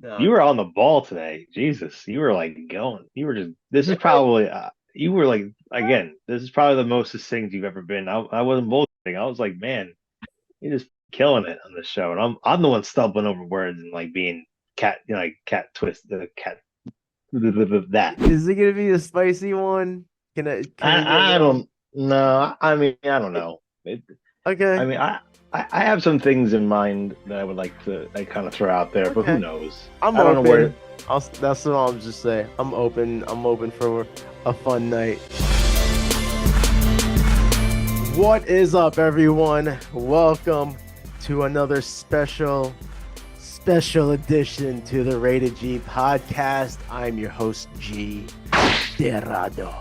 No. You were on the ball today. Jesus, you were like going. You were just. This is probably. You were like again. This is probably the most succinct you've ever been. I wasn't bullshitting. I was like, man, you're just killing it on the show, and I'm the one stumbling over words and like being like cat twist, the cat that. Is it gonna be a spicy one? Can we get I real? don't know. I mean, I don't know. I Okay, mean, I have some things in mind that I would like to like, kind of throw out there, but who okay. knows? I'm I don't know where. open. That's what I'll just say. I'm open. I'm open for a fun night. What is up, everyone? Welcome to another special edition to the Rated G podcast. I'm your host, G. Terado.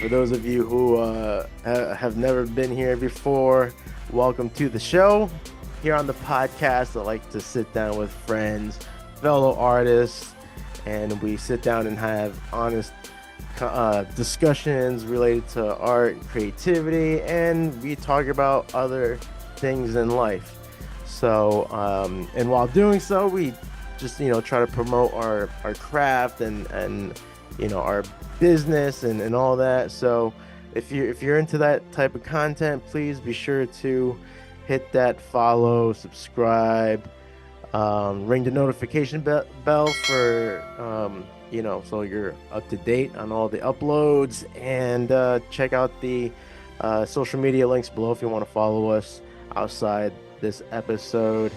For those of you who have never been here before, welcome to the show. Here on the podcast, I like to sit down with friends, fellow artists, and we sit down and have honest discussions related to art, creativity, and we talk about other things in life. So, and while doing so, we just try to promote our craft and our business and all that. So, if you're into that type of content, please be sure to hit that follow, subscribe, ring the notification bell for so you're up to date on all the uploads, and check out the social media links below if you want to follow us outside this episode.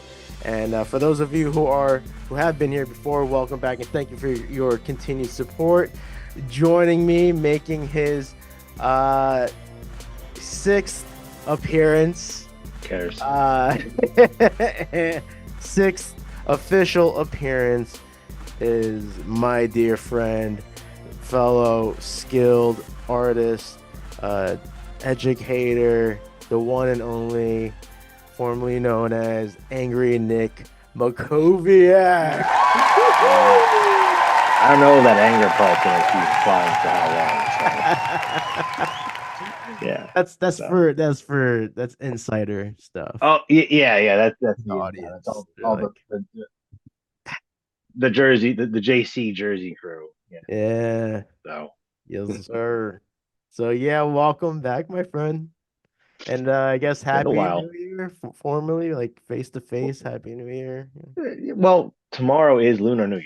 And for those of you who have been here before, welcome back and thank you for your continued support. Joining me, making his uh, sixth appearance, Cares. uh, sixth official appearance, is my dear friend, fellow skilled artist, uh, educator, the one and only, formerly known as Angry Nick Mockoviak. I don't know that anger part's gonna keep flying for how long. So yeah. So That's insider stuff. yeah. That's The the inside. That's audience, they're all like, the Jersey the JC Jersey crew. Yeah. yeah, So yes, sir. So yeah, welcome back, my friend. And I guess been a Happy while. New Year, formally, like face to face. Happy New Year. Well, tomorrow is Lunar New Year,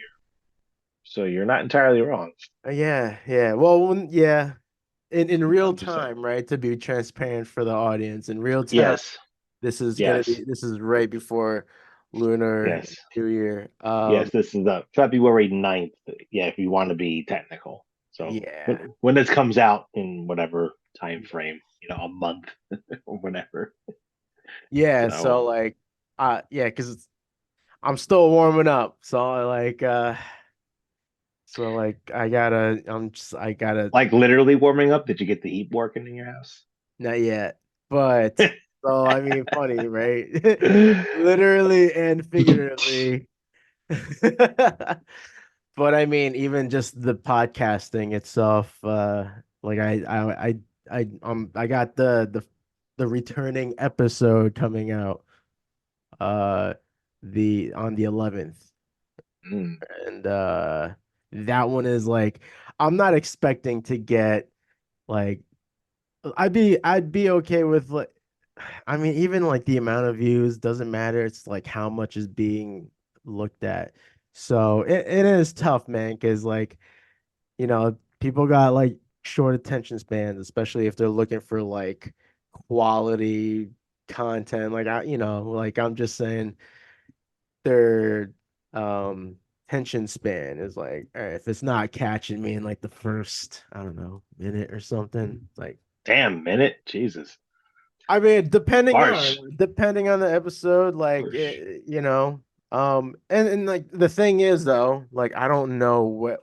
so you're not entirely wrong. Yeah, yeah. Well, yeah, in real I'm just saying. time, right? To be transparent for the audience, in real time, Yes, this yes, is right before Lunar yes, New Year. yes. This is February 9th. Yeah, if you want to be technical. So Yeah, when this comes out in whatever time frame, a month or whatever. yeah. So So like, yeah, because I'm still warming up. I gotta like literally warming up. Did you get the heat working in your house? not yet, but so I mean, funny, right? Literally and figuratively. But I mean, even just the podcasting itself, like I got the returning episode coming out, uh, the on the 11th, Mm. and that one is like, I'm not expecting to get like, I'd be okay with like, I mean, even like the amount of views doesn't matter. It's like how much is being looked at. So it is tough, man, because like, people got like short attention spans, especially if they're looking for like quality content. Like like I'm just saying their attention span is like, all right, if it's not catching me in like the first, I don't know, minute or something, it's like, Damn minute, Jesus, I mean, harsh, depending on the episode, like harsh. and like the thing is though, like I don't know what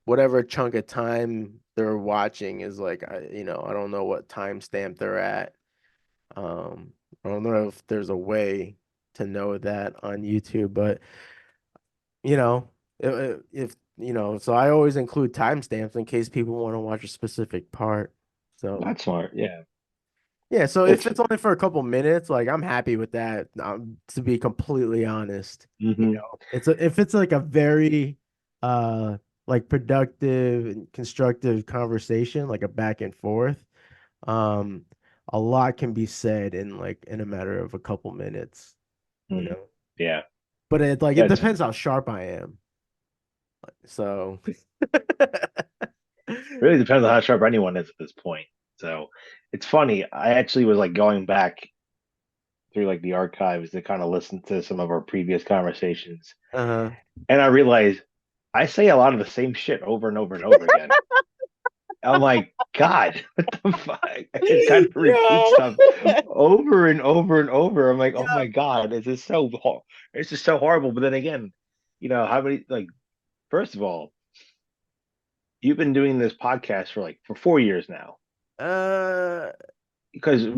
whatever chunk of time they're watching is like, I don't know what timestamp they're at. I don't know if there's a way to know that on YouTube, but you know, if so I always include timestamps in case people want to watch a specific part. So That's smart. Yeah. Yeah, so if It's it's only for a couple minutes, like I'm happy with that. To be completely honest, hmm if it's like a very uh like productive and constructive conversation, like a back and forth, um, a lot can be said in in a matter of a couple minutes, you mm, know. yeah. But it It's depends how sharp I am. So really depends on how sharp anyone is at this point. So it's funny. I actually was like going back through like the archives to kind of listen to some of our previous conversations, uh and I realized I say a lot of the same shit over and over and over again. I'm like, God, what the fuck? I just kind of repeat yeah. stuff over and over and over. I'm like, oh Yeah. my God, it's just so horrible. But then again, how many like first of all, you've been doing this podcast for like for 4 years now. Uh Because you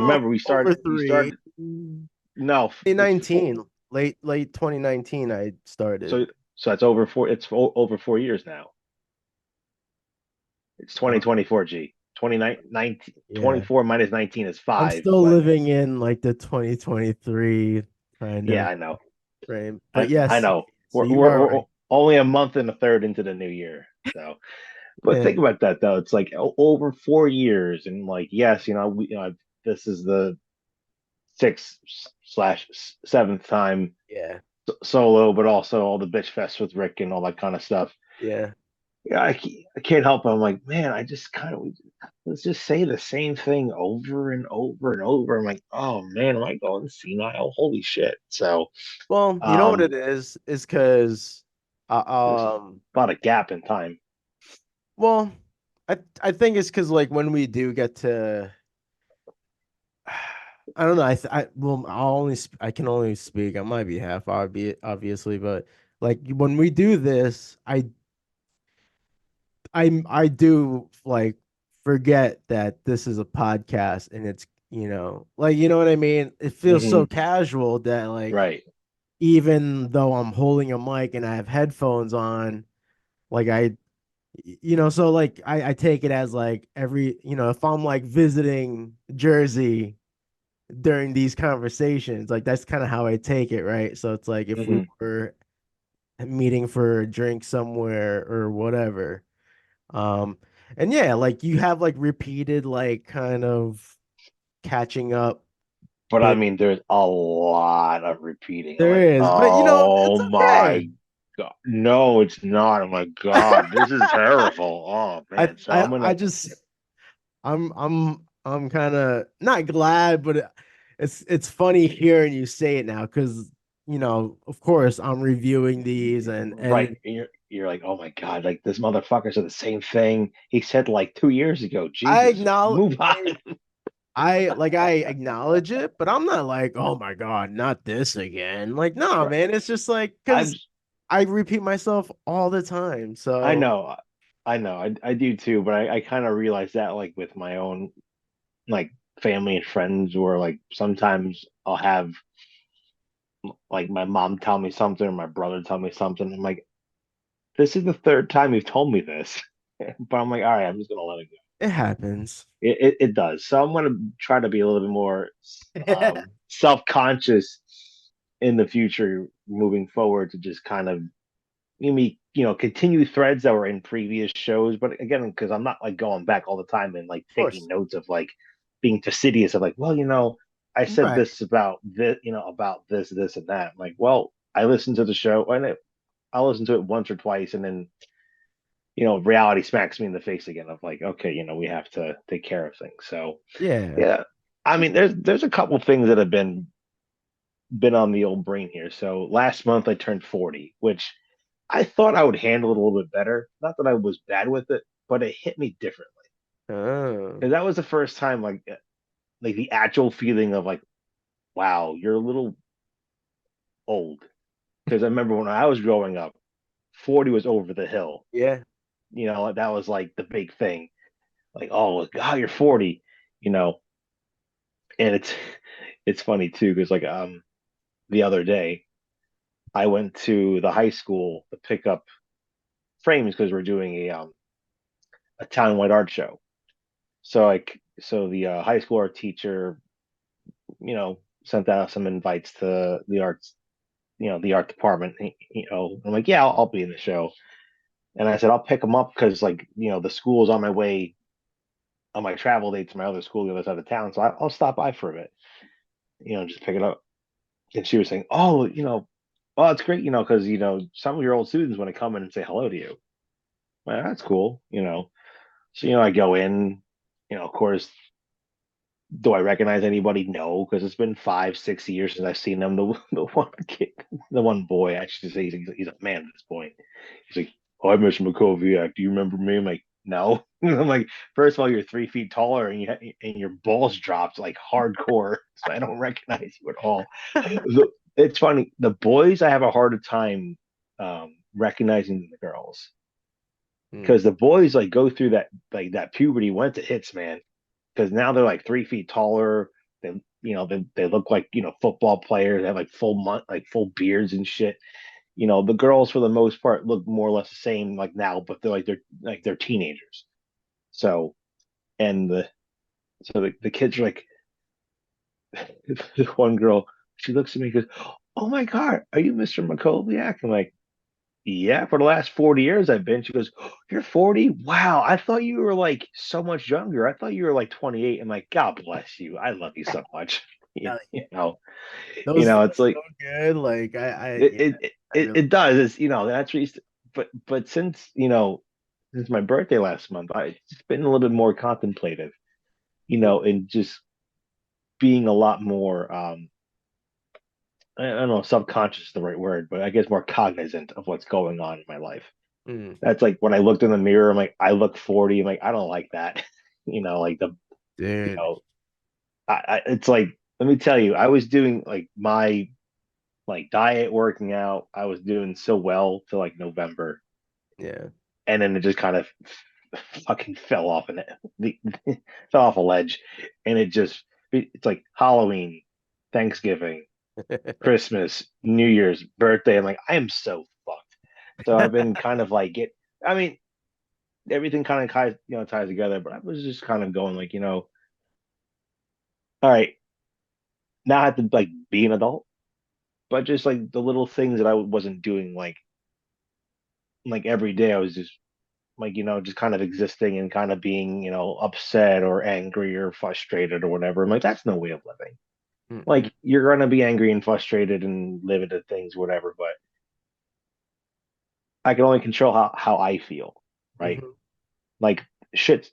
remember over we three. started no, it's four, 2019, late 2019 I started. so that's over four, over 4 years now. It's Uh, 2024, G. 29, yeah. 24 minus 19 is I'm five, still but living in like the 2023 kind yeah, of I know. frame. But I yes, know. so you are We're right. only a month and a third into the new year. So, but Yeah. think about that though. It's like over 4 years, and like yes, this is the sixth slash seventh time Yeah. solo, but also all the bitch fest with Rick and all that kind of stuff. Yeah. Yeah, I can't help it. I'm like, man, I just kind of let's just say the same thing over and over and over. I'm like, oh man, am I going senile? Holy shit! So, Well, you know what um, it is because there's a lot of gap in time. well, I think it's because like when we do get to I don't know. Well, I can only speak on my behalf, obviously, but like when we do this, I do like forget that this is a podcast and it's like you know what I mean. It feels so hmm casual that like Right. even though I'm holding a mic and I have headphones on, like so like I take it as like every if I'm like visiting Jersey during these conversations. Like that's kind of how I take it, right? So it's like if we hmm were meeting for a drink somewhere or whatever. Um, and yeah, like you have like repeated like kind of catching up But I bit. mean, there's a lot of repeating. I'm There like, is, but oh it's my okay. God. No, it's not. Oh my God. This is terrible. Oh man. So I'm I gonna just I'm kind of not glad, but it's funny hearing you say it now because of course I'm reviewing these right. and You're like, oh my God, like this motherfucker said the same thing he said like 2 years ago. I Jesus, acknowledge move on. I acknowledge it, but I'm not like, oh my God, not this again. Like, no, Right. man, it's just like I'm because I repeat myself all the time. I So know. I know. I do too, but I kind of realize that like with my own like family and friends where like sometimes I'll have like my mom tell me something or my brother tell me something. I'm like, this is the third time you've told me this. But I'm like, all right, I'm just gonna let it go. it happens. It does. So I'm gonna try to be a little bit more self-conscious in the future moving forward to just kind of continue threads that were in previous shows. But again, because I'm not like going back all the time and like Of taking course. notes of like being fastidious of like, well, I said Right. this about this, about this, and that. I'm like, well, I listened to the show and I'll listen to it once or twice, and then reality smacks me in the face again of like, okay, we have to take care of things. So Yeah. yeah, I mean, there's a couple things that have been on the old brain here. So last month I turned 40, which I thought I would handle it a little bit better. Not that I was bad with it, but it hit me differently Oh. because that was the first time like the actual feeling of like, wow, you're a little old. Because I remember when I was growing up, 40 was over the hill. Yeah. That was like the big thing. Like, oh, look, you're 40. You know, and it's funny too because like the other day I went to the high school to pick up frames because we're doing a townwide art show. So like So the high school art teacher, sent out some invites to the arts, the art department. I'm like, yeah, I'll be in the show. And I said, I'll pick them up because, like, the school's on my way on my travel date to my other school the other side of town. So I'll stop by for a bit, just pick it up. And she was saying, oh, oh, it's great, because, some of your old students want to come in and say hello to you. Well, that's cool. So, I go in, of course, do I recognize anybody? No, because it's been 5, 6 years since I've seen them. The one kid, the one boy, I should say, he's a man at this point. He's like, "Oh, I'm Mr. Mockoviak. Do you remember me?" I'm like, "No." I'm like, first of all, you're 3 feet taller and your balls dropped like hardcore, so I don't recognize you at all. It's funny. The boys, I have a harder time recognizing than the girls Mm. because the boys like go through that puberty once it hits, man, because now they're like 3 feet taller. They look like football players. They have like full beards and shit. The girls for the most part look more or less the same like now, but they're teenagers. So and the kids are like one girl. She looks at me and goes, "Oh my God, are you Mr. Mockoviak?" I'm like, yeah, for the last 40 years I've been. She goes, oh, you're 40? Wow, I thought you were like so much younger. I thought you were like 28. I'm like, God bless you. I love you so much. You, Hell you yeah. know, Those it's like so good. Like it yeah, it I it, really it does. It's that's reason, but since my birthday last month, I've just been a little bit more contemplative, mm, and just being a lot more I don't know, subconscious is the right word, but I guess more cognizant of what's going on in my life. mm, That's like when I looked in the mirror, I'm like, I look 40. I'm like, I don't like that. Like you dude. know, it's like, let me tell you, I was doing like my like diet, working out. I was doing so well till like November, Yeah. and then it just kind of fucking fell off and the fell off a ledge, and it's like Halloween, Thanksgiving, Christmas, New Year's, birthday. I'm like, I am so fucked. So I've been kind of like I mean, everything kind of ties together. But I was just kind of going like, all right, now I have to like be an adult, but just like the little things that I wasn't doing like every day. I was just like just kind of existing and kind of being upset or angry or frustrated or whatever. I'm like, that's no way of living. Mm-mm. Like you're gonna be angry and frustrated and livid at things, whatever. But I can only control how I feel, right? Mhm. Like shit,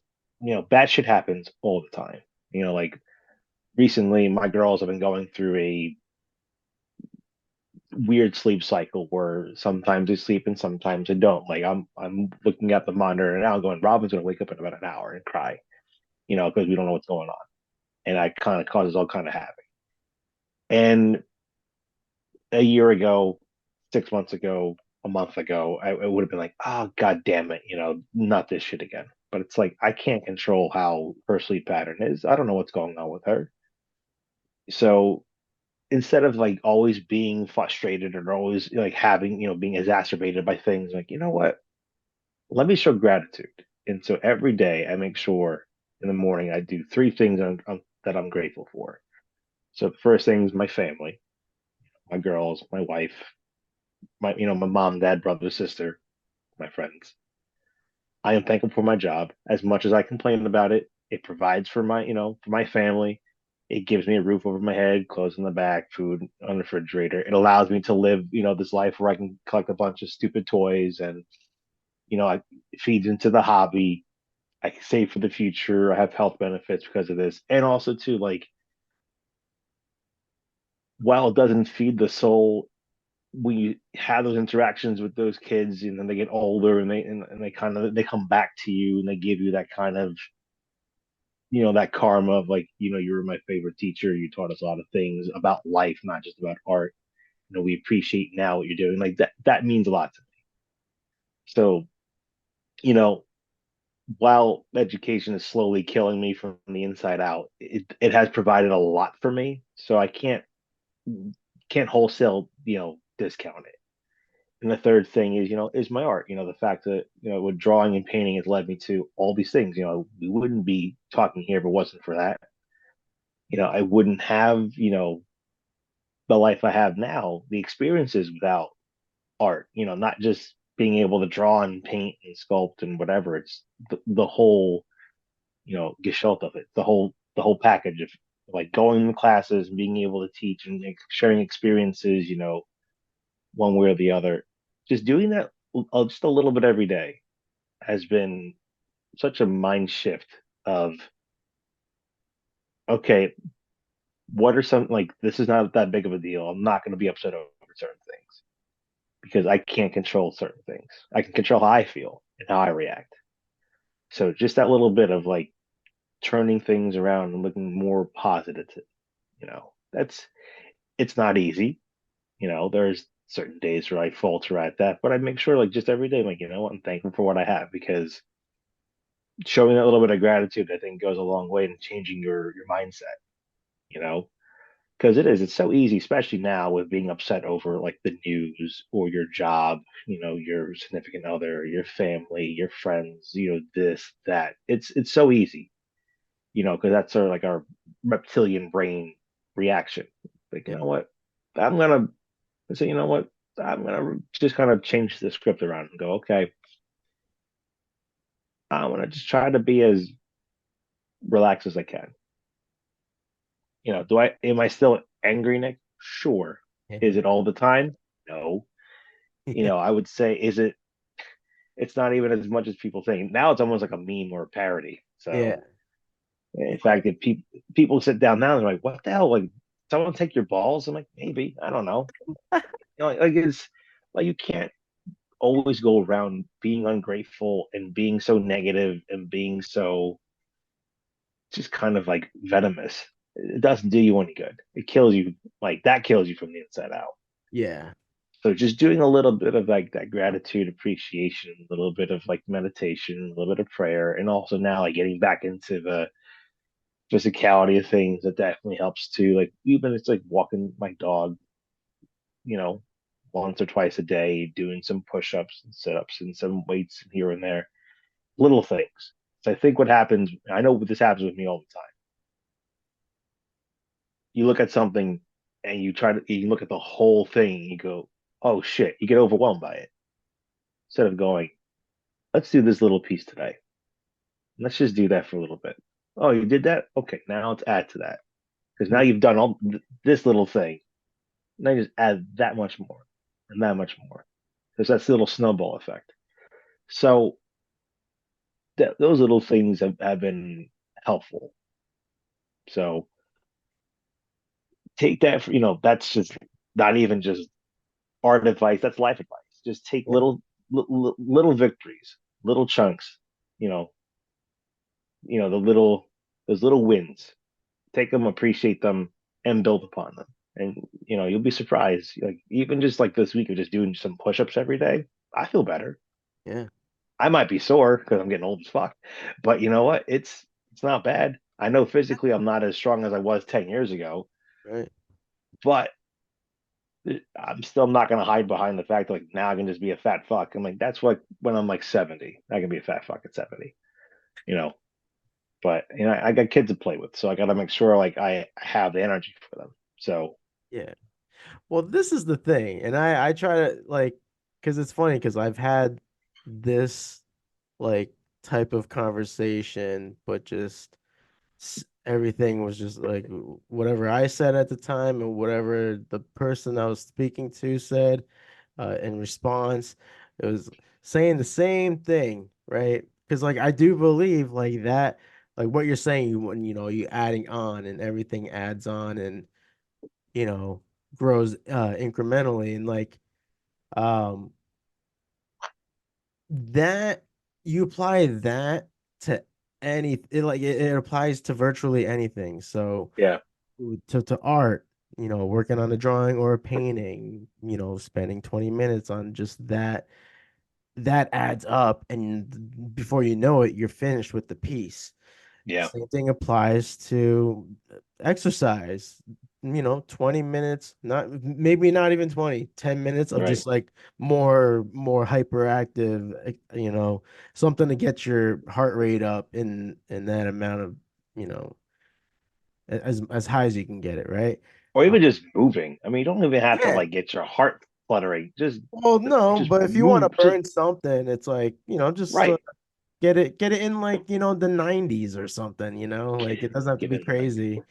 bad shit happens all the time. Like recently, my girls have been going through a weird sleep cycle where sometimes they sleep and sometimes they don't. Like I'm looking at the monitor now going, Robin's gonna wake up in about an hour and cry, because we don't know what's going on. And that kind of causes all kind of havoc. And a year ago, 6 months ago, a month ago, I would have been like, oh god damn it, not this shit again. But it's like I can't control how her sleep pattern is. I don't know what's going on with her. So instead of like always being frustrated or always like having, being exacerbated by things, like, you know what? Let me show gratitude. And so every day I make sure in the morning I do three things that I'm grateful for. So the first thing is my family, my girls, my wife, my mom, dad, brother, sister, my friends. I am thankful for my job as much as I complain about it. It provides for my family. It gives me a roof over my head, clothes on the back, food on the refrigerator. It allows me to live, this life where I can collect a bunch of stupid toys and, it feeds into the hobby. I can save for the future. I have health benefits because of this. And also too, like, while it doesn't feed the soul, we have those interactions with those kids and then they get older and they kind of they come back to you and they give you that kind of that karma of like you were my favorite teacher, you taught us a lot of things about life, not just about art. We appreciate now what you're doing, like that means a lot to me. So you know while education is slowly killing me from the inside out, it has provided a lot for me, so I can't wholesale discount it. And the third thing is, is my art. The fact that, with drawing and painting has led me to all these things. We wouldn't be talking here if it wasn't for that. I wouldn't have, the life I have now, the experiences without art, not just being able to draw and paint and sculpt and whatever. It's the whole, gestalt of it, the whole package of like going to classes and being able to teach and like, sharing experiences, one way or the other. Just doing that just a little bit every day has been such a mind shift of, okay, what are some, like, this is not that big of a deal. I'm not going to be upset over certain things because I can't control certain things. I can control how I feel and how I react. So just that little bit of like turning things around and looking more positive, that's, it's not easy. There's certain days where I falter at that, but I make sure like just every day, like, I'm thankful for what I have because showing that little bit of gratitude, I think, goes a long way in changing your mindset, you know, because it's so easy, especially now with being upset over like the news or your job, your significant other, your family, your friends, this, that. It's so easy, because that's sort of like our reptilian brain reaction. Like, Yeah. I'm gonna say, I'm gonna just kind of change the script around and go, okay, I'm gonna just try to be as relaxed as I can. Do I am I still angry, Nick? Sure. Is it all the time? No. Yeah. I would say, it's not even as much as people think. Now it's almost like a meme or a parody. Yeah. So in fact, if people sit down now, they're like, "What the hell? Like, someone take your balls?" I'm like, maybe. I don't know. Like it's like you can't always go around being ungrateful and being so negative and being so just kind of like venomous. It doesn't do you any good. It kills you. Like that kills you from the inside out. Yeah. So just doing a little bit of like that gratitude, appreciation, a little bit of like meditation, a little bit of prayer, and also now like getting back into the physicality of things, that definitely helps too. Like even it's like walking my dog, you know, once or twice a day, doing some push-ups and sit-ups and some weights here and there, little things. So I think what happens, I know this happens with me all the time. You look at something and you look at the whole thing and you go, oh shit, you get overwhelmed by it. Instead of going, let's do this little piece today. Let's just do that for a little bit. Oh, you did that? Okay, now let's add to that. Because now Yeah. you've done this little thing. Now you just add that much more and that much more. Because that's the little snowball effect. So those little things have been helpful. So take that for, that's just not even just art advice, that's life advice. Just take Yeah. little victories, little chunks, you know, the those little wins. Take them, appreciate them, and build upon them. And you'll be surprised. Like even just like this week of just doing some push-ups every day, I feel better. Yeah. I might be sore because I'm getting old as fuck, but you know what? It's not bad. I know physically I'm not as strong as I was 10 years ago, Right. but I'm still not going to hide behind the fact that like now I can just be a fat fuck. I'm like, that's what when I'm like 70, I can be a fat fuck at 70, you know. But I got kids to play with, so I got to make sure like I have the energy for them. So Yeah. Well, this is the thing, and I try to like, because it's funny because I've had this like type of conversation, but just everything was just like whatever I said at the time and whatever the person I was speaking to said in response. It was saying the same thing, right? Because like I do believe like that, like what you're saying, when you adding on and everything adds on and you know grows incrementally and like um that you apply that to it applies to virtually anything. So yeah, to art, working on a drawing or a painting, spending 20 minutes on just that adds up and before you know it, you're finished with the piece. yeah, Same thing applies to exercise. you know, 20 minutes, not maybe not even 20, 10 minutes of Right. just like more hyperactive, something to get your heart rate up in that amount of, you know, as high as you can get it, right? Or Uh, even just moving. I mean, you don't even have to yeah. like get your heart fluttering. Well, no, Just but if you want to move. Just burn something, it's like, just right. get it in like, the 90s or something, like it doesn't have to Get be in the 90s. crazy.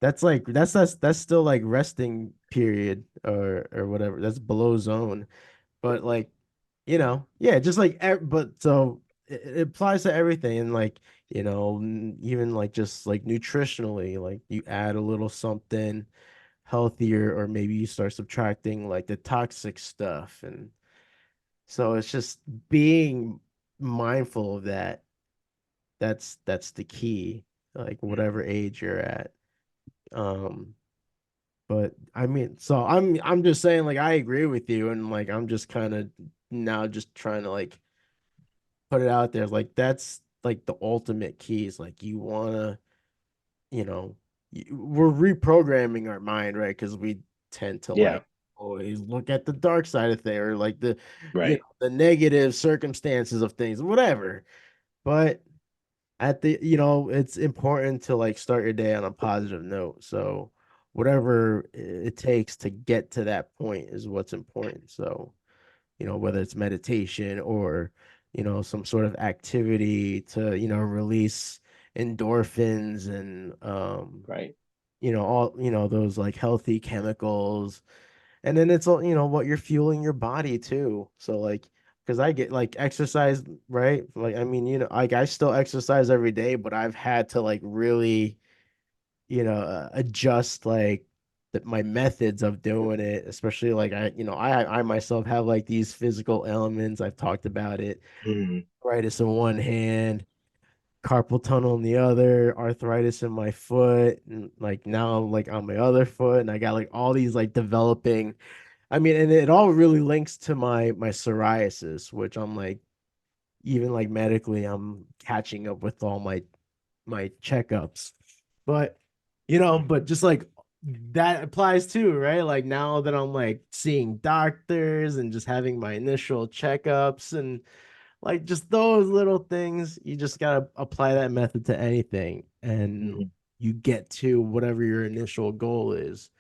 That's like that's still like resting period or whatever. That's below zone. But like, yeah, just like but so it applies to everything and like, even like just like nutritionally, like you add a little something healthier or maybe you start subtracting like the toxic stuff and so it's just being mindful of that. That's the key, like whatever age you're at. Um But I mean, so I'm just saying like I agree with you and like I'm just kind of now just trying to like put it out there like that's like the ultimate keys like you want to, you know, we're reprogramming our mind, right? Because we tend to Yeah. like always look at the dark side of things or like the, Right. the negative circumstances of things, whatever. But it's important to like start your day on a positive note. So whatever it takes to get to that point is what's important. So, whether it's meditation or, some sort of activity to, release endorphins and Right. all, those like healthy chemicals. And then it's all, what you're fueling your body too. So like, because I get like exercise, right? Like, I mean, like I still exercise every day, but I've had to like really, adjust like my methods of doing it, especially like I myself have like these physical ailments. I've talked about it. Mhm. Arthritis in one hand, carpal tunnel in the other, arthritis in my foot, and like now like on my other foot, and I got like all these like developing. I mean, and it all really links to my psoriasis, which I'm like even like medically, I'm catching up with all my checkups. But but just like that applies too, right? Like now that I'm like seeing doctors and just having my initial checkups and like just those little things, you just gotta apply that method to anything and Mhm. you get to whatever your initial goal is.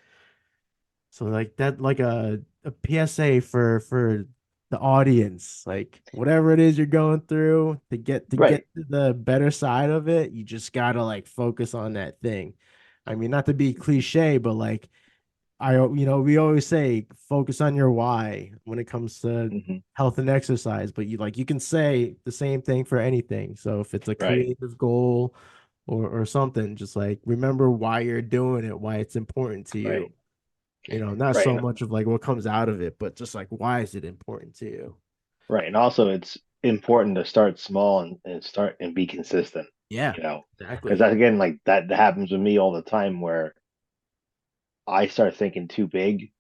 So like that, like a PSA for the audience, like whatever it is you're going through to get Right. to the better side of it, you just gotta like focus on that thing. I mean, not to be cliche, but like we always say focus on your why when it comes to Hmm. health and exercise, but you can say the same thing for anything. So if it's a Right. creative goal or something, just like remember why you're doing it, why it's important to you. Right. Not Right. so much of like what comes out of it, but just like why is it important to you? Right. And also, it's important to start small and start and be consistent, Yeah, you know, because exactly. that again, like that happens with me all the time where I start thinking too big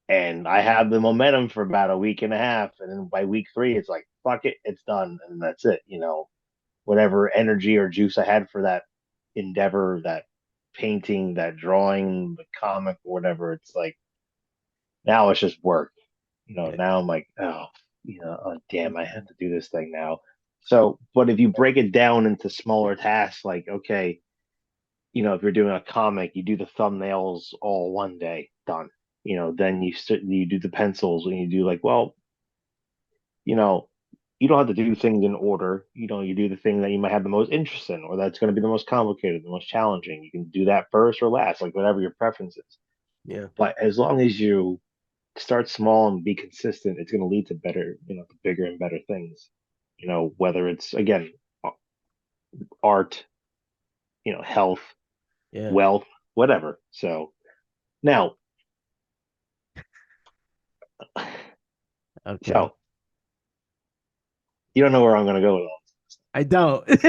and I have the momentum for about a week and a half. And then by week three, it's like, fuck it, it's done. And that's it, whatever energy or juice I had for that endeavor, that painting, that drawing, the comic, or whatever, it's like, now it's just work. Yeah. Now I'm like, oh, oh, damn, I have to do this thing now. So, but if you break it down into smaller tasks, like, okay, if you're doing a comic, you do the thumbnails all one day, done. Then you do the pencils and you do like, well, you know, you don't have to do things in order. You do the thing that you might have the most interest in, or that's going to be the most complicated, the most challenging. You can do that first or last, like whatever your preference is. Yeah. But as long as you start small and be consistent, it's going to lead to better, to bigger and better things. Whether it's again art, health, Yeah. wealth, whatever. So now, Okay. so you don't know where I'm going to go with all I don't. this.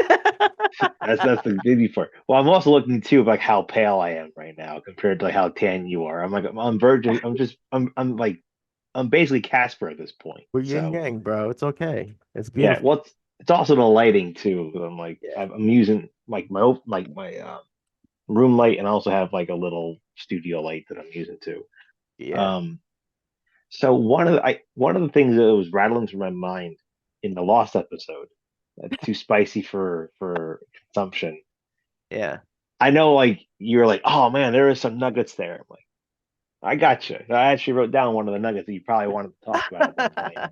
That's the baby part. Well, I'm also looking too of like how pale I am right now compared to like how tan you are. I'm like I'm virgin. I'm like I'm basically Casper at this point. We're yin So yang, bro. It's okay. It's yeah, beautiful. well, it's also the lighting too. I'm like Yeah. I'm using like my room light, and I also have like a little studio light that I'm using too. Yeah. Um, so one of the things that was rattling through my mind in the Lost episode, that's too spicy for consumption. Yeah. I know, like you're like, oh man, there is some nuggets there. I'm like, I got you. I actually wrote down one of the nuggets that you probably wanted to talk about at one point.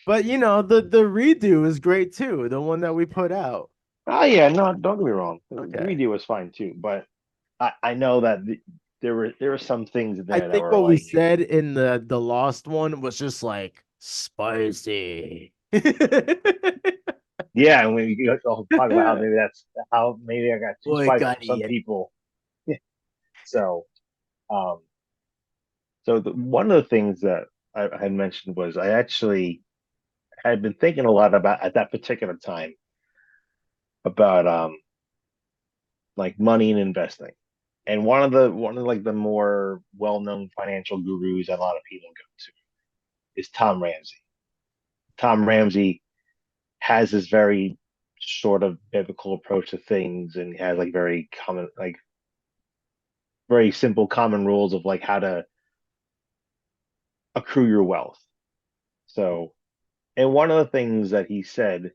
But the redo is great too, the one that we put out. Oh yeah, no, don't get me wrong. The Okay. redo was fine too, but I know that there were some things in I there that think were what we like, said in the Lost one was just like spicy. yeah, and when you talk about how maybe that's how maybe I got too Boy, spicy for some Gunny. people. So, um, one of the things that I had mentioned was I actually had been thinking a lot about at that particular time about like money and investing. And one of like the more well-known financial gurus that a lot of people go to is Tom Ramsey. Tom Ramsey has this very sort of biblical approach to things and has like very common like very simple common rules of like how to accrue your wealth. So, and one of the things that he said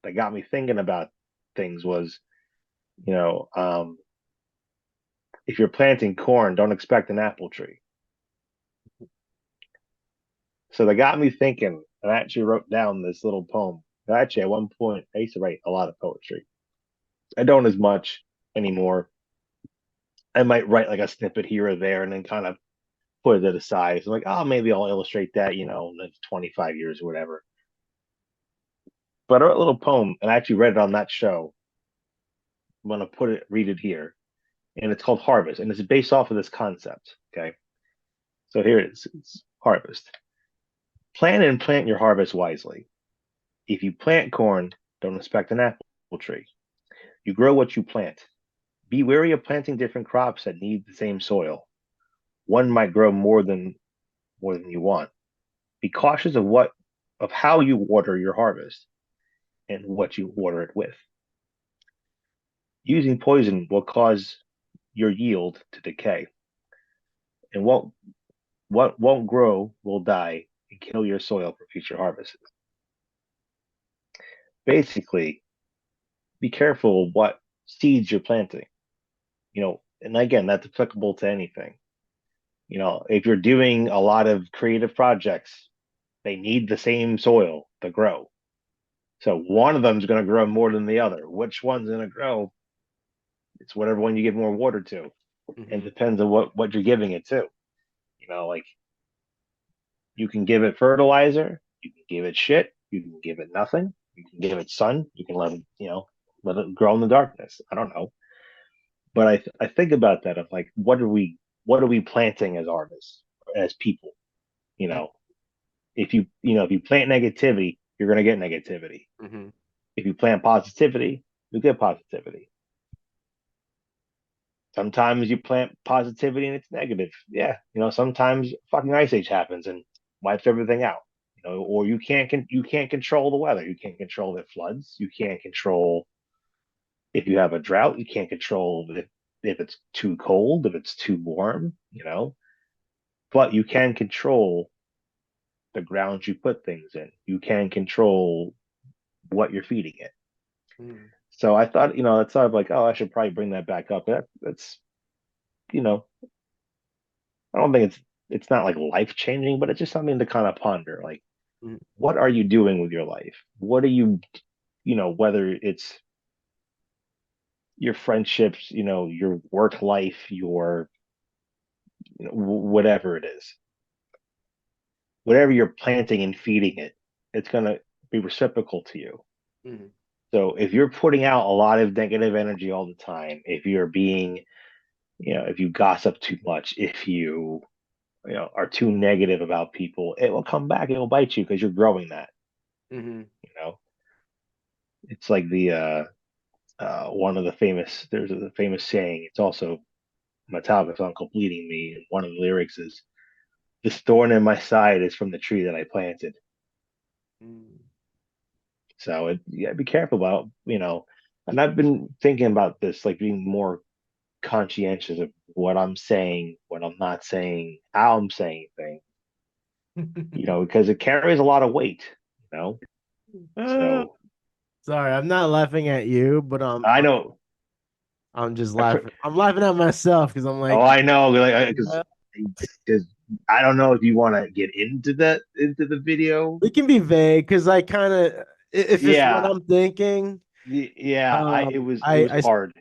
that got me thinking about things was, you know, if you're planting corn, don't expect an apple tree. So that got me thinking, and I actually wrote down this little poem. Actually, at one point, I used to write a lot of poetry. I don't as much anymore. I might write like a snippet here or there and then kind of put it aside. So like, oh, maybe I'll illustrate that, in 25 years or whatever. But I wrote a little poem and I actually read it on that show. I'm gonna read it here. And it's called Harvest. And it's based off of this concept. Okay. So here it is. It's Harvest. Plan and plant your harvest wisely. If you plant corn, don't expect an apple tree. You grow what you plant. Be wary of planting different crops that need the same soil. One might grow more than you want. Be cautious of how you water your harvest and what you water it with. Using poison will cause your yield to decay, and what won't grow will die and kill your soil for future harvests. Basically, be careful of what seeds you're planting. And again, that's applicable to anything. If you're doing a lot of creative projects, they need the same soil to grow. So one of them is going to grow more than the other. Which one's going to grow? It's whatever one you give more water to, and it Hmm. depends on what you're giving it to. Like you can give it fertilizer, you can give it shit, you can give it nothing, you can give it sun, you can let it grow in the darkness. I don't know, but I think about that of like what are we planting as artists, as people? You know, if you plant negativity, you're going to get negativity. Hmm. If you plant positivity, you get positivity. Sometimes you plant positivity and it's negative. Yeah, sometimes fucking ice age happens and wipes everything out. Or you can't control the weather. You can't control if it floods. You can't control if you have a drought. You can't control if it's too cold, if it's too warm. But you can control the ground you put things in. You can control what you're feeding it. Hmm. So I thought, it's sort of like, oh, I should probably bring that back up. That's, you know, I don't think it's not like life changing, but it's just something to kind of ponder. Like, Hmm. what are you doing with your life? What are you, whether it's your friendships, your work life, your, whatever it is, whatever you're planting and feeding it, it's gonna be reciprocal to you. Hmm. So if you're putting out a lot of negative energy all the time, if you're being, if you gossip too much, if are too negative about people, it will come back. It will bite you because you're growing that. Hmm. You know, it's like one of the famous. There's a famous saying. It's also Metallica's "Uncle Bleeding Me." And one of the lyrics is, "This thorn in my side is from the tree that I planted." Hmm. So yeah, be careful about. And I've been thinking about this, like being more conscientious of what I'm saying, what I'm not saying, how I'm saying things, because it carries a lot of weight, you know. Uh, So sorry, I'm not laughing at you, but I know. I'm just I, pr- laughing. I'm laughing at myself because I'm oh, like, I know, like uh, because I don't know if you want to get into the video. it can be vague because I kind of, if it's what Yeah, I'm thinking, yeah. It I was hard.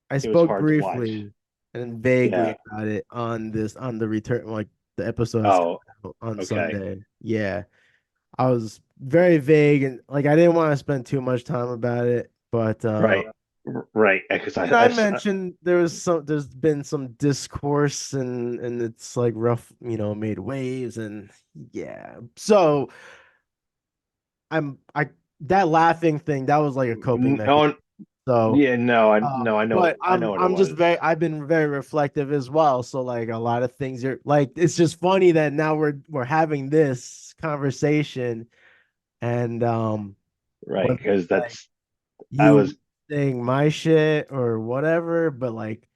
I It was spoke hard to watch. briefly and vaguely Yeah. about it on the return, like the episode that's Oh, coming out on okay. Sunday. Yeah, I was very vague and like I didn't want to spend too much time about it, but Right. Right. Because I mentioned there's been some discourse and it's like rough, made waves and yeah. So I that laughing thing that was like a coping mechanism. oh, So yeah. No, but I know what it I'm just was. I've been very reflective as well. So like a lot of things are like it's just funny that now we're having this conversation and Right. whether Because like that's I you was saying my shit or whatever, but like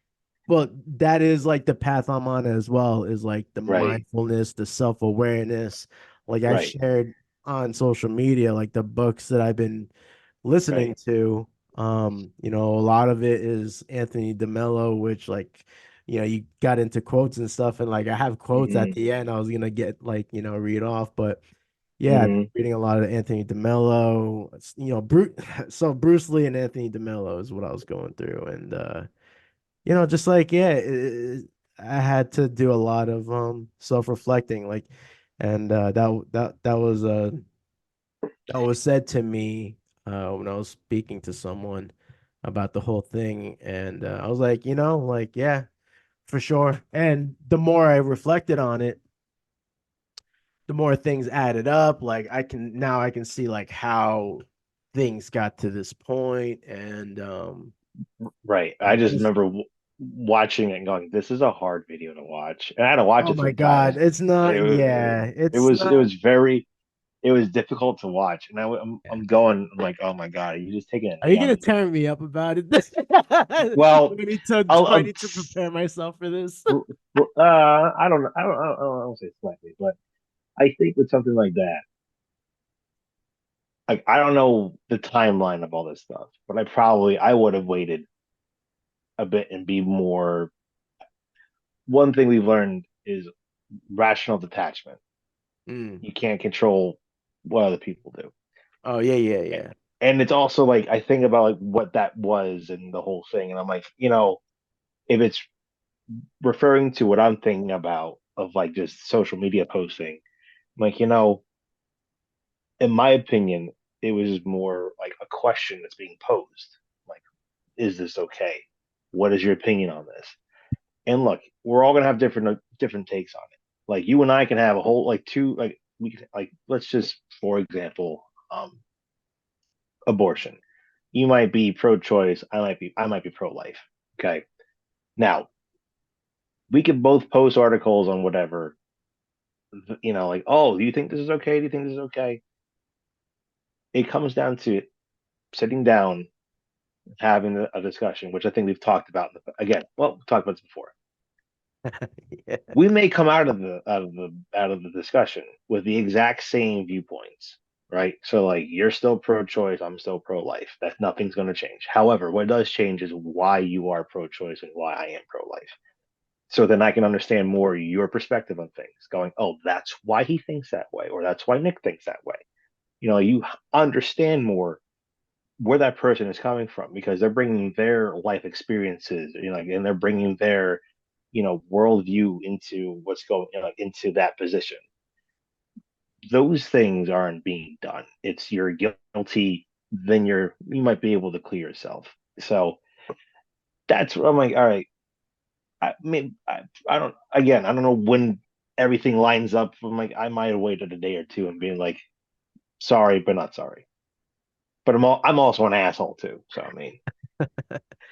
well, that is like the path I'm on as well, is like the right. mindfulness, the self-awareness. Like I Right. shared on social media, like the books that I've been listening Right. to. A lot of it is Anthony DeMello, which like, you got into quotes and stuff, and like I have quotes at Hmm. the end I was gonna get like, read off, but yeah, I've been Hmm. reading a lot of Anthony DeMello, Bruce, so Bruce Lee and Anthony DeMello is what I was going through, and just like yeah, I had to do a lot of self-reflecting, like, and that was said to me when I was speaking to someone about the whole thing, and I was like, like yeah, for sure. And the more I reflected on it, the more things added up. Like I can see like how things got to this point, and Right. I just just remember watching it and going, "This is a hard video to watch," and I had to watch oh it my three times. God, it's not. Yeah, it's It not. was very it was difficult to watch, and I'm going. I'm like, "Oh my God, are you just taking a Are you knee on gonna the." turn me up about it? Well, Do I I'll need to prepare myself for this? I don't know. I don't say slightly, but I think with something like that, like I don't know the timeline of all this stuff, but I would have waited a bit and be more. One thing we've learned is rational detachment. Mm. You can't control what other people do, Oh yeah, yeah, yeah. and it's also like I think about like what that was and the whole thing, and I'm like, if it's referring to what I'm thinking about of like just social media posting, I'm like, in my opinion, it was more like a question that's being posed. Like, is this okay? What is your opinion on this? And look, we're all gonna have different takes on it. Like you and I can have a whole like two like we can like let's just for example, abortion. You might be pro-choice. I might be pro-life. Okay. Now we could both post articles on whatever. Like, oh, do you think this is okay? Do you think this is okay? It comes down to sitting down, having a discussion, which I think we've talked about again. Well, we talked about this before. Yeah. We may come out of the discussion with the exact same viewpoints, right? So like you're still pro-choice, I'm still pro-life. That nothing's going to change. However, what does change is why you are pro-choice and why I am pro-life. So then I can understand more your perspective on things. Going, oh, that's why he thinks that way, or that's why Nick thinks that way. You understand more where that person is coming from because they're bringing their life experiences, and they're bringing their, worldview into what's going, into that position. Those things aren't being done. It's you're guilty, then you might be able to clear yourself. So that's what I'm like. All right, I don't. Again, I don't know when everything lines up. I'm like, I might have waited a day or two and being like, sorry, but not sorry. But I'm also an asshole too. So I mean,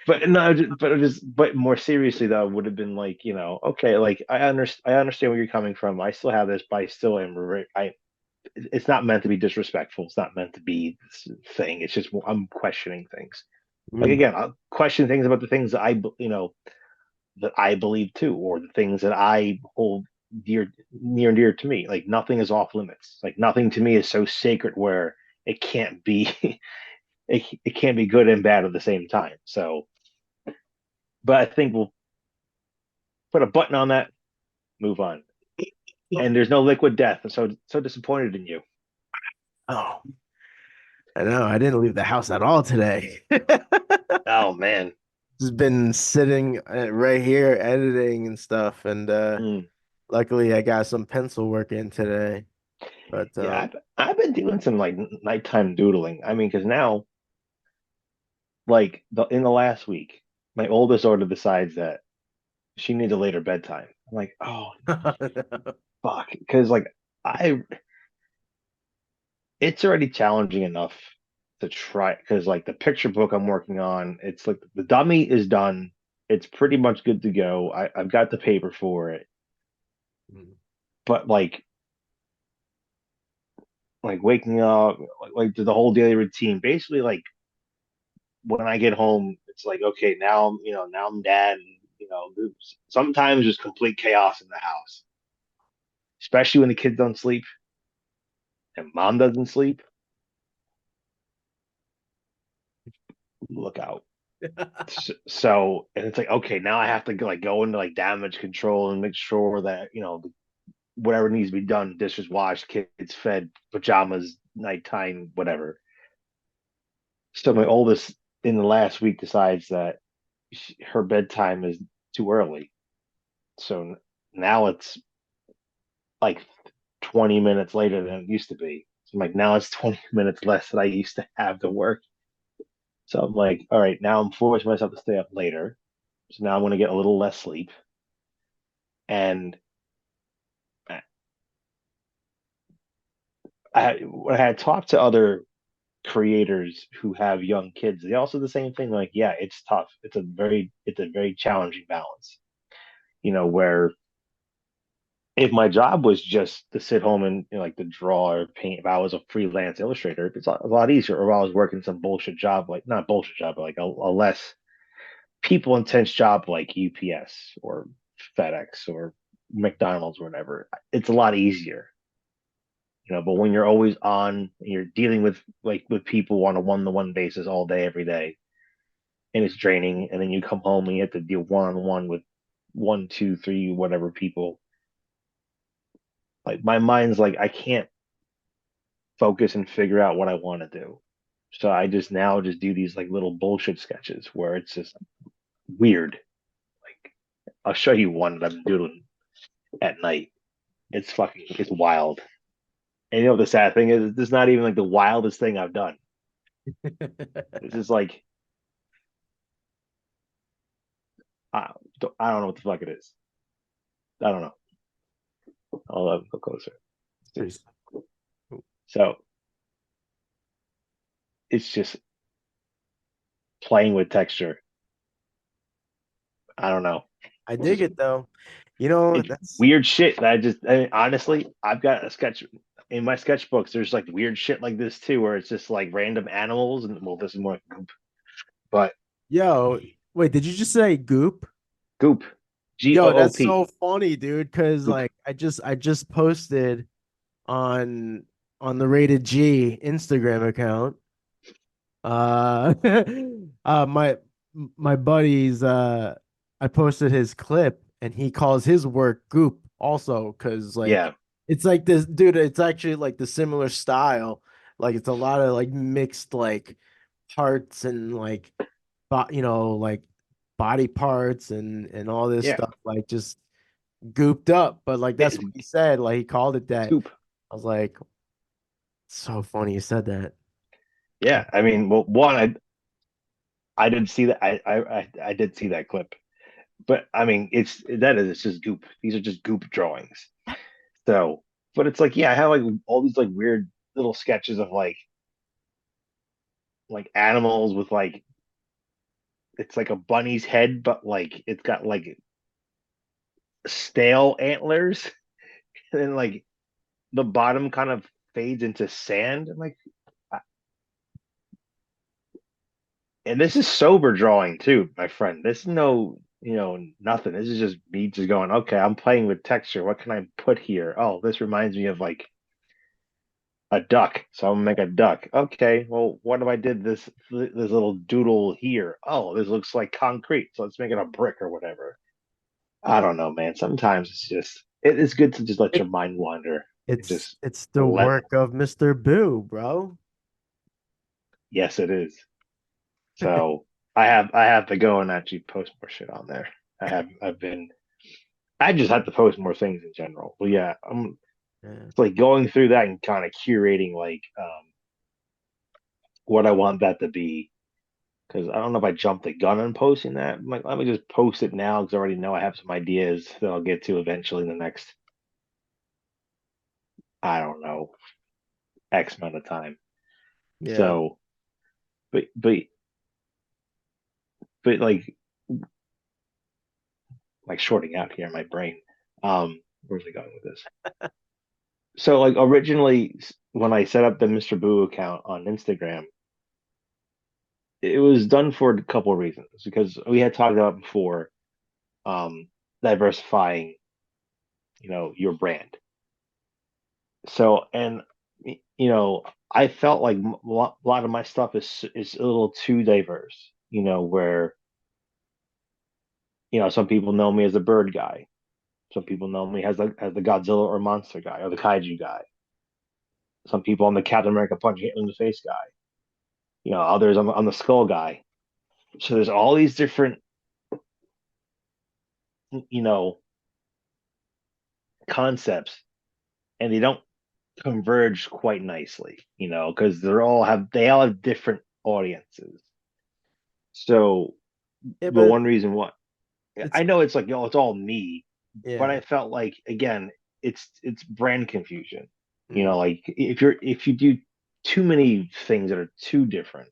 but no, but more seriously though, would have been like, okay, like I understand where you're coming from. I still have this, but I still am. It's not meant to be disrespectful. It's not meant to be this thing. It's just I'm questioning things. Like Mm. again, I'll question things about the things that I. that I believe too, or the things that I hold near and dear to me. Like nothing is off limits. Like nothing to me is so sacred where it can't be it can't be good and bad at the same time. So, but I think we'll put a button on that, move on. And there's no liquid death. I'm so disappointed in you. Oh, I know. I didn't leave the house at all today. Oh man. Just been sitting right here editing and stuff, and Mm. luckily I got some pencil work in today. But Yeah, I've been doing some like nighttime doodling. I mean, because now, like in the last week, my oldest daughter decides that she needs a later bedtime. I'm like, oh fuck, because like I, it's already challenging enough to try because like the picture book I'm working on, it's like the dummy is done. It's pretty much good to go. I've got the paper for it, but like waking up, like the whole daily routine, basically like when I get home, it's like, okay, now now I'm dad. And, sometimes there's complete chaos in the house, especially when the kids don't sleep and mom doesn't sleep. Look out. So, and it's like, okay, now I have to like go into like damage control and make sure that, whatever needs to be done, dishes washed, kids fed, pajamas, nighttime, whatever. So my oldest in the last week decides that her bedtime is too early. So now it's like 20 minutes later than it used to be. So I'm like, now it's 20 minutes less than I used to have to work. So I'm like, all right, now I'm forcing myself to stay up later. So now I'm going to get a little less sleep. And when I had talked to other creators who have young kids, they also the same thing. Like, yeah, it's tough. It's a very challenging balance. Where if my job was just to sit home and like to draw or paint, if I was a freelance illustrator, it's a lot easier. Or I was working some bullshit job, like not bullshit job, but like a less people intense job like UPS or FedEx or McDonald's or whatever. It's a lot easier. But when you're always on, and you're dealing with people on a one-to-one basis all day, every day, and it's draining, and then you come home and you have to deal one-on-one with one, two, three, whatever people. Like my mind's like I can't focus and figure out what I want to do. So I just now just do these like little bullshit sketches where it's just weird. Like I'll show you one that I'm doing at night. It's wild. And the sad thing is this is not even like the wildest thing I've done. This is like I I don't know what the fuck it is. I don't know. I'll go closer. pretty So it's just playing with texture. I don't know. I It's dig just it though. You know, it's that's weird shit that honestly, I've got a sketch in my sketchbooks. There's like weird shit like this too, where it's just like random animals, and well, this is more goop, but yo, wait, did you just say goop? goop, G O Yo, O that's P, so funny, dude, because goop. like I just posted on on the Rated G Instagram account. Uh my buddy's I posted his clip and he calls his work goop also because like Yeah, it's like this dude, it's actually like the similar style. Like it's a lot of like mixed like parts and like like body parts and all this yeah, stuff like just gooped up. But like that's it's, what he said. Like he called it it's that. goop. I was like, so funny you said that. Yeah, I mean, well, one, I did see that. I did see that clip, but I mean, it's just goop. These are just goop drawings. So, but it's like, yeah, I have like all these like weird little sketches of like animals with like it's like a bunny's head, but like it's got like stale antlers, and then like the bottom kind of fades into sand. I'm like, and this is sober drawing too, my friend. This is no. nothing. This is just me just going, okay, I'm playing with texture. What can I put here? Oh, this reminds me of like a duck. So I'm gonna make a duck. Okay, well, what if I did this little doodle here? Oh, this looks like concrete. So let's make it a brick or whatever. I don't know, man. Sometimes it's good to just let It, your mind wander and just it's the let. work of Mr. Boo, bro. Yes, it is. So I have to go and actually post more shit on there. I just have to post more things in general. But yeah, Yeah. it's like going through that and kind of curating like what I want that to be. Because I don't know if I jumped the gun on posting that. I'm like, let me just post it now because I already know I have some ideas that I'll get to eventually in the next, I don't know, X amount of time. Yeah. So, but but but like shorting out here in my brain. Where's it going with this? So like originally when I set up the Mr. Boo account on Instagram, it was done for a couple of reasons because we had talked about before, um, diversifying, your brand. So and I felt like a lot of my stuff is a little too diverse. Where some people know me as a bird guy, some people know me as the Godzilla or monster guy or the kaiju guy. Some people I'm the Captain America punching it in the face guy. Others I'm the skull guy. So there's all these different you know concepts, and they don't converge quite nicely. Because they all have different audiences. So Yeah, the but one reason why it's I know it's like, it's all me, but yeah. I felt like again, it's brand confusion. Mm, Like if you do too many things that are too different,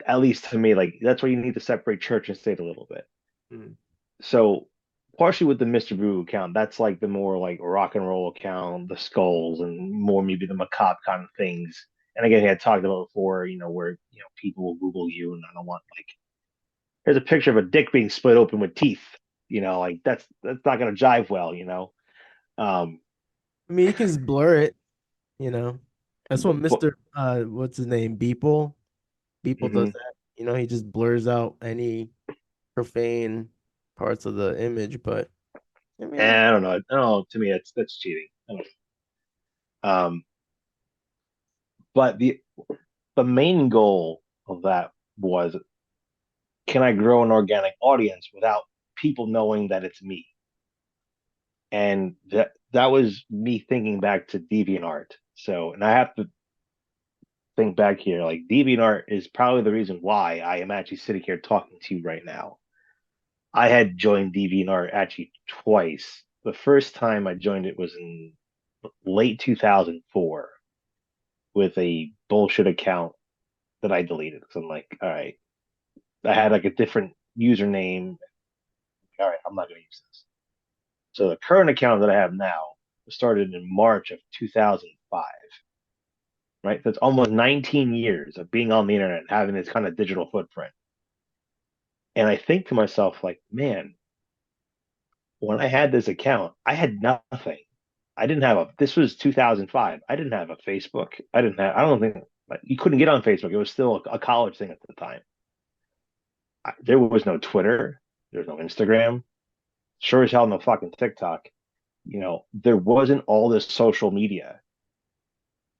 at least to me, like that's why you need to separate church and state a little bit. mm. So partially with the Mr. Brew account, that's like the more like rock and roll account, the skulls and more maybe the macabre kind of things. And again, I had talked about before, where people will Google you and I don't want like here's a picture of a dick being split open with teeth. Like that's not gonna jive well. Um, I mean, you can just blur it, you know. That's what but Mr. What's his name? Beeple does mhm. that. He just blurs out any profane parts of the image, but I mean, And I don't know. I don't know. To me, that's cheating. I don't know. But the main goal of that was, can I grow an organic audience without people knowing that it's me? And that was me thinking back to DeviantArt. So, and I have to think back here, like DeviantArt is probably the reason why I am actually sitting here talking to you right now. I had joined DeviantArt actually twice. The first time I joined it was in late 2004 with a bullshit account that I deleted because I'm like, all right, I had like a different username. All right, I'm not going to use this. So the current account that I have now started in March of 2005, right? That's almost 19 years of being on the internet and having this kind of digital footprint. And I think to myself, like, man, when I had this account, I had nothing. This was 2005. I didn't have a Facebook. I don't think, like, you couldn't get on Facebook. It was still a college thing at the time. There was no Twitter. There was no Instagram. Sure as hell no fucking TikTok. There wasn't all this social media.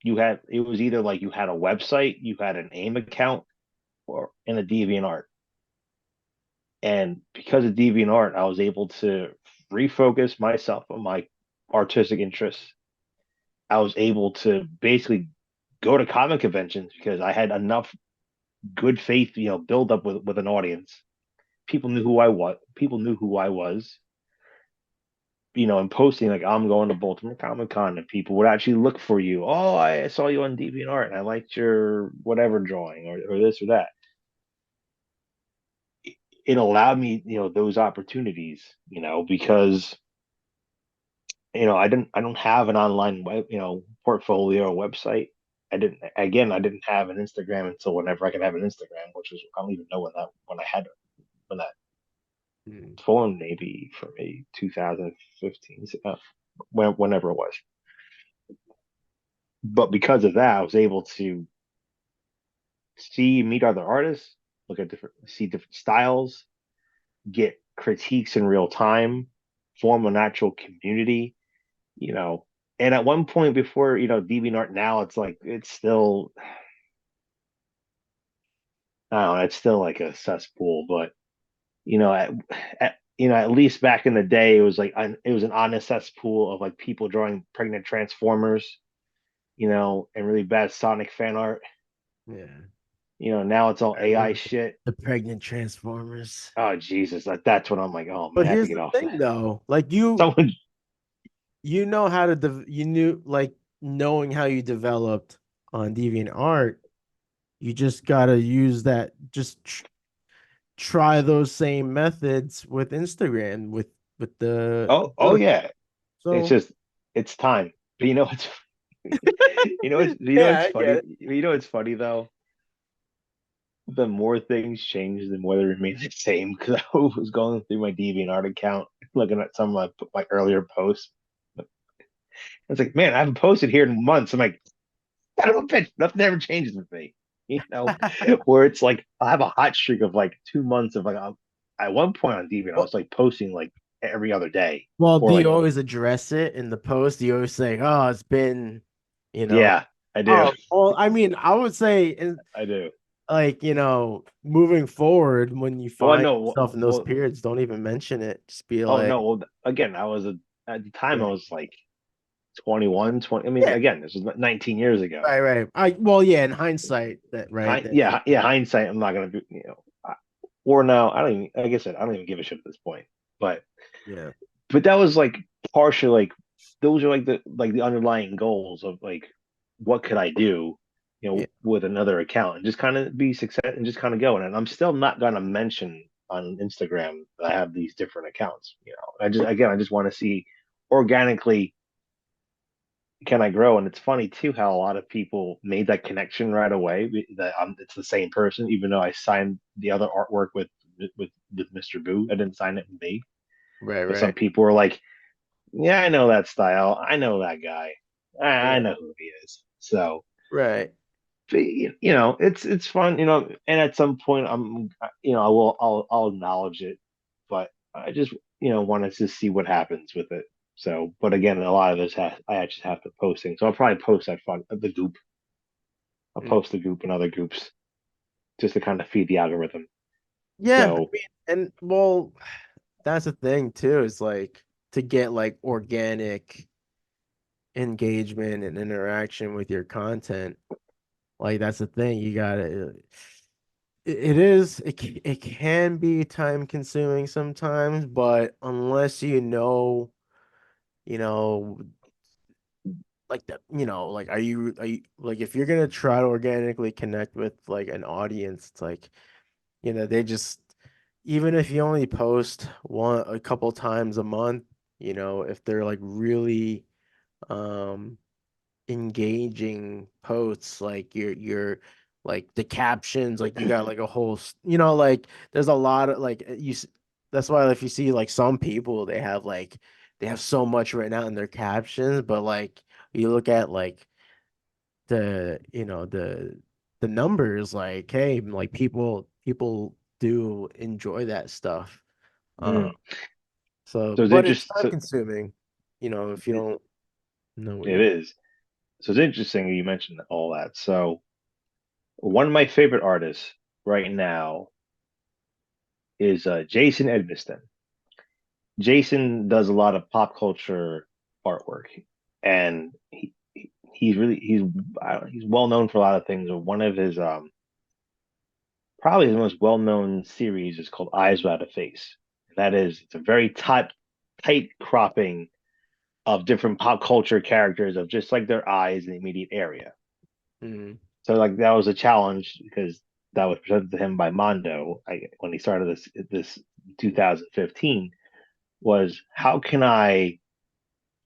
It was either like you had a website, you had an AIM account, or in a DeviantArt. And because of DeviantArt, I was able to refocus myself on my artistic interests. I was able to basically go to comic conventions because I had enough good faith, build up with an audience. People knew who I was. People knew who I was. And posting like I'm going to Baltimore ComicCon, and people would actually look for you. Oh, I saw you on DeviantArt, and I liked your whatever drawing or this or that. It allowed me, those opportunities, because I don't have an online portfolio or website. I didn't have an Instagram until whenever I could have an Instagram, which was I don't even know when I had when that Mm. phone maybe for me 2015, whenever it was. But because of that, I was able to meet other artists, see different styles, get critiques in real time, form a natural community, you know. And at one point before, DeviantArt now, it's like it's still, I don't know, it's still like a cesspool. But at least back in the day, it was like it was an honest cesspool of like people drawing pregnant Transformers, and really bad Sonic fan art. Yeah. Now it's all I AI remember shit. the pregnant Transformers. Oh Jesus, that's when I'm like, oh man, But I have to here's get the off thing, that. though. Like Someone, you know how to you knew like knowing how you developed on DeviantArt. You just gotta use that. Just try those same methods with Instagram with the oh photo. yeah, it's So just it's time. But yeah, it's I get funny. it. It's funny though. The more things change, the more they remain the same. Because I was going through my DeviantArt account, looking at some of my earlier posts. I was like, man, I haven't posted here in months. I'm like, I don't know, bitch, nothing ever changes with me. Where it's like I have a hot streak of like 2 months of like at one point on Deviant, I Well, was like posting like every other day well, or do you like always address it in the post? Do you always say, "Oh, it's been, you know, yeah, I do. oh, well, I mean, I would say, I do. like, moving forward, when you Oh, I find know. yourself in those Well, periods, don't even mention it. Just be oh like, no. Well, again, at the time I right, was like 21, 20. I mean, yeah, again, this was 19 years ago. right, right. Well, yeah, in hindsight, that right, that Yeah, yeah. Hindsight, I'm not gonna be, or no, I don't even. Like I said, I don't even give a shit at this point. But yeah, that was like partially like those are like the underlying goals of like what could I do, yeah, with another account and just kind of be success and just kind of go. And I'm still not gonna mention on Instagram that I have these different accounts. I just want to see organically can I grow. And it's funny too how a lot of people made that connection right away that it's the same person, even though I signed the other artwork with Mr. Boo. I didn't sign it with me. right, But some right, people were like, yeah, I know that style. I know that guy. I yeah, know who he is. So, right. but, it's fun, and at some point, I'll acknowledge it, but I just, wanted to see what happens with it. So, but again, a lot of this I actually have to posting. So I'll probably post the goop. I'll Mm. post the goop and other groups just to kind of feed the algorithm. Yeah, I So, mean, and well, that's the thing too, is like to get like organic engagement and interaction with your content. Like that's the thing. You gotta. It is. It can be time consuming sometimes, but unless you know, like are you like if you're gonna try to organically connect with like an audience, it's like they just even if you only post a couple times a month, if they're like really um engaging posts, like you're like the captions, like you got like a whole like there's a lot of like that's why if you see like some people they have so much right now in their captions, but like you look at like the numbers, like hey, like people do enjoy that stuff. uh mm. so so it's but it's interesting. time consuming, if you It, don't know what it you're. is. So it's interesting you mentioned all that. So one of my favorite artists right now is Jason Edmiston. Jason does a lot of pop culture artwork, and he's well known for a lot of things. One of his probably his most well known series is called Eyes Without a Face. And that is it's a very tight cropping of different pop culture characters of just like their eyes in the immediate area. Mhm. So like that was a challenge because that was presented to him by Mondo when he started this 2015 was how can I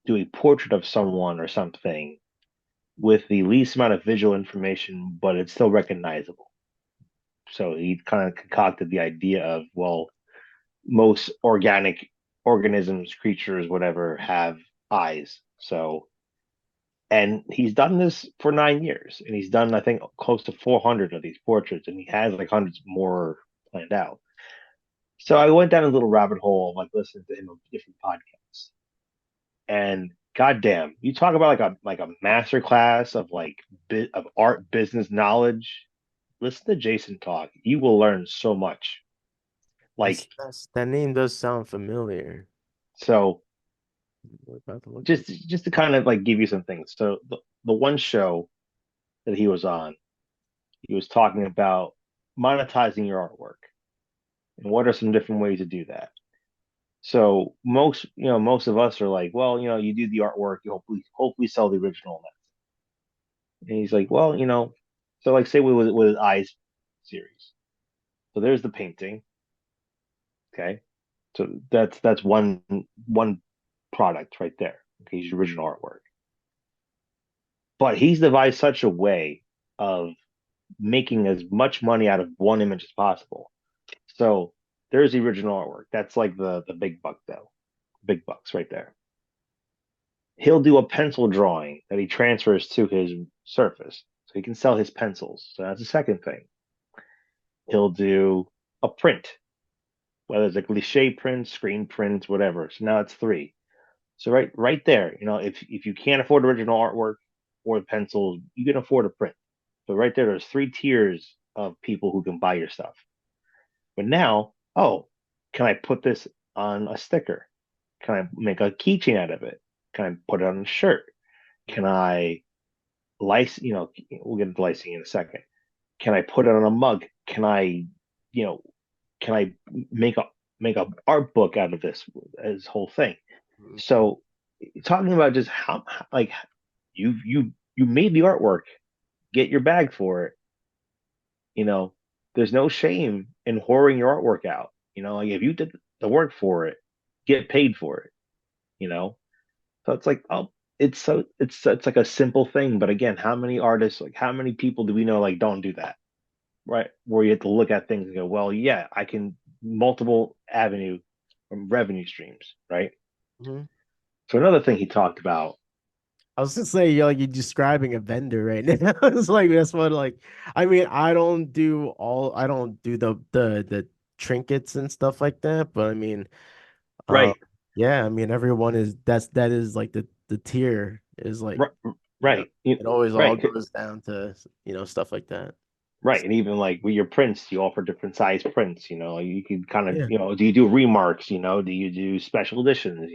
do a portrait of someone or something with the least amount of visual information, but it's still recognizable. So he kind of concocted the idea of, well, most organic organisms, creatures, whatever, have eyes. So, and he's done this for 9 years, and he's done, I think, close to 400 of these portraits, and he has like hundreds more planned out. So I went down a little rabbit hole of like listening to him on different podcasts, and goddamn, you talk about like a master class of like of art business knowledge. Listen to Jason talk. You will learn so much. Like That name does sound familiar. so, We're about to look this. just to kind of like give you some things. So the one show that he was on, he was talking about monetizing your artwork and what are some different ways to do that. So most of us are like, well, you do the artwork, you hopefully sell the original. And he's like, well, so like say with his eyes series. So there's the painting. Okay. So that's one product right there. Okay, his original artwork. But he's devised such a way of making as much money out of one image as possible. So there's the original artwork. That's like the big buck though. Big bucks right there. He'll do a pencil drawing that he transfers to his surface. So he can sell his pencils. So that's the second thing. He'll do a print, whether it's a cliche print, screen print, whatever. So now it's three. So right there, if you can't afford original artwork or pencils, you can afford a print. So right there's three tiers of people who can buy your stuff. But now, oh, can I put this on a sticker? Can I make a keychain out of it? Can I put it on a shirt? Can I license? We'll get into licensing in a second. Can I put it on a mug? You know, can I make a art book out of this whole thing? So talking about just how like you made the artwork, get your bag for it. You know, there's no shame in whoring your artwork out. Like if you did the work for it, get paid for it. You know, so it's like, oh, it's like a simple thing, but again, how many artists, like how many people do we know like don't do that, right? Where you have to look at things and go, well, yeah, I can multiple avenue from revenue streams, right? Mhm. So another thing he talked about, I was gonna say you're describing a vendor right now. It's like that's what like I mean I don't do the trinkets and stuff like that, but I mean um right, yeah, I mean everyone is that is like the tier is like right, you know right, it always all right, goes down to stuff like that. right, and even like with your prints, you offer different size prints. You can kind of, Yeah. do you do remarks? Do you do special editions?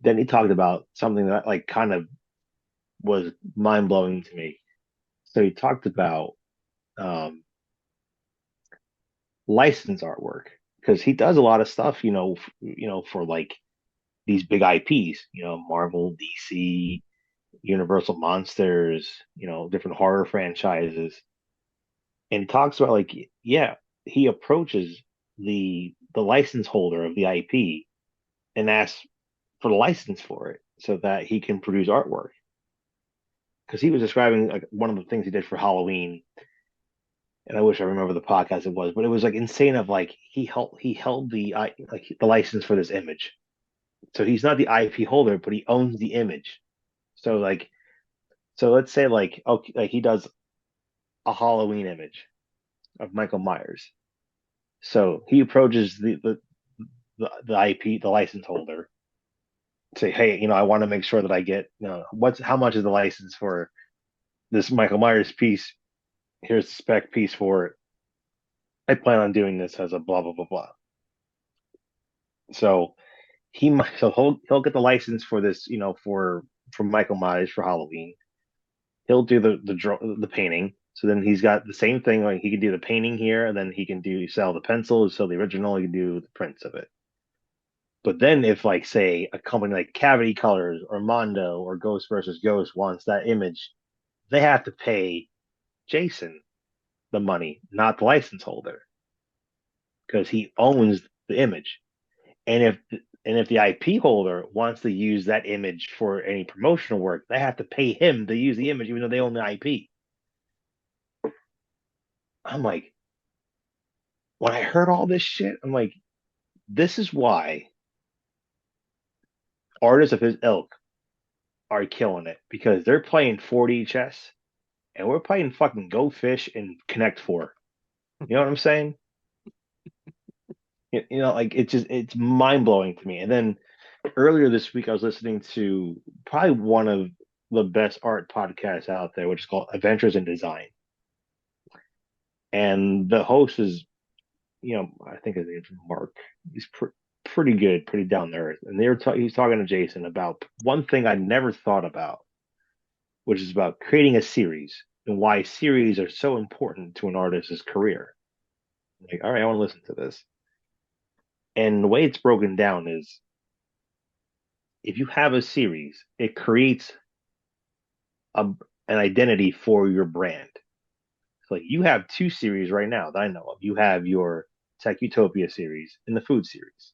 Then he talked about something that like kind of was mind blowing to me. So he talked about um, license artwork because he does a lot of stuff, for like these big IPs, Marvel, DC, Universal Monsters, different horror franchises, and he talks about like, yeah, he approaches the license holder of the IP and asks for the license for it so that he can produce artwork. Because he was describing like one of the things he did for Halloween, and I wish I remember the podcast it was, but it was like insane. Of like he held the license for this image, so he's not the IP holder, but he owns the image. So like, so let's say like, okay, like he does a Halloween image of Michael Myers. So he approaches the IP, the license holder, say, hey, I want to make sure that I get, how much is the license for this Michael Myers piece? Here's the spec piece for it. I plan on doing this as a blah blah blah blah. So he'll get the license for this, for Michael Myers for Halloween. He'll do the painting. So then he's got the same thing. Like he can do the painting here, and then he can sell the pencils, sell the original. He can do the prints of it. But then if like say a company like Cavity Colors or Mondo or Ghost versus Ghost wants that image, they have to pay Jason the money, not the license holder, because he owns the image. And if the IP holder wants to use that image for any promotional work, they have to pay him to use the image, even though they own the IP. I'm like, when I heard all this shit, I'm like, This is why artists of his ilk are killing it because they're playing 4D chess and we're playing fucking Go Fish and Connect Four. You know what I'm saying? Like it's mind blowing to me. And then earlier this week, I was listening to probably one of the best art podcasts out there, which is called Adventures in Design. And the host is, I think his name's Mark. He's pretty good, pretty down to earth. And he's talking to Jason about one thing I never thought about, which is about creating a series and why series are so important to an artist's career. Like, all right, I want to listen to this. And the way it's broken down is if you have a series, it creates a, an identity for your brand. So like you have two series right now that I know of. You have your Tech Utopia series and the food series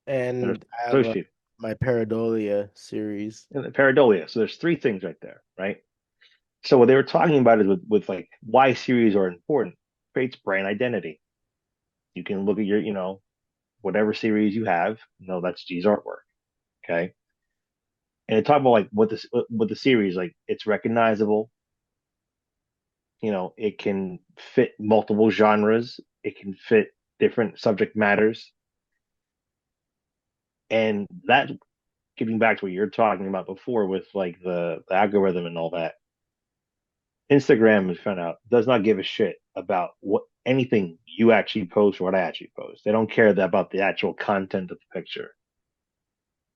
that are And I have associated my pareidolia series. and the pareidolia. So there's three things right there, right? So what they were talking about is with like why series are important. Creates brand identity. You can look at your, whatever series you have, that's G's artwork. Okay. And they talk about like with the series, like it's recognizable. It can fit multiple genres. It can fit different subject matters. And that getting back to what you're talking about before with like the algorithm and all that, Instagram has found out does not give a shit about what anything you actually post or what I actually post. They don't care about the actual content of the picture.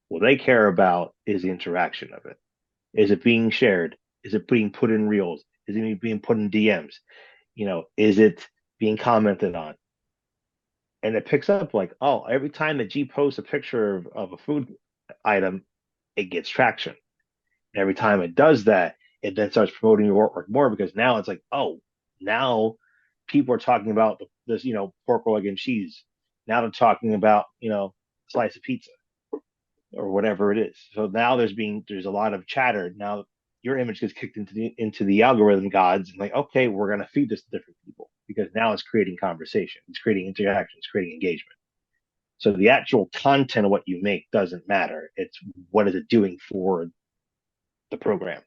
What they care about is the interaction of it. Is it being shared? Is it being put in reels? Is it being put in DMs? Is it being commented on? And it picks up like, oh, every time that G posts a picture of a food item, it gets traction. And every time it does that, it then starts promoting your artwork more because now it's like, oh, now people are talking about this, pork, egg, and cheese. Now they're talking about, slice of pizza or whatever it is. So now there's a lot of chatter. Now your image gets kicked into the algorithm gods and like, okay, we're gonna feed this to different people because now it's creating conversation, it's creating interaction, it's creating engagement. So the actual content of what you make doesn't matter. It's what is it doing for the program.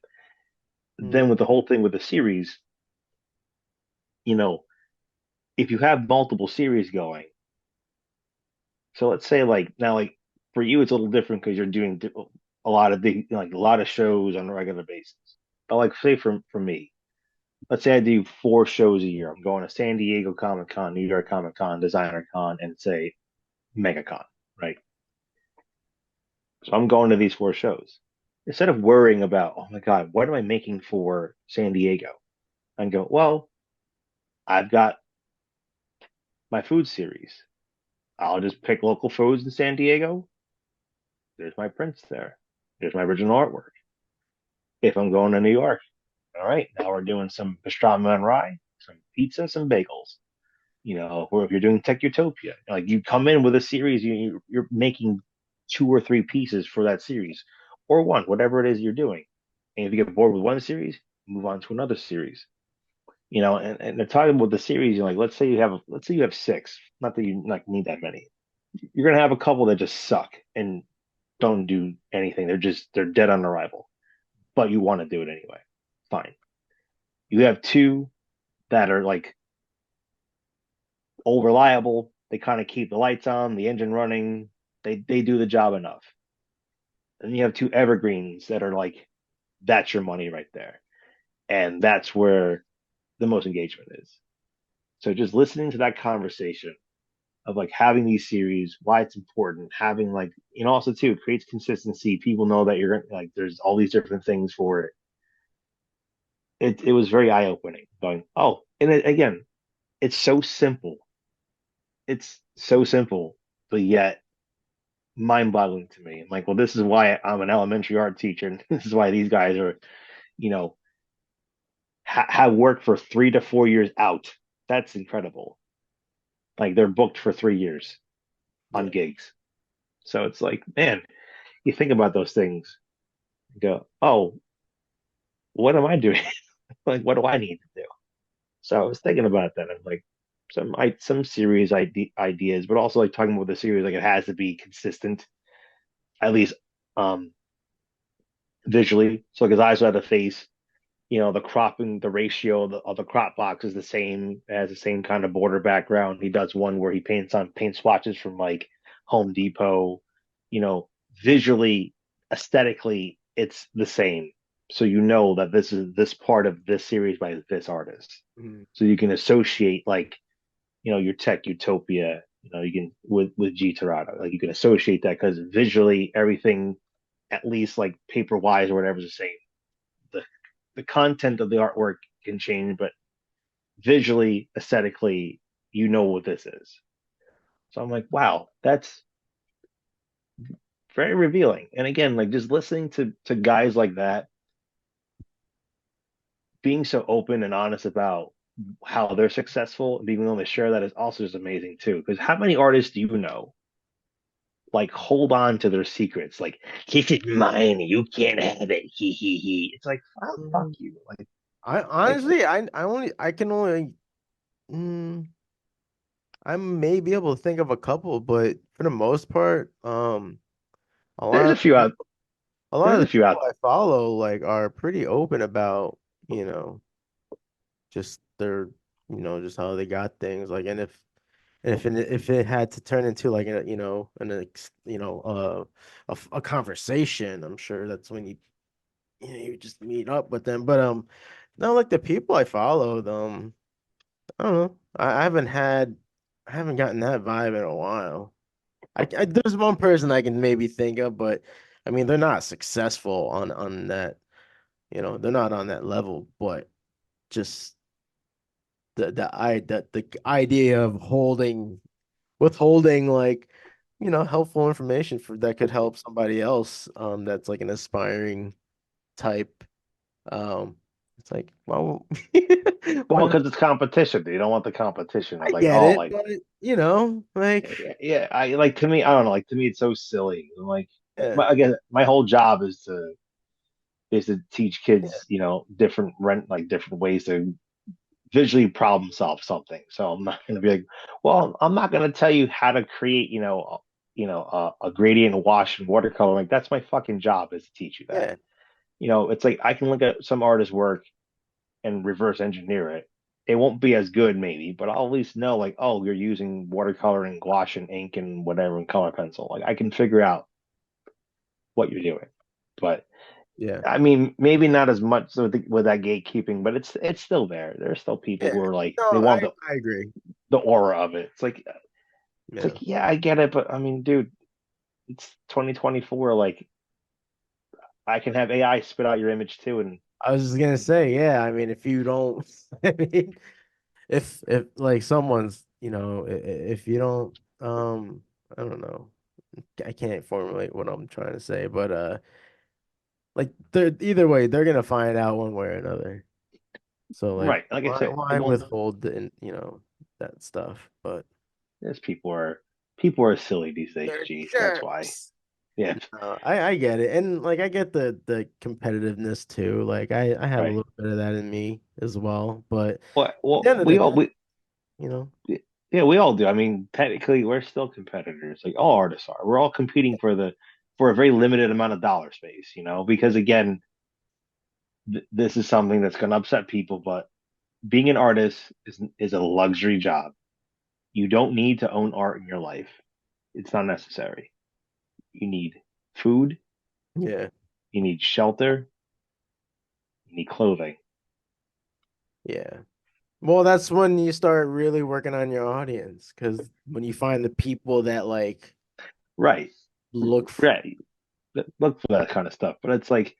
Mm. Then with the whole thing with the series, you know, if you have multiple series going, so let's say like now, like for you, it's a little different because you're doing a lot of like a lot of shows on a regular basis. But like say for me, let's say I do 4 shows a year. I'm going to San Diego Comic Con, New York Comic Con, Designer Con, and say MegaCon, right? So I'm going to these 4 shows. Instead of worrying about, oh my God, what am I making for San Diego? I can go, well, I've got my food series. I'll just pick local foods in San Diego. There's my prints there. There's my original artwork. If I'm going to New York, all right, now we're doing some pastrami and rye, some pizza, some bagels. Or if you're doing Tech Utopia, like you come in with a series, you're making 2 or 3 pieces for that series, or one, whatever it is you're doing. And if you get bored with one series, move on to another series. And they're talking about the series. Like, let's say you have 6. Not that you like need that many. You're gonna have a couple that just suck and don't do anything. They're dead on arrival, but you want to do it anyway. Fine. You have 2 that are like all reliable. They kind of keep the lights on, the engine running. They do the job enough. And you have 2 evergreens that are like that's your money right there, and that's where the most engagement is. So just listening to that conversation of like having these series, why it's important, having like also too it creates consistency. People know that you're like there's all these different things for it. It was very eye opening. Going oh, and again, it's so simple. It's so simple, but yet mind boggling to me. I'm like, well, this is why I'm an elementary art teacher, and this is why these guys are, you know, have worked for 3 to 4 years out. That's incredible. Like they're booked for 3 years on Yeah. gigs. So it's like, man, you think about those things and go, oh, what am I doing? Like, what do I need to do? So I was thinking about that. I'm like, some series ideas, but also like talking about the series, like it has to be consistent, at least um visually. So like his eyes are the face, the cropping, the ratio of the crop box is the same, has the same kind of border background. He does one where he paints on paint swatches from like Home Depot, you know, visually, aesthetically, it's the same. So you know that this is this part of this series by this artist. Mhm. So you can associate like, your Tech Utopia, you can with G Terado. Like you can associate that because visually everything, at least like paper wise or whatever, is the same. The content of the artwork can change, but visually, aesthetically, you know what this is. So I'm like, wow, that's very revealing. And again, like just listening to guys like that being so open and honest about how they're successful and being willing to share that is also just amazing too. Because how many artists do you know like hold on to their secrets? Like, this is mine, you can't have it. He he. It's like, oh, fuck Mm, you. I Like honestly, I can only, mm, I may be able to think of a couple, but for the most part, a there's lot a of the few out. people, a lot There's of a the few people out. I follow, like, are pretty open about, you know, just their, just how they got things. Like, if it had to turn into like a conversation, I'm sure that's when you just meet up with them. But no, like the people I follow, I don't know. I haven't gotten that vibe in a while. There's one person I can maybe think of, but I mean they're not successful on that. They're not on that level. But just the idea of withholding like helpful information for that could help somebody else that's like an aspiring type. Um, it's like, well, why Well, not? because it's competition. You don't want the competition I of like, get oh, it, like, but like, yeah, yeah. I like to me, I don't know. Like to me, it's so silly. I'm like, yeah, again, my whole job is to teach yeah, kids, like different ways to visually problem solve something. So I'm not going to be like, well, I'm not going to tell you how to create, a gradient wash and watercolor. Like that's my fucking job is to teach you that. yeah, It's like I can look at some artist's work and reverse engineer it. It won't be as good, maybe, but I'll at least know, like, oh, you're using watercolor and gouache and ink and whatever and color pencil. Like, I can figure out what you're doing. But yeah, I mean, maybe not as much with that gatekeeping, but it's still there. There's still people yeah. who are like they No, want I agree. the aura of it. It's Yeah, like yeah, I get it, but I mean, dude, it's 2024. Like, I can have AI spit out your image too, and I was just gonna say, yeah. I mean, if you don't, I mean, if like someone's, if you don't, I don't know. I can't formulate what I'm trying to say, but like they're either way, they're gonna find out one way or another. So like, right, like I said, why it won't. withhold that stuff? But There's people are silly these days. they're G, that's why. jerks. Yeah, I get it, and like I get the competitiveness too. Like I have a right. little bit of that in me as well. But at the Well, end of the day, you know, yeah, we all do. I mean, technically, we're still competitors. Like all artists are. We're all competing for a very limited amount of dollar space. Because again, this is something that's going to upset people, but being an artist is a luxury job. You don't need to own art in your life. It's not necessary. You need food, yeah, you need shelter, you need clothing. yeah. Well, that's when you start really working on your audience, because when you find the people that like Right, look f right. Look for that kind of stuff. But it's like,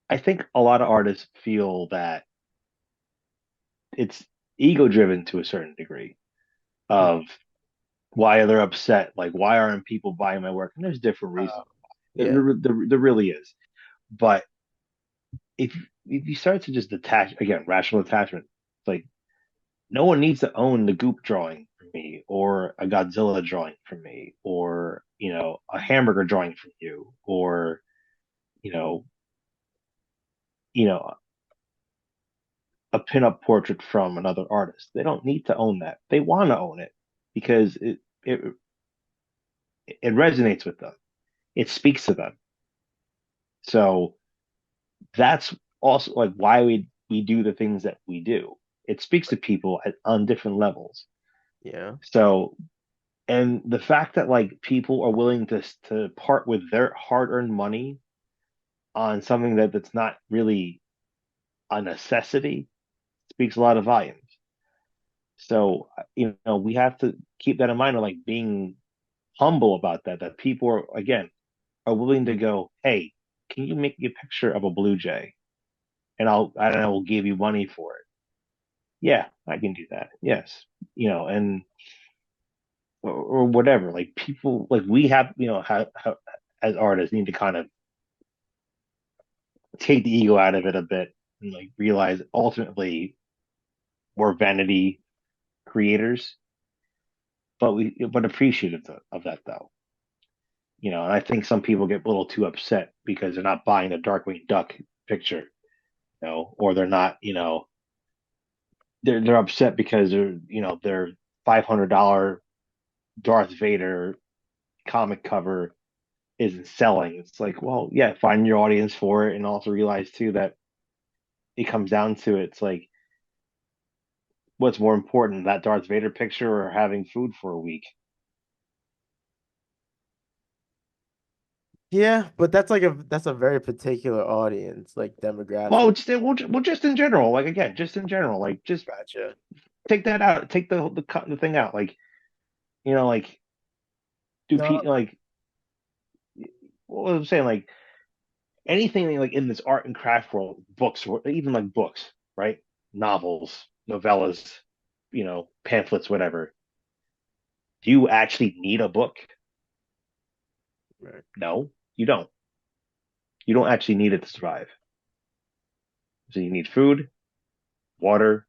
I think a lot of artists feel that it's ego driven to a certain degree of why they're upset. Like, why aren't people buying my work? And there's different uh, reasons. yeah, There really is. But if you start to just detach, again, rational attachment, it's like no one needs to own the goop drawing from me or a Godzilla drawing from me or, a hamburger drawing from you or, you know, you know, a pinup portrait from another artist. They don't need to own that. They want to own it because it resonates with them. It speaks to them. So that's also like why we do the things that we do. It speaks to people on different levels. Yeah. So, and the fact that like people are willing to part with their hard-earned money on something that's not really a necessity speaks a lot of volumes. So, we have to keep that in mind of like being humble about that, that people are, again, are willing to go, hey, can you make me a picture of a blue jay? And I will give you money for it. Yeah, I can do that. Yes. And or whatever. Like people, like we have, how as artists need to kind of take the ego out of it a bit and like realize ultimately we're vanity creators, but appreciative of that though. And I think some people get a little too upset because they're not buying the Darkwing Duck picture, or they're not, they're upset because their $500 Darth Vader comic cover isn't selling. It's like, well, yeah, find your audience for it, and also realize too that it comes down to it. It's like, what's more important, that Darth Vader picture or having food for a week? Yeah, but that's a very particular audience, like Well, demographic. just in general, like again, just in general, like just Gotcha. take that out, take the thing out, like like do No, people like what was I'm saying, like anything like in this art and craft world, books or even like books, right? Novels, novellas, pamphlets, whatever. Do you actually need a book? right. No, you don't. You don't actually need it to survive. So you need food, water,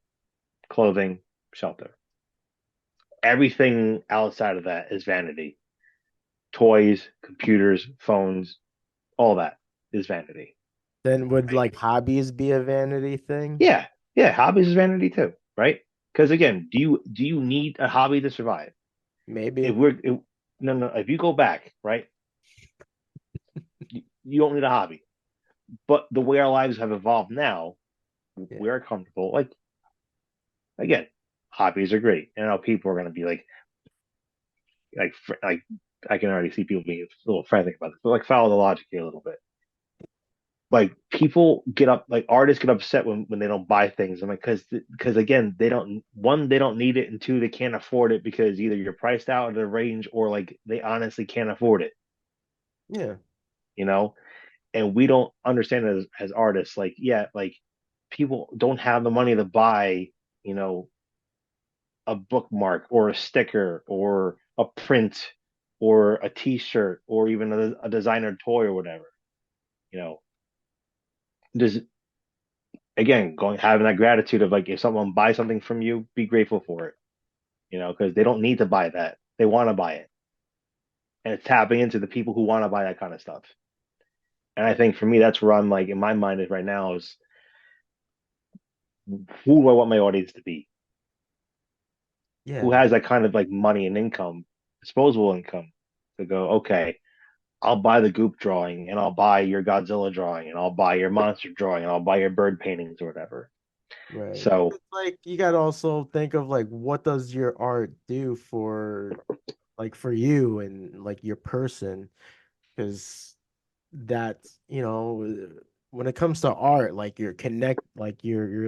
clothing, shelter. Everything outside of that is vanity. Toys, computers, phones, all that is vanity. Then would Right? like hobbies be a vanity thing? Yeah, yeah. Hobbies is vanity too, right? Because again, do you need a hobby to survive? If Maybe. we're if, no no, if you go back, right, you don't need a hobby. But the way our lives have evolved now, Yeah. we are comfortable. Like again, hobbies are great, and now people are going to be like I can already see people being a little frantic about this, but like follow the logic here a little bit. Like people get up, like artists get upset when they don't buy things. I'm like, because again, they don't need it, and two, they can't afford it because either you're priced out of the range or like they honestly can't afford it, Yeah. you know. And we don't understand as artists, like yeah, like people don't have the money to buy, you know, a bookmark or a sticker or a print or a T-shirt or even a designer toy or whatever. You know, just again going having that gratitude of like if someone buys something from you, be grateful for it. Because they don't need to buy that, they want to buy it, and it's tapping into the people who want to buy that kind of stuff. And I think for me, that's where I'm like in my mind is right now is who do I want my audience to be? Who Yeah. has that kind of like money and income, disposable income to go, okay, I'll buy the goop drawing and I'll buy your Godzilla drawing and I'll buy your monster drawing and I'll buy your bird paintings or whatever. Right. And So it's like you gotta also think of like what does your art do for like for you and like your person, because that's when it comes to art, like you're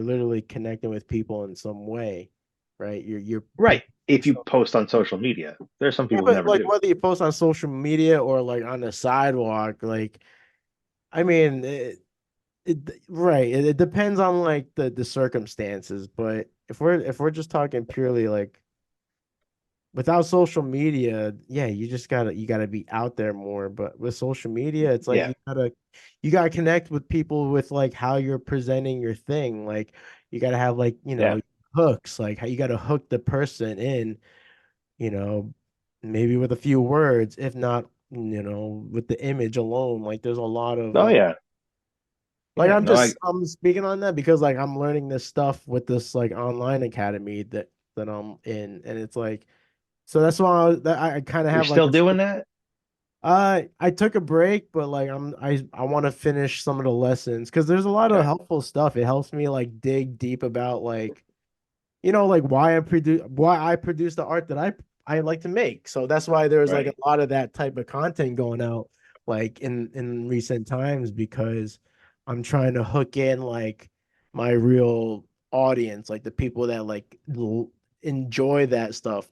literally connecting with people in some way, right? You're right, picking if you yourself. post on social media, there's some Yeah, people who but never like do. whether you post on social media or like on the sidewalk, like I mean, right. It depends on like the circumstances, but if we're just talking purely like without social media, yeah, you gotta be out there more. But with social media, it's like Yeah, you gotta connect with people with like how you're presenting your thing. Like you gotta have like, yeah. hooks, like how you gotta hook the person in, you know, maybe with a few words, if not, with the image alone. Like there's a lot of Oh yeah. Like Yeah, no, I I'm speaking on that because like I'm learning this stuff with this like online academy that I'm in, and it's like so that's why I kind of you're have like still a doing that? I took a break, but like I want to finish some of the lessons because there's a lot of Okay, helpful stuff. It helps me like dig deep about like like why I produce the art that I like to make. So that's why there's like a right. lot of that type of content going out like in recent times because I'm trying to hook in like my real audience, like the people that like enjoy that stuff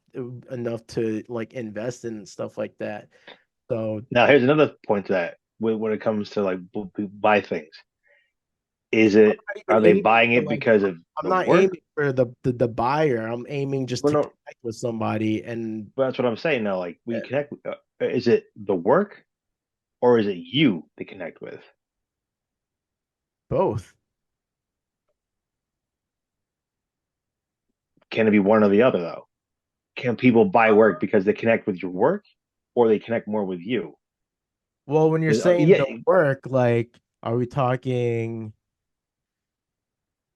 enough to like invest in stuff like that. So Now, here's another point to that when it comes to like buy things. Is it, not even are they aiming buying for it like because of I'm the not work? aiming for the buyer. I'm aiming just Well, to no, connect with somebody and but that's what I'm saying now. Like, we connect. Is it the work or is it you to connect with? both. Can it be one or the other though? Can people buy work because they connect with your work, or they connect more with you? Well, when you're 'Cause, saying yeah, the work, like, are we talking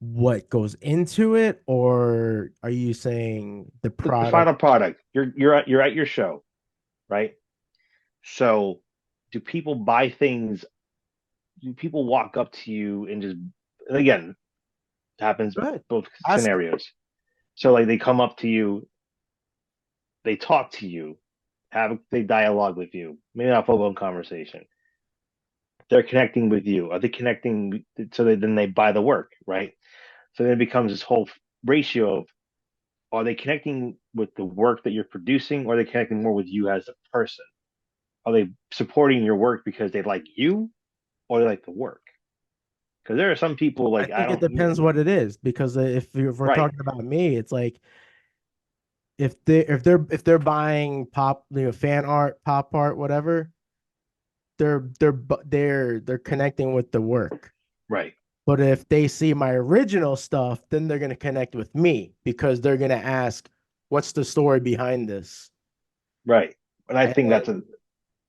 what goes into it, or are you saying the the product? final product. You're at your show, right? So, do people buy things? Do people walk up to you and just, and again, it happens Good. both Ask. scenarios. So like they come up to you, they talk to you, have they dialogue with you, maybe not full blown conversation. They're connecting with you. Are they connecting so then they buy the work, right? So then it becomes this whole ratio of, are they connecting with the work that you're producing, or are they connecting more with you as a person? Are they supporting your work because they like you, or they like the work? Because there are some people I like I think it don't, depends what it is because if we're right, talking about me, it's like if they're buying pop, fan art, pop art, whatever, they're connecting with the work. right, But if they see my original stuff, then they're gonna connect with me because they're gonna ask, "What's the story behind this?" right. And I think And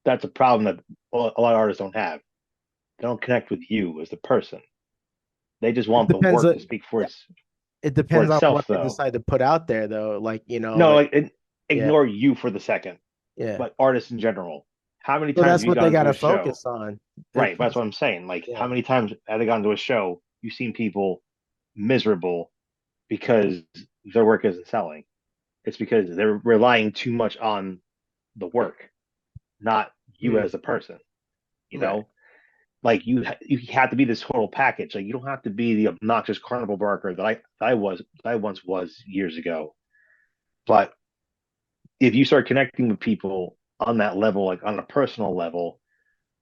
that's a problem that a lot of artists don't have. They don't connect with you as the person. They just it want the depends. work to speak Yeah, it for depends on what itself, they though. decide to put out there, though. Like No, like like yeah, ignore you for the second, yeah. but artists in general. How many So times have that's you what they gone got to to a show? focus on. Right, that's Because what I'm saying. Like, how yeah, many times have they gone to a show? You've seen people miserable because their work isn't selling. It's because they're relying too much on the work, not you mm, as a person. You right. know, like you have to be this total package. Like, you don't have to be the obnoxious carnival barker that I once was years ago. But if you start connecting with people on that level, like on a personal level,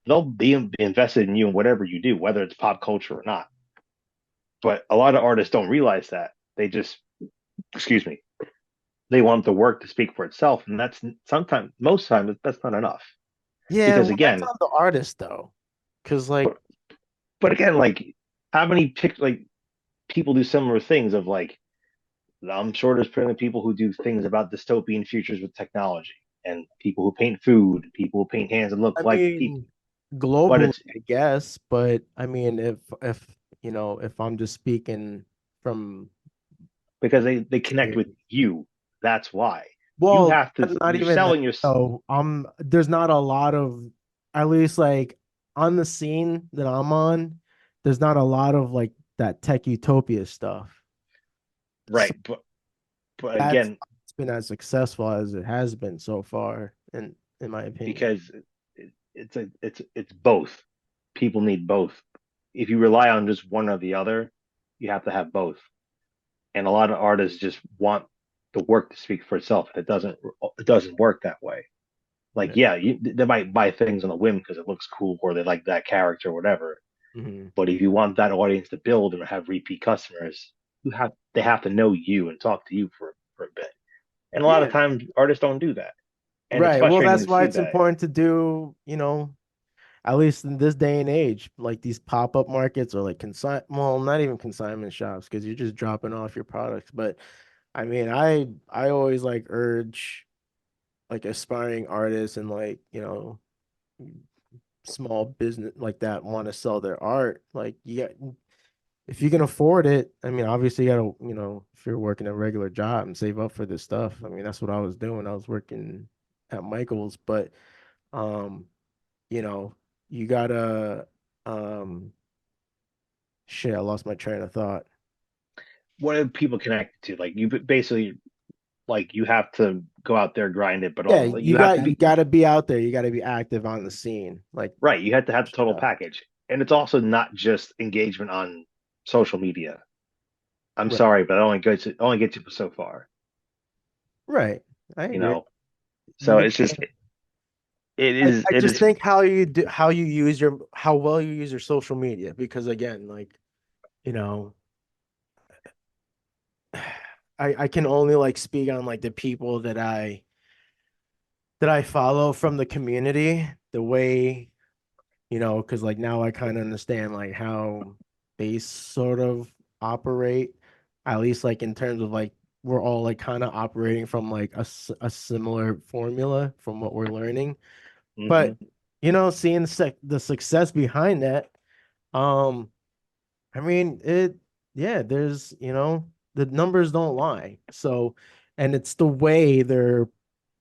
they'll be invested in you in whatever you do, whether it's pop culture or not. But a lot of artists don't realize that. They just, excuse me, they want the work to speak for itself, and that's sometimes, most times, that's not enough. Yeah, Because well, that's again, on the artist though, because like but, but again, like, how many like people do similar things of like, I'm sure there's plenty of people who do things about dystopian futures with technology, and people who paint food, people who paint hands that I look like people. mean, But globally, it's I guess, but I mean, if if I'm just speaking from because they connect with experience. you. That's why you Well, have to. not You're even that. selling your So, there's not a lot of, at least like on the scene that I'm on, there's not a lot of like that tech utopia stuff. So right, but that's again, it's been as successful as it has been so far, in my opinion. because it's both. People need both. If you rely on just one or the other, you have to have both. And a lot of artists just want the work to speak for itself. It doesn't work that way. Like, Yeah. yeah, they might buy things on a whim because it looks cool or they like that character or whatever. Hmm. But if you want that audience to build and have repeat customers, they have to know you and talk to you for a bit. And a lot of Yeah. times artists don't do that. And it's Right. Well, frustrating that's to why see it's that. important to do, at least in this day and age, like these pop-up markets or like well, not even consignment shops because you're just dropping off your products. But I mean, I always like urge like aspiring artists and like, small business like that want to sell their art, like you got, if you can afford it, I mean, obviously you gotta, if you're working a regular job and save up for this stuff. I mean, that's what I was doing. I was working at Michael's, but um, you know, you gotta um shit, I lost my train of thought. What are people connected to? Like you basically like you have to go out there grind it, but Yeah, all you have to you be gotta be out there. You gotta be active on the scene. Like, right. You have to have the total yeah, package, and it's also not just engagement on social media. I'm right. sorry, but it only gets you so far. Right. I You agree. know, so You it's just I it just is think how you use how well you use your social media, because again, like, you know, I can only like speak on like the people that I follow from the community, the way, because like now I kind of understand like how they sort of operate, at least like in terms of like we're all like kind of operating from like a similar formula from what we're learning. hmm But seeing the success behind that, um, I mean it. Yeah, there's the numbers don't lie. So, and it's the way they're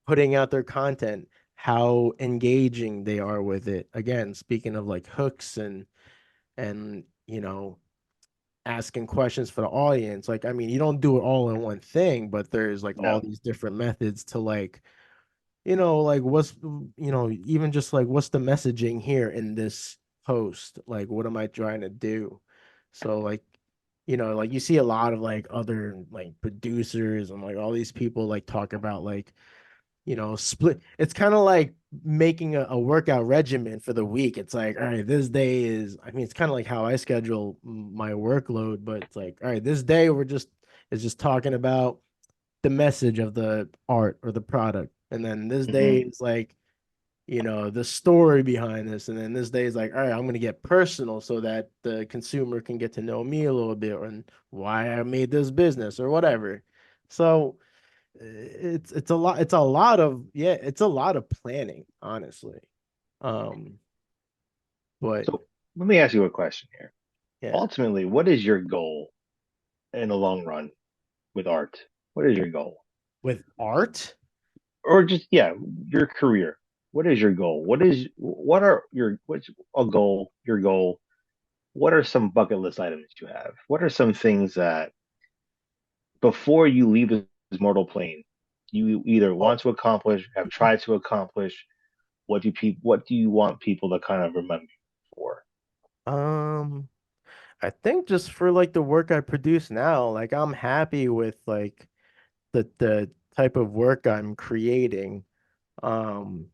putting out their content, how engaging they are with it. Again, speaking of like hooks and asking questions for the audience. Like, I mean, you don't do it all in one thing, but there's like all no. these different methods to like, like what's, even just like what's the messaging here in this post? Like, what am I trying to do? So like, like you see a lot of like other like producers and like all these people like talk about like split. It's kind of like making a workout regimen for the week. It's like, all right, this day is, I mean, it's kind of like how I schedule my workload, but it's like, all right, this day is just talking about the message of the art or the product. And then this day hmm is like, the story behind this. And then this day is like, all right, I'm going to get personal so that the consumer can get to know me a little bit and why I made this business or whatever. So, it's a lot of planning, honestly. Um, but So let me ask you a question here. yeah, Ultimately, what is your goal in the long run with art? What is your goal? with art, Or just yeah, your career. What is your goal? What's a goal, your goal? What are some bucket list items you have? What are some things that before you leave this mortal plane, you either oh, want to accomplish, have tried to accomplish? What do you want people to kind of remember you for? um, I think just for like the work I produce now, like I'm happy with like the type of work I'm creating. Um,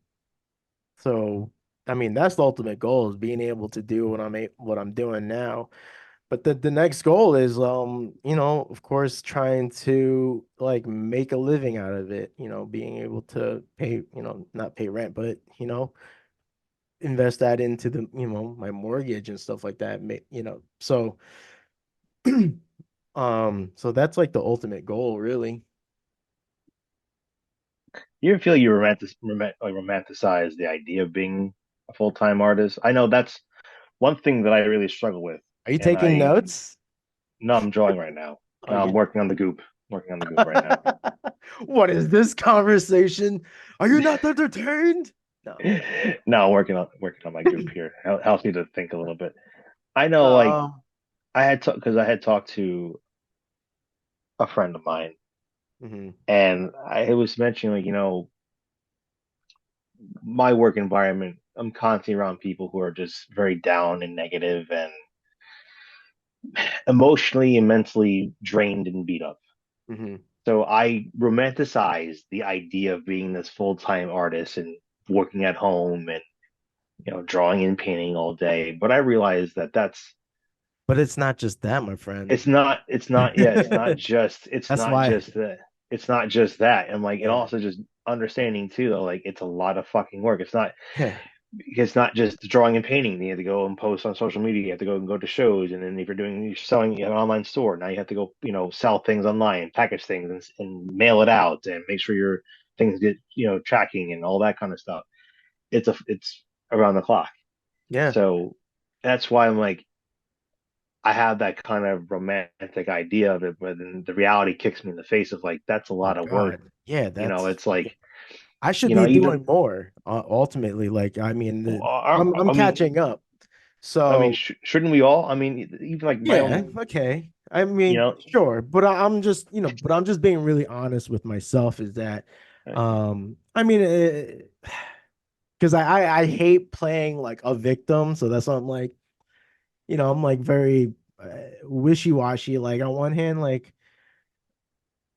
so I mean that's the ultimate goal is being able to do what I'm doing now. But the next goal is of course trying to like make a living out of it, being able to pay, not pay rent, but invest that into my mortgage and stuff like that. So so that's like the ultimate goal, really. You ever feel you romanticize the idea of being a full-time artist? I know that's one thing that I really struggle with, Are you and taking I notes? no, I'm drawing right now. No, I'm Okay. working on the goop. Working on the goop right now. What is this conversation? Are you not entertained? No. No, I'm working on my goop here. Helps me to think a little bit. I know, like Um, because I had talked to a friend of mine, mhm, and I was mentioning like my work environment. I'm constantly around people who are just very down and negative and emotionally and mentally drained and beat up. mhm. So I romanticize the idea of being this full-time artist and working at home and drawing and painting all day. But I realize that But it's not just that, my friend. it's not yeah, That's why. it's not just that. And like, and Yeah. also just understanding too, though, like it's a lot of fucking work. Yeah. It's not just drawing and painting. You have to go and post on social media. You have to go and go to shows. And then if you're selling, you have an online store. Now you have to go, sell things online, package things and mail it out and make sure your things get, tracking and all that kind of stuff. It's around the clock. Yeah. So that's why I'm like, I have that kind of romantic idea of it, but then the reality kicks me in the face of like, that's a Oh lot of work. God. Yeah, It's yeah. like, I should be even, doing more, ultimately. Like, I mean, I'm I mean, catching up. So shouldn't we all? I mean, even like my yeah, own, okay. I you mean, know, sure, but I'm just, but I'm just being really honest with myself is that, I mean, because I hate playing like a victim, so that's why I'm like, I'm like very wishy-washy. Like on one hand, like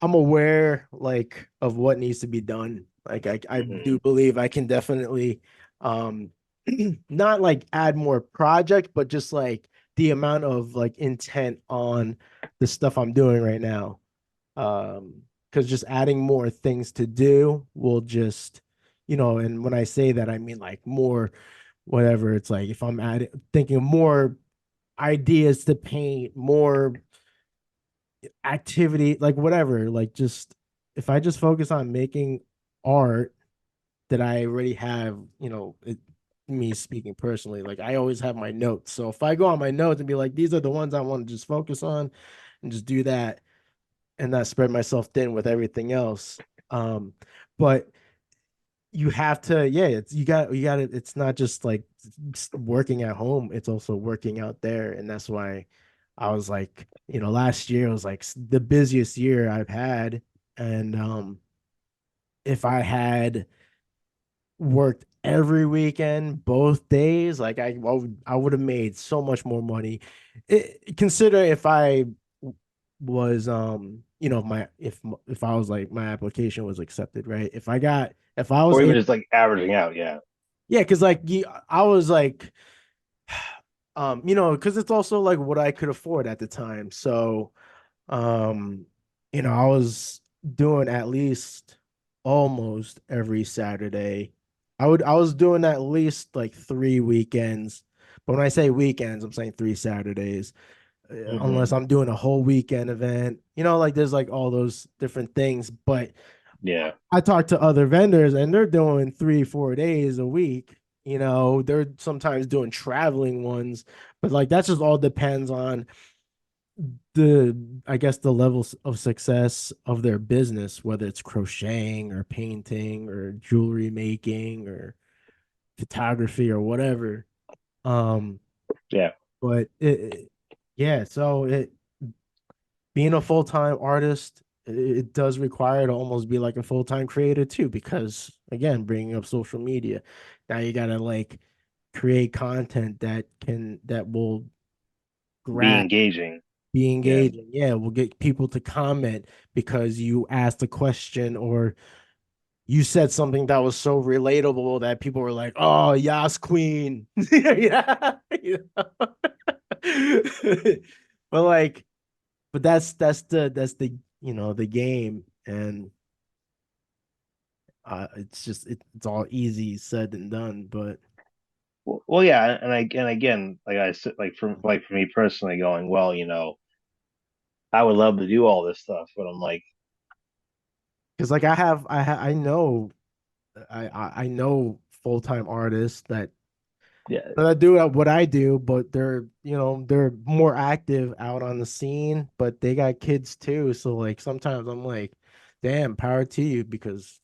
I'm aware like of what needs to be done. Like I mhm. do believe I can definitely um not like add more project, but just like the amount of like intent on the stuff I'm doing right now. Because just adding more things to do will just, and when I say that I mean like more whatever, it's like if I'm adding thinking of more ideas to paint, more activity, like whatever, like just if I just focus on making art that I already have, me speaking personally, like I always have my notes. So if I go on my notes and be like, these are the ones I want to just focus on and just do that and not spread myself thin with everything else. But you have to, yeah, you got it. It's not just like working at home, it's also working out there. And that's why I was like, last year was like the busiest year I've had. And if I had worked every weekend, both days, like I would have made so much more money. Consider if I was my if I was like my application was accepted, right? If I was Or even able, just like averaging out. Yeah. yeah, because like I was like, because it's also like what I could afford at the time. So, um, I was doing at least almost every Saturday. I was doing at least like 3 weekends. But when I say weekends, I'm saying 3 Saturdays. Unless Hmm. I'm doing a whole weekend event, like there's like all those different things. But Yeah. I talked to other vendors and they're doing 3, 4 days a week. They're sometimes doing traveling ones, but like that just all depends on I guess, the levels of success of their business, whether it's crocheting or painting or jewelry making or photography or whatever. Um, Yeah. but yeah, so being a full-time artist, it does require to almost be like a full-time creator too, because again, bringing up social media, now you gotta like create content that will Be grab, engaging. be Yeah. engaging. Yeah, we'll get people to comment because you asked a question or you said something that was so relatable that people were like, "Oh, Yas Queen." Yeah. But like, but that's the the game, and it's all easy said than done. But Well, yeah, and again, like I said, like for me personally, going, well, I would love to do all this stuff, but I'm like, because like I know full-time artists yeah, that do what I do, but they're more active out on the scene, but they got kids too. So like sometimes I'm like, damn, power to you because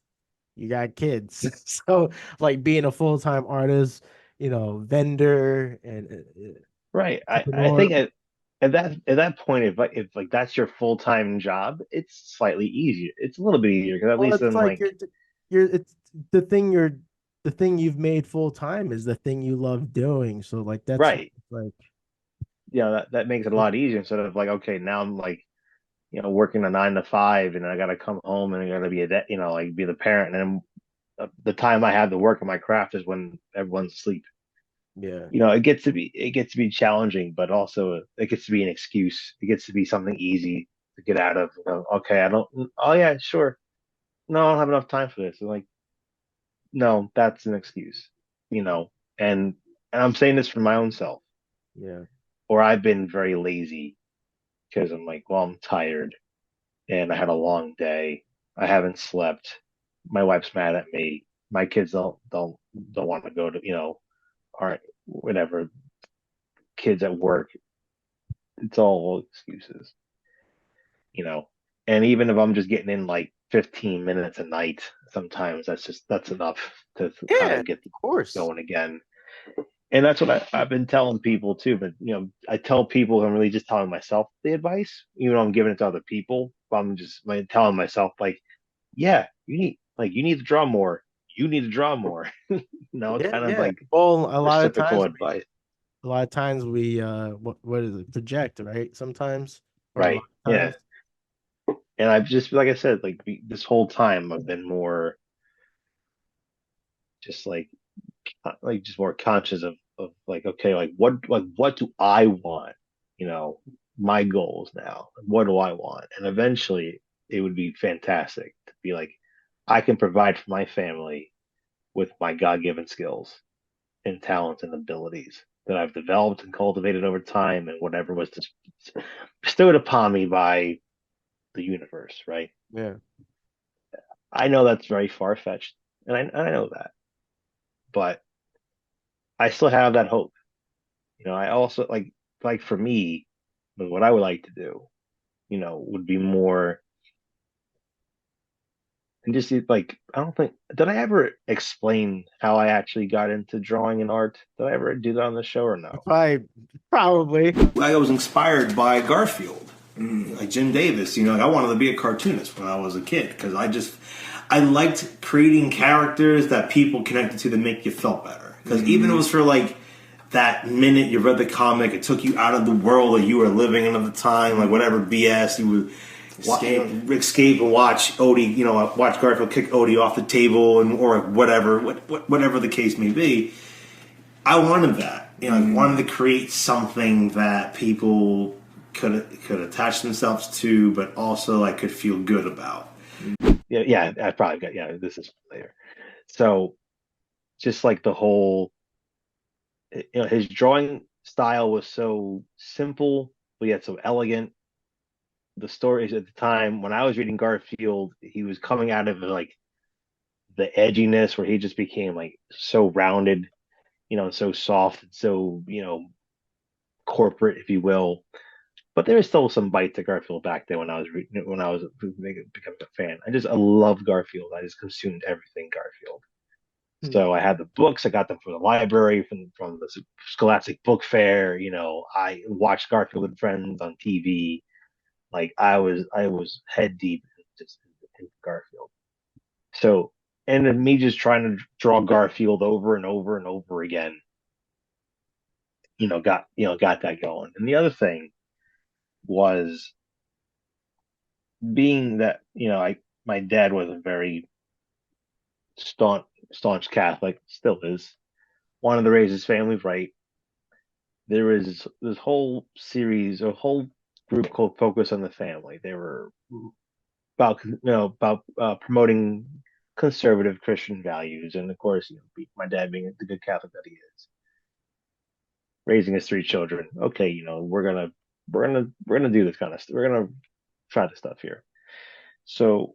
you got kids. So like being a full-time artist, vendor and right. I entrepreneur. think at that point, if like that's your full-time job, it's slightly easier. It's a little bit easier because at Well, least it's then like like, you're it's the thing you've made full time is the thing you love doing. So like that's right, like that makes it a lot easier instead of like, okay, now I'm like, working a 9 to 5, and I got to come home and I got to be like be the parent, and then the time I have to work on my craft is when everyone's asleep. yeah. It gets to be challenging, but also it gets to be an excuse. It gets to be something easy to get out of. Okay, I don't. Oh yeah, sure. No, I don't have enough time for this. And like, no, that's an excuse. You know, and I'm saying this for my own self, Yeah. or I've been very lazy because I'm like, well, I'm tired and I had a long day. I haven't slept. My wife's mad at me. My kids don't want to go to, aren't. whatever, kids at work, it's all excuses, you know. And even if I'm just getting in like 15 minutes a night, sometimes that's enough to kind Yeah, of get of course. going again. And that's what I've been telling people too. But I tell people I'm really just telling myself the advice, even though I'm giving it to other people. But I'm just like, telling myself like, yeah, you need to draw more. You need to draw more. It's Yeah, kind of yeah. like Well, reciprocal advice, a lot of times we what is it, project, right? Sometimes or a lot right? of Yeah. times. And I've just, like I said, like this whole time I've been more just like just more conscious of like, okay, what do I want? You know, my goals now. What do I want? And eventually it would be fantastic to be like, I can provide for my family with my God-given skills and talents and abilities that I've developed and cultivated over time and whatever was just bestowed upon me by the universe, right? Yeah. I know that's very far-fetched, and I know that, but I still have that hope. I also like for me, what I would like to do, would be more and just like I don't think did I ever explain how I actually got into drawing and art? Did I ever do that on the show or no? Probably. I was inspired by Garfield, like Jim Davis. I wanted to be a cartoonist when I was a kid because I liked creating characters that people connected to that make you feel better. Because even if it was for like that minute you read the comic, it took you out of the world that you were living in at the time, like whatever BS you would escape and watch Odie, watch Garfield kick Odie off the table and or whatever the case may be. I wanted that. I wanted to create something that people could attach themselves to, but also like could feel good about. Yeah, I probably got this is later. So just like the whole his drawing style was so simple, but yet so elegant. The stories at the time when I was reading Garfield, he was coming out of like the edginess where he just became like so rounded, and so soft and so, corporate, if you will. But there was still some bite to Garfield back then when I was becoming a fan. I love Garfield. I just consumed everything Garfield. Hmm. So I had the books. I got them from the library, from the Scholastic Book Fair. I watched Garfield and Friends on TV. Like I was head deep in Garfield. So, and then me just trying to draw Garfield over and over and over again, got that going. And the other thing was being that I my dad was a very staunch Catholic, still is. Wanted to raise his family right. There was this whole series, a whole group called Focus on the Family. They were about promoting conservative Christian values, and of course, my dad being the good Catholic that he is, raising his three children. Okay, we're gonna do this kind of stuff. We're gonna try this stuff here. So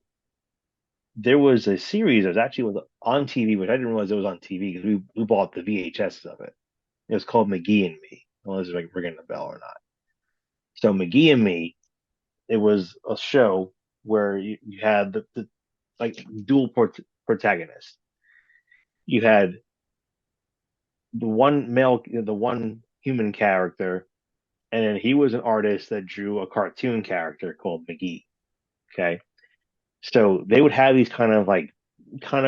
there was a series that was on TV, which I didn't realize it was on TV because we bought the VHS of it. It was called McGee and Me. I don't know if it's like ringing the bell or not. So McGee and Me, it was a show where you had the like dual protagonists. You had the one human character, and then he was an artist that drew a cartoon character called McGee. Okay, so they would have these kind of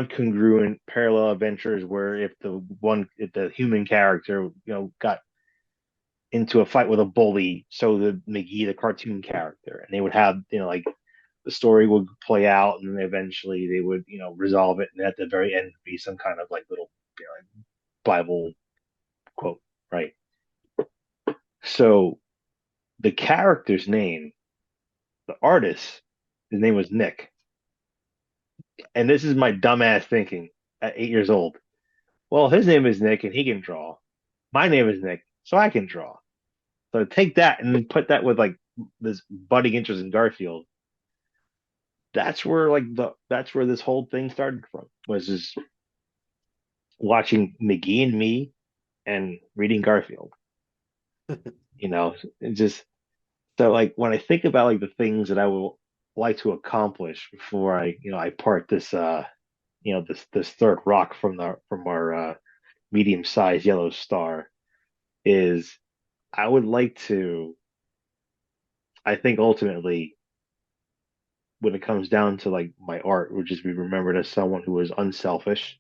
congruent parallel adventures where if the human character got into a fight with a bully, so the McGee, the cartoon character, and they would have like the story would play out, and then eventually they would resolve it, and at the very end be some kind of like little like Bible quote, right? So the character's name, the artist, his name was Nick, and this is my dumbass thinking at 8 years old. Well, his name is Nick, and he can draw. My name is Nick, so I can draw. So take that and then put that with like this budding interest in Garfield. That's where this whole thing started from. Was just watching McGee and Me and reading Garfield. You know, it just so like when I think about like the things that I will like to accomplish before I part this this third rock from our medium-sized yellow star is I would like to I think ultimately when it comes down to like my art would just be remembered as someone who was unselfish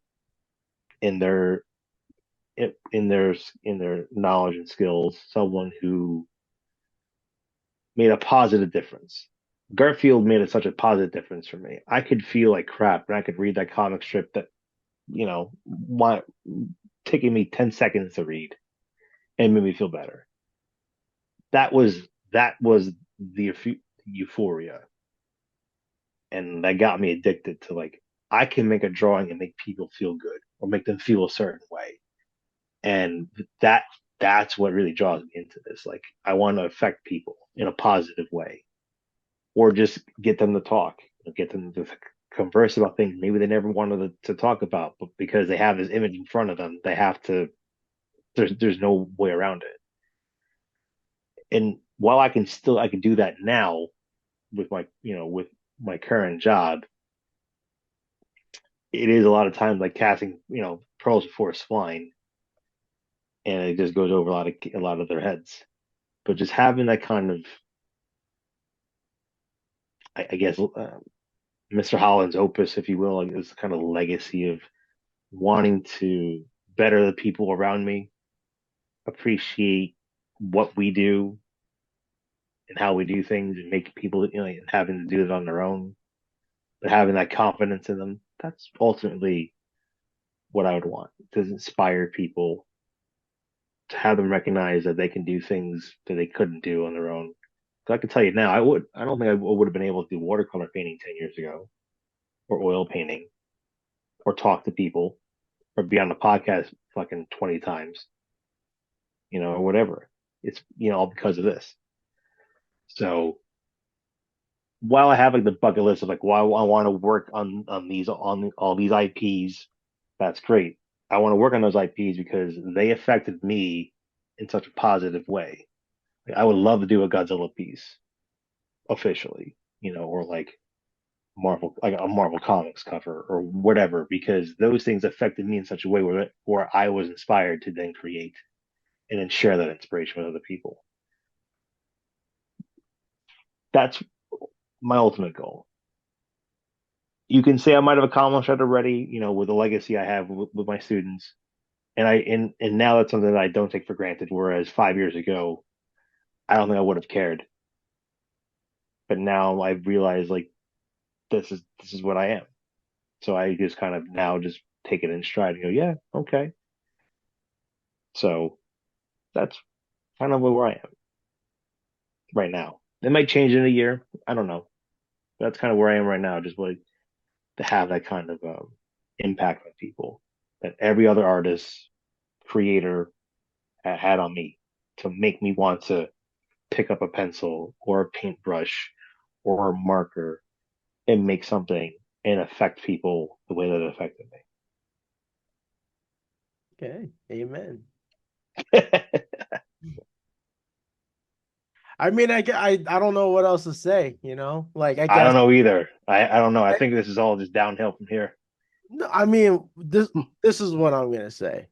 in their in their knowledge and skills, someone who made a positive difference. Garfield made such a positive difference for me. I could feel like crap and I could read that comic strip that, want taking me 10 seconds to read and made me feel better. That was the euphoria. And that got me addicted to like I can make a drawing and make people feel good or make them feel a certain way. And that's what really draws me into this. Like I want to affect people in a positive way or just get them to talk, get them to converse about things maybe they never wanted to talk about, but because they have this image in front of them, they have to. There's no way around it. And while I can do that now with with my current job, it is a lot of times like casting pearls before swine, and it just goes over a lot of their heads. But just having that kind of, I guess, Mr. Holland's opus, if you will, like this kind of legacy of wanting to better the people around me, appreciate what we do and how we do things, and make people, and having to do it on their own, but having that confidence in them. That's ultimately what I would want to inspire people to have them recognize that they can do things that they couldn't do on their own. Because I can tell you now, I don't think I would have been able to do watercolor painting 10 years ago, or oil painting, or talk to people, or be on the podcast fucking 20 times, or whatever. It's, all because of this. So while I have like the bucket list of like why I want to work on all these IPs, that's great. I want to work on those IPs because they affected me in such a positive way. Like, I would love to do a Godzilla piece officially, or like a Marvel Comics cover or whatever, because those things affected me in such a way where I was inspired to then create and then share that inspiration with other people. That's my ultimate goal. You can say I might have accomplished that already, with the legacy I have with my students. And now that's something that I don't take for granted. Whereas 5 years ago, I don't think I would have cared. But now I realize like this is what I am. So I just kind of now just take it in stride and go, yeah, okay. So that's kind of where I am right now. It might change in a year. I don't know. But that's kind of where I am right now. Just like to have that kind of impact on people that every other artist, creator had on me to make me want to pick up a pencil or a paintbrush or a marker and make something and affect people the way that it affected Okay, amen. me. I mean, I don't know what else to say, Like, I I guess, don't know either. I don't know. I think this is all just downhill from here. no, I mean, this is what I'm gonna say.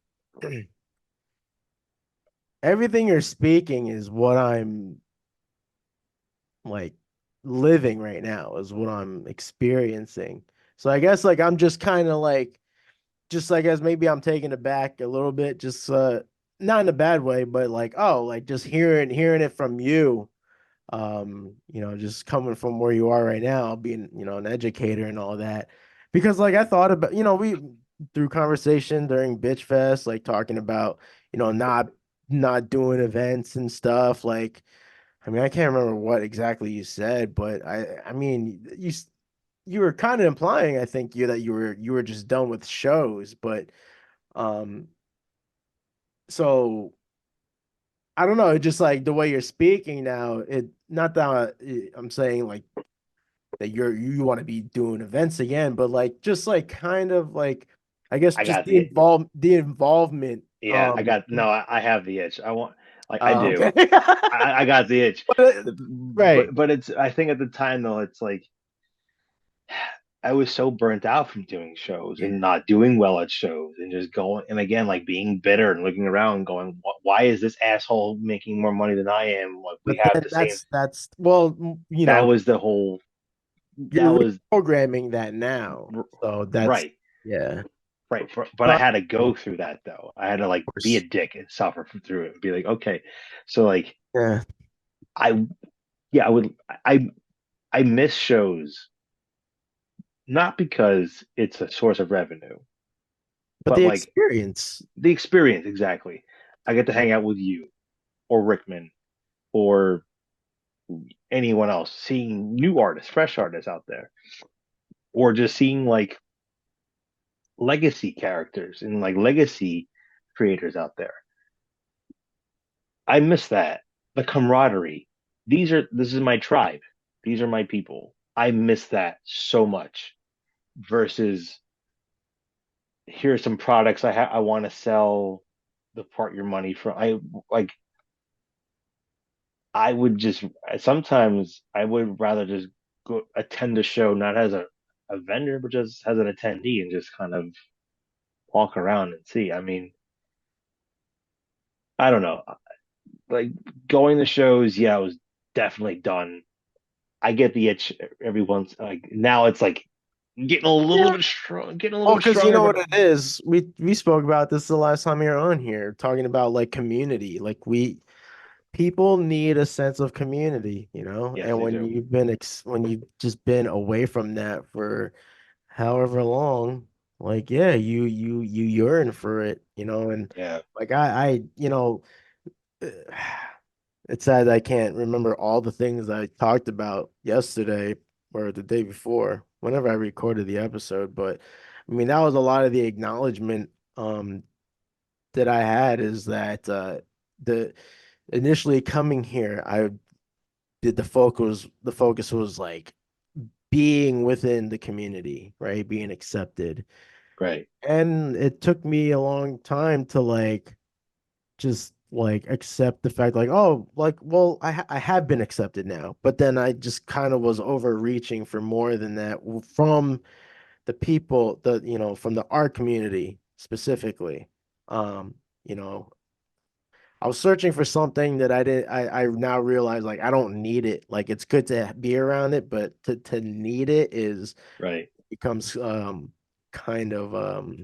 Everything you're speaking is what I'm like living right now, is what I'm experiencing. So I guess like I'm just kind of like, just I guess maybe I'm taken aback a little bit, just not in a bad way, but like, oh, like just hearing it from you, just coming from where you are right now, being, an educator and all that. Because like I thought about, we through conversation during Bitch Fest, like talking about, not doing events and stuff. Like, I mean, I can't remember what exactly you said, but I mean, you were kind of implying, I think, that you were just done with shows, but um, so I don't know, just like the way you're speaking now, it not that I'm saying like that you want to be doing events again, but like just like kind of like I guess I just got the the involvement Yeah, I got no. I have the itch. I want like I Oh, do. okay. I got the itch. But, right. But it's I think at the time though it's like I was so burnt out from doing shows Yeah. and not doing well at shows and just going and again like being bitter and looking around and going why is this asshole making more money than I am? Like we But have then the same. that's well, That was the whole. That you're was reprogramming that now. So that's right. yeah. Right. But I But had to go through that though. I had to like of be a course, dick and suffer through it and be like, okay, so like yeah. I yeah, I I miss shows not because it's a source of revenue, But but the like experience. the experience exactly. I get to hang out with you or Rickman or anyone else, seeing new artists, fresh artists out there, or just seeing like legacy characters and like legacy creators out there. I miss that. The camaraderie. This is my tribe. These are my people. I miss that so much versus here's some products I want to sell the part your money from. I like I would just sometimes I would rather just go attend a show not as a vendor but just as an attendee and just kind of walk around and see. I mean, I don't know. Like going to shows, yeah, I was definitely done. I get the itch every once like now it's like getting a little Yeah. bit strong, getting a little Well, bit because you stronger, know but what it is. We spoke about this the last time you were on here, talking about like community. Like people need a sense of community, you know? yes, And they when do. when you've just been away from that for however long, like yeah, you yearn for it, you know, and Yeah. like it's sad I can't remember all the things I talked about yesterday or the day before, whenever I recorded the episode. But I mean, that was a lot of the acknowledgement that I had is that the initially coming here, I did the focus was like being within the community, right? Being accepted. Right. And it took me a long time to like just like accept the fact like oh like well I have been accepted now, but then I just kind of was overreaching for more than that from the people, from the art community specifically. um you know I was searching for something that I now realize like I don't need it. Like it's good to be around it, but to need it is Right. becomes kind of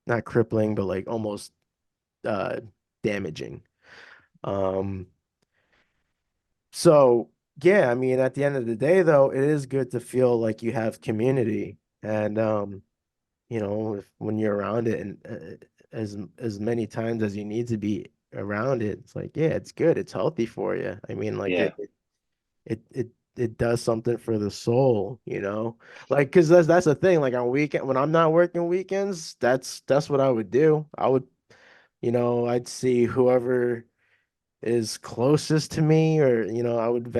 not crippling but like almost uh damaging. um So, yeah, I mean, at the end of the day, though, it is good to feel like you have community, and when you're around it, and as many times as you need to be around it, it's like, yeah, it's good, it's healthy for you. I mean, like Yeah. it does something for the soul, you know, like because that's the thing. Like on weekend when I'm not working weekends, that's what I would do. I would, I'd see whoever is closest to me, or I would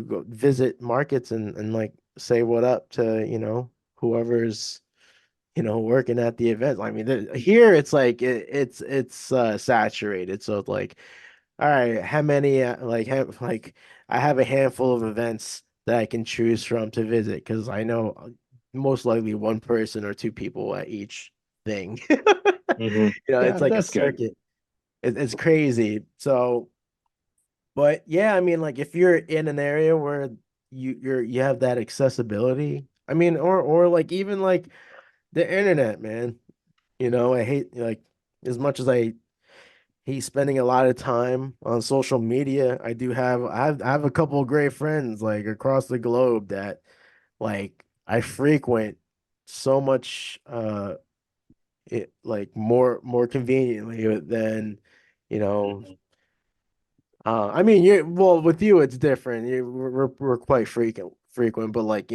go visit markets and like say what up to whoever's working at the event. I mean here it's like it's saturated, so it's like all right, how many like I have a handful of events that I can choose from to visit because I know most likely one person or two people at each thing. Yeah, It's like a that's good. circuit. It's crazy. So but yeah, I mean, like if you're in an area where you have that accessibility, I mean, or like even like the internet, man. I hate like as much as I hate spending a lot of time on social media, I have a couple of great friends like across the globe that like I frequent so much it like more conveniently than you know Hmm. I mean, well, with you, it's different. We're quite frequent, but like,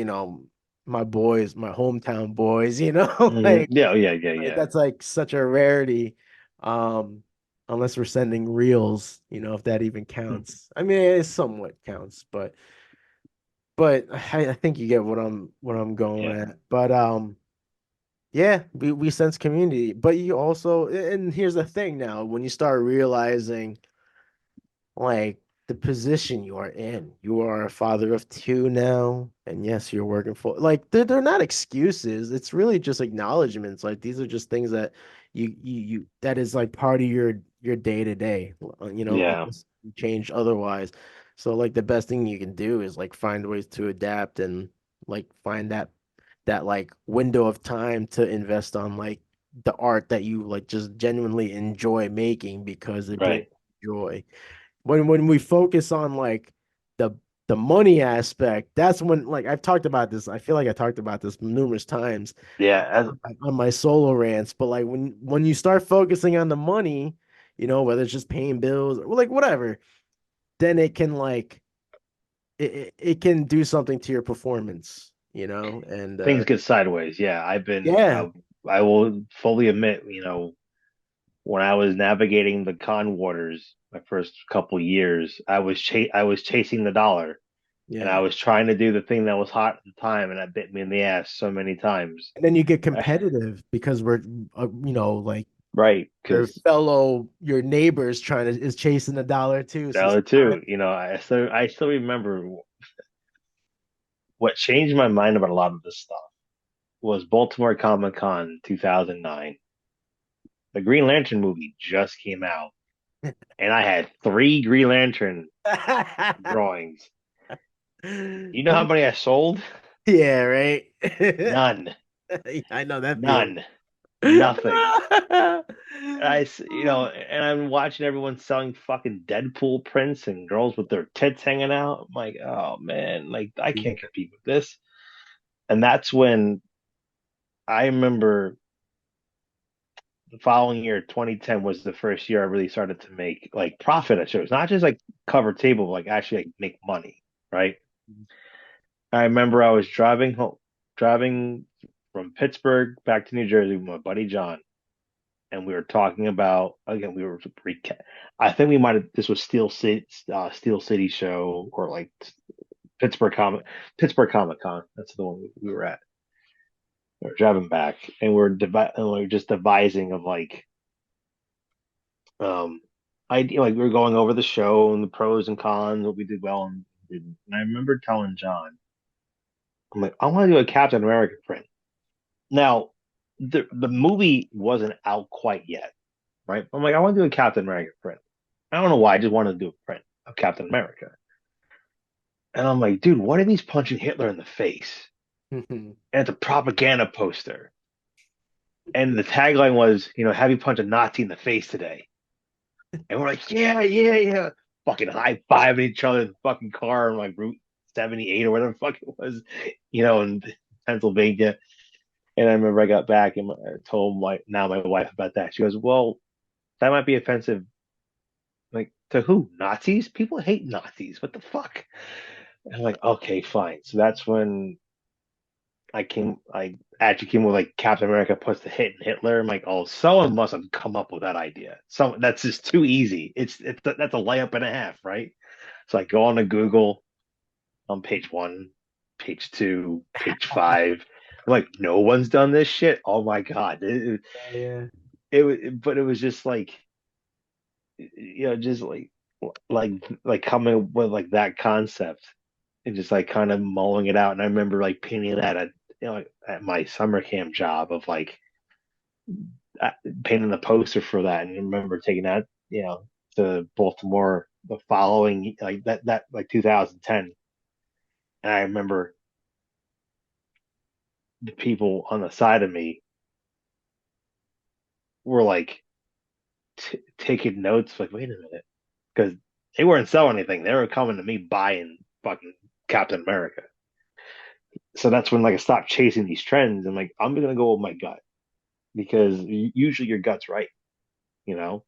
my boys, my hometown boys, Hmm. like, Yeah, yeah, yeah, like yeah. that's like such a rarity. Um, Unless we're sending reels, if that even counts. I mean, it somewhat counts, but I think you get what I'm going Yeah. at. But Yeah, we sense community, but you also, and here's the thing now, when you start realizing like the position you are in. You are a father of two now, and yes, you're working for like they're not excuses. It's really just acknowledgments. Like these are just things that you that is like part of your day to day. Yeah, Unless you change otherwise. So like the best thing you can do is like find ways to adapt and like find that like window of time to invest on like the art that you like just genuinely enjoy making because it brings right. joy when we focus on like the the money aspect, that's when like I've talked about this. I feel like I talked about this numerous times Yeah, on my solo rants, but like when you start focusing on the money, whether it's just paying bills or like whatever, then it can like it can do something to your performance, and things get sideways. Yeah, I've been. yeah, I will fully admit, when I was navigating the con waters, my first couple years, I was chasing the dollar, and I yeah. was trying to do the thing that was hot at the time, and that bit me in the ass so many times. And then you get competitive because we're like Right, your because fellow your neighbors trying to is chasing the dollar too. So dollar sometimes too. I still remember what changed my mind about a lot of this stuff was Baltimore Comic Con 2009. The Green Lantern movie just came out, and I had three Green Lantern drawings. You know how many I sold? Yeah, right. None, I know that feeling. none, nothing. And I'm watching everyone selling fucking Deadpool prints and girls with their tits hanging out. I'm like, oh man, like I can't compete with this. And that's when I remember the following year, 2010 was the first year I really started to make like profit at shows, not just like cover table, like actually like, make money, right? I remember I was driving from Pittsburgh back to New Jersey with my buddy John, and we were talking about again. I think we might have. This was Steel City show or like Pittsburgh Pittsburgh Comic Con. That's the one we were at. We were driving back, and we were just devising of like um idea. Like we were going over the show and the pros and cons, what we did well and didn't. And I remember telling John, I'm like, I want to do a Captain America print. Now, the movie wasn't out quite yet, right? I'm like, I want to do a Captain America print. I don't know why. I just wanted to do a print of Captain America. And I'm like, dude, what if he's punching Hitler in the face? And it's a propaganda poster. And the tagline was, have you punch a Nazi in the face today? And we're like, yeah, yeah, yeah. Fucking high fiving each other in the fucking car on like Route 78 or whatever the fuck it was, in Pennsylvania. And I remember I got back and I told my wife about that. She goes, well, that might be offensive. Like, to who? Nazis? People hate Nazis. What the fuck? And I'm like, okay, fine. So that's when I actually came with like Captain America puts the hit in Hitler. I'm like, oh, someone must have come up with that idea. So that's just too easy. That's a layup and a half, right? So I go on to Google on page one, page two, page five. I'm like, no one's done this shit. Oh my god! Yeah. But it was just like, just like coming with like that concept and just like kind of mulling it out. And I remember like painting that at my summer camp job of like uh, painting the poster for that. And I remember taking that, to Baltimore the following like that like 2010. And I remember the people on the side of me were like taking notes, like, wait a minute, because they weren't selling anything. They were coming to me buying fucking Captain America. So that's when like I stopped chasing these trends and like I'm gonna go with my gut because usually your gut's right, you know.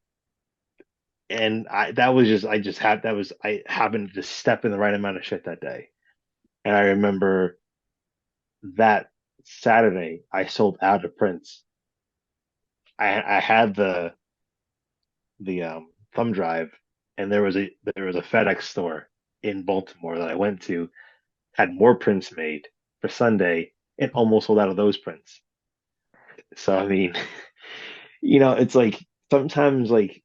And I just had that was I happened to just step in the right amount of shit that day. And I remember that Saturday I sold out of prints. I had the thumb drive, and there was a FedEx store in Baltimore that I went to, had more prints made for Sunday, and almost sold out of those prints. So I mean, it's like sometimes like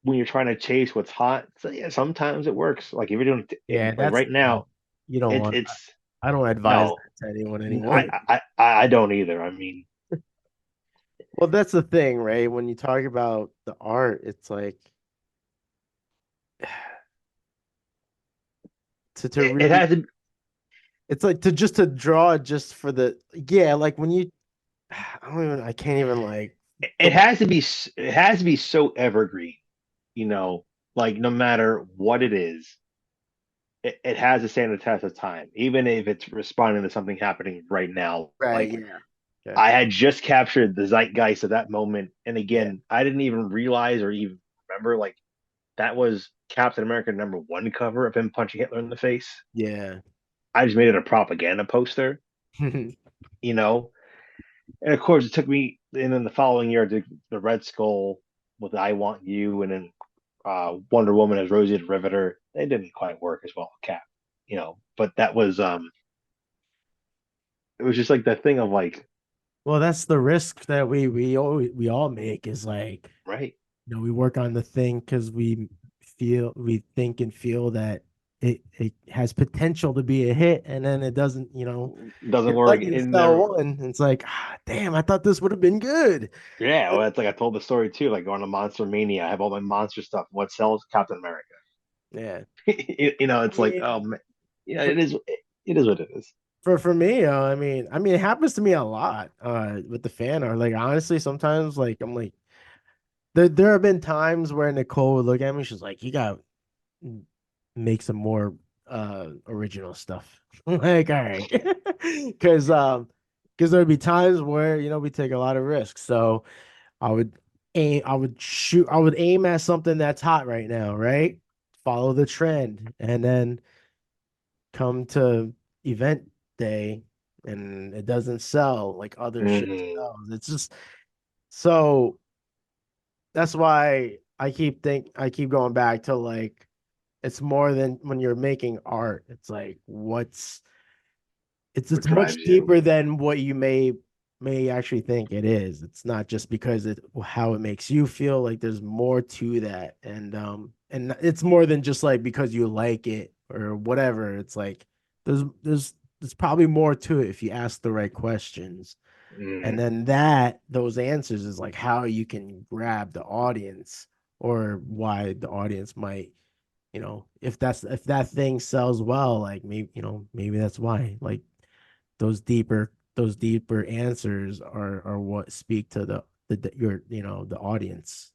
when you're trying to chase what's hot, so yeah, sometimes it works. Like if you're doing Yeah, like that's right now, you don't want. it's I don't advise no, that to anyone I, anymore. I don't either. I mean, Well, that's the thing, right? When you talk about the art, it's like to it really, has to it's like to just to draw just for the yeah, like when you, I can't even like it the has to be it has to be so evergreen, you know, like no matter what it is, it has to stand the test of time, even if it's responding to something happening right now. right, Like yeah, yeah, I had just captured the zeitgeist of that moment, and yeah, again, I didn't even realize or even remember like that was Captain America #1 cover of him punching Hitler in the face. yeah. I just made it a propaganda poster, you know. And of course, it took me, and then the following year, I did the Red Skull with "I Want You," and then Wonder Woman as Rosie the Riveter. They didn't quite work as well with Cap, But that was it was just like that thing of like, Well, that's the risk that we all make is like, right, we work on the thing because we think and feel that it has potential to be a hit, and then it doesn't, doesn't you're work, lucky to and sell never. one. And it's like, damn, I thought this would have been good. Yeah, well, that's like I told the story too. Like going to Monster Mania, I have all my monster stuff. What sells? Captain America. Yeah. I It's like, mean, oh man, yeah, for it is what it is. for me, it happens to me a lot with the fan art. Like honestly, sometimes like I'm like there have been times where Nicole would look at me, she's like, you got make some more original stuff. Like, all right. Because there'd be times where, we take a lot of risks. So I would I would aim at something that's hot right now, right? Follow the trend and then come to event day and it doesn't sell like other shit Hmm. sells. It's just so that's why I keep going back to like it's more than when you're making art. It's like What it's much drives you? deeper than what you may actually think it is. It's not just because it how it makes you feel. Like there's more to that. And it's more than just like because you like it or whatever. It's like there's probably more to it if you ask the right questions. And Hmm. then those answers is like how you can grab the audience or why the audience might, if that thing sells well, like maybe, maybe that's why. Like those deeper answers are what speak to the audience.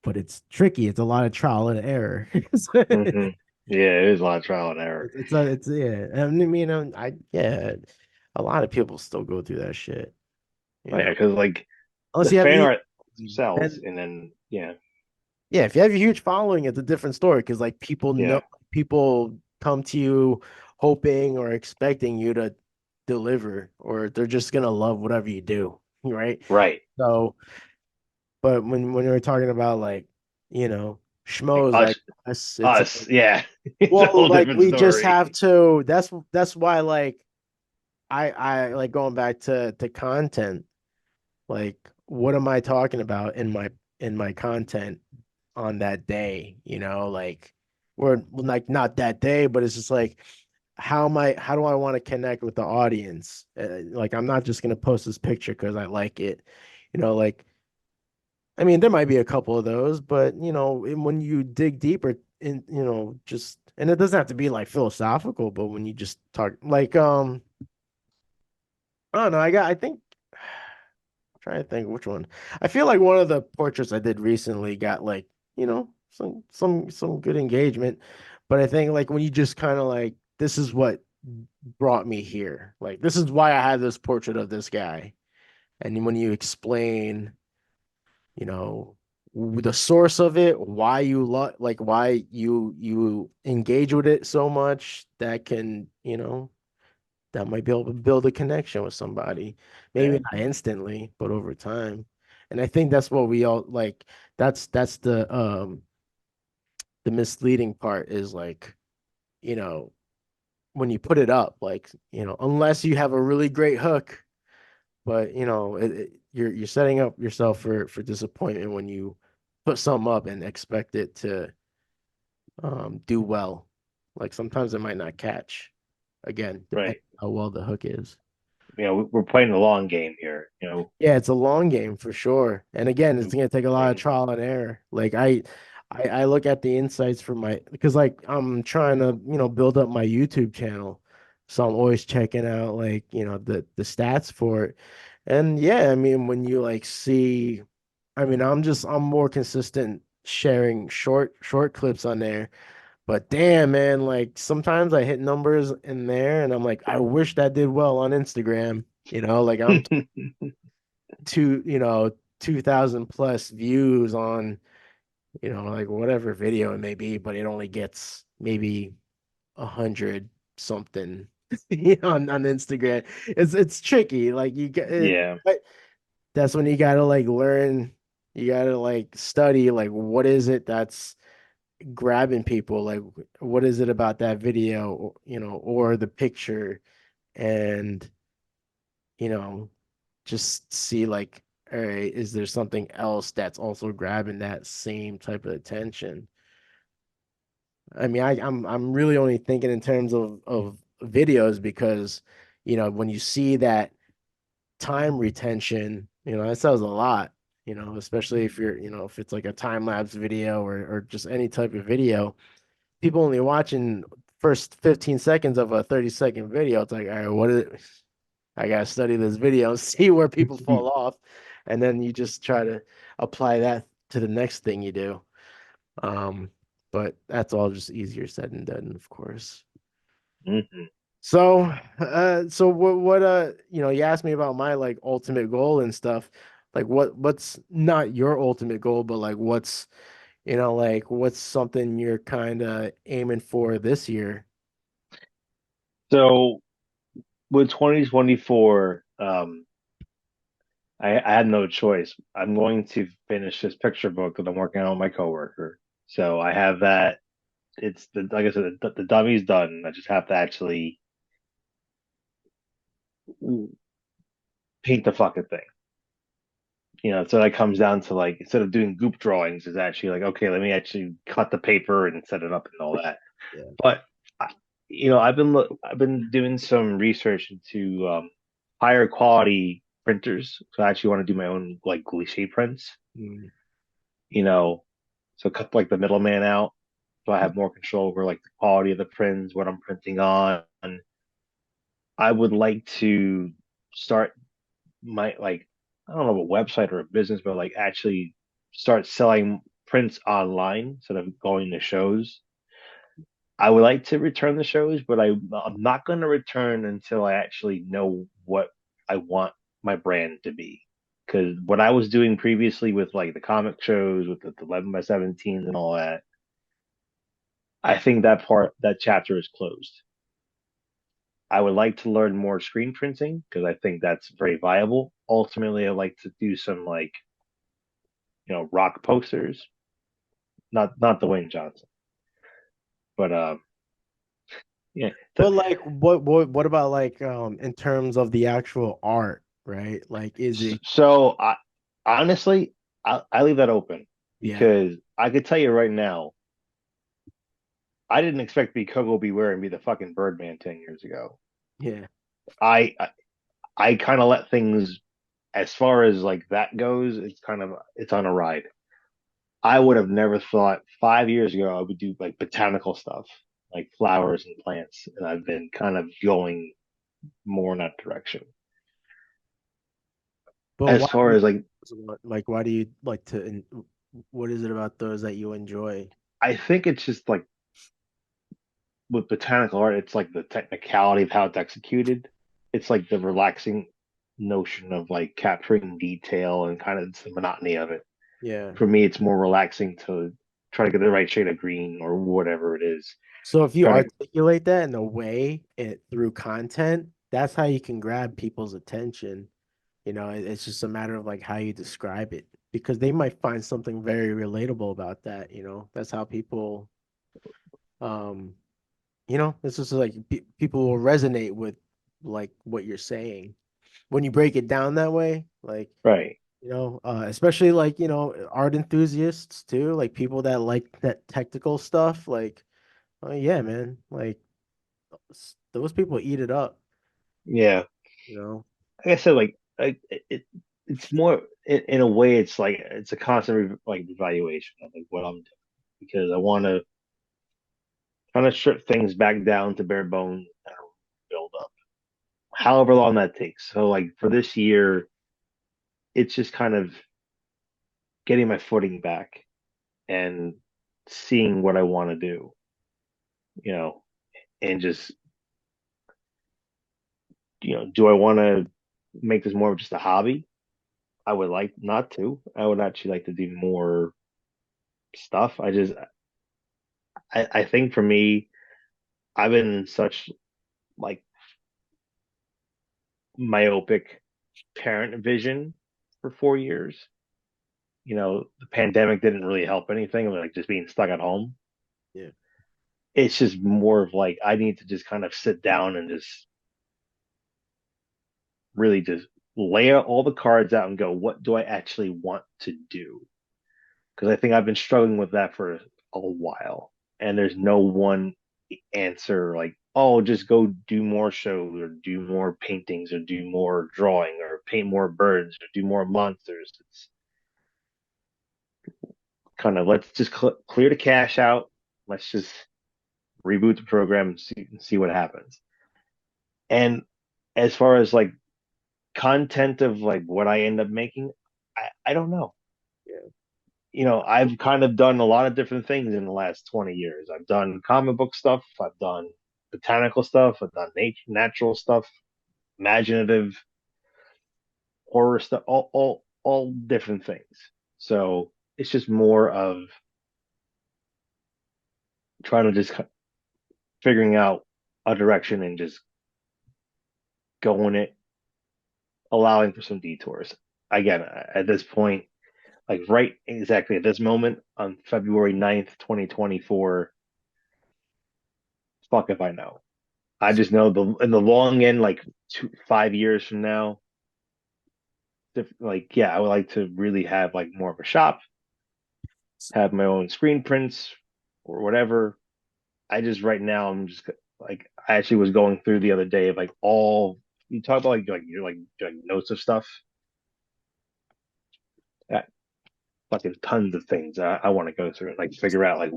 But it's tricky. It's a lot of trial and error. Hmm. Yeah, it is a lot of trial and error. It's yeah. I mean, yeah, a lot of people still go through that shit, Oh yeah, you know. because like Unless the you have fan a art sells, then and then yeah, yeah, if you have a huge following, it's a different story because like yeah, people come to you hoping or expecting you to deliver, or they're just gonna love whatever you do, right? right. So, but when we're talking about like, you know, Like schmoes us, like us, it's us, like, yeah, it's a well, whole like different we just story. have to. That's why like I like going back to content. Like, what am I talking about in my content on that day? Like we're like not that day, but it's just like how do I want to connect with the audience? Like I'm not just gonna post this picture because I like it. Like I mean, there might be a couple of those, but when you dig deeper in, just and it doesn't have to be like philosophical, but when you just talk like I don't know, I think trying to think which one. I feel like one of the portraits I did recently got like, some good engagement. But I think like when you just kind of like this is what brought me here. Like this is why I had this portrait of this guy. And when you explain, you know, the source of it, why you like why you engage with it so much, that can, that might be able to build a connection with somebody. Maybe Yeah. not instantly, but over time. And I think that's what we all like. That's the misleading part is like, you know, when you put it up, like, unless you have a really great hook, but you're setting up yourself for disappointment when you put something up and expect it to do well. Like sometimes it might not catch. Again, Right. depending how well the hook is. We're playing the long game here. Yeah, it's a long game for sure. And again, it's And, gonna take a lot of and trial and error. Like I look at the insights for my because like I'm trying to, build up my YouTube channel. So I'm always checking out like, the stats for it. And yeah, I mean when you like see I mean I'm more consistent sharing short clips on there. But damn man, like sometimes I hit numbers in there and I'm like, I wish that did well on Instagram. Like I'm two, 2,000 plus views on, like whatever video it may be, but it only gets maybe 100 something on Instagram. It's tricky. Like you get it, yeah. but that's when you gotta like learn, you gotta like study like what is it that's grabbing people, like what is it about that video, or the picture, and you know just see like, all right, is there something else that's also grabbing that same type of attention? I mean, I'm really only thinking in terms of videos because, when you see that time retention, that says a lot, especially if you're, if it's like a time lapse video or just any type of video, people only watching first 15 seconds of a 30-second video. It's like, all right, what is it? I gotta study this video, see where people fall off, and then you just try to apply that to the next thing you do. Um, but that's all just easier said than done, of course. hmm So, so you asked me about my like ultimate goal and stuff. Like what's not your ultimate goal, but like like what's something you're kind of aiming for this year? So with 2024, I had no choice. I'm going to finish this picture book that I'm working on with my coworker. So I have that. It's like I said, the dummy's done. I just have to actually paint the fucking thing. So that comes down to like instead of doing goop drawings, is actually like okay, let me actually cut the paper and set it up and all that. Yeah. But I've been doing some research into higher quality printers. So I actually want to do my own like glisser prints. Mm. You know, so cut like the middleman out, so I have more control over like the quality of the prints, what I'm printing on. I would like to start my like I don't know a website or a business, but like actually start selling prints online instead of going to shows. I would like to return the shows, but I'm not going to return until I actually know what I want my brand to be. Because what I was doing previously with like the comic shows with the 11 by 17s and all that, I think that chapter is closed. I would like to learn more screen printing because I think that's very viable. Ultimately, I'd like to do some like, rock posters, not Dwayne Johnson, but yeah. But like what about like in terms of the actual art, right? Like is it So honestly, I leave that open yeah, because I could tell you right now, I didn't expect to be Coco Beware and be the fucking Birdman 10 years ago. yeah. I I, I kind of let things as far as like that goes. It's on a ride. I would have never thought 5 years ago I would do like botanical stuff, like flowers and plants, and I've been kind of going more in that direction. But As why do far you as like, like why do you like to what is it about those that you enjoy? I think it's just like with botanical art, it's like the technicality of how it's executed. It's like the relaxing notion of like capturing detail and kind of it's the monotony of it. Yeah. For me, it's more relaxing to try to get the right shade of green or whatever it is. So if you Try to articulate that in a way it through content, that's how you can grab people's attention. It's just a matter of like how you describe it because they might find something very relatable about that, That's how people um it's just like pe people will resonate with like what you're saying. when you break it down that way, like, Right. especially like, art enthusiasts too, like people that like that technical stuff, like, oh yeah, man, like those people eat it up, Yeah. you know. Like I said, it's more in a way. It's like it's a constant like evaluation of like what I'm doing because I want to kind of strip things back down to bare bones and build up. However long that takes. So like for this year, it's just kind of getting my footing back and seeing what I want to do, you know, and just do I want to make this more of just a hobby? I would like not to. I would actually like to do more stuff. I think for me, I've been in such like myopic parent vision for 4 years. The pandemic didn't really help anything. Like just being stuck at home. Yeah. It's just more of like I need to just kind of sit down and just really just lay out all the cards out and go, what do I actually want to do? Because I think I've been struggling with that for a while, and there's no one answer like, oh, just go do more shows or do more paintings or do more drawing or paint more birds or do more monsters. It's kind of let's just clear the cash out. Let's just reboot the program and see what happens. And as far as like content of like what I end up making, I don't know. Yeah. I've kind of done a lot of different things in the last 20 years. I've done comic book stuff, I've done botanical stuff, I've done natural stuff, imaginative horror stuff, all different things. So it's just more of trying to just figuring out a direction and just going it, allowing for some detours. Again, at this point, like right exactly at this moment on February 9th, 2024, fuck if I know. I just know in the long end, like 5 years from now, like yeah, I would like to really have like more of a shop, have my own screen prints or whatever. I just right now I'm just like I actually was going through the other day of like all you talk about like you're like notes of stuff, that fucking tons of things I want to go through and like figure out like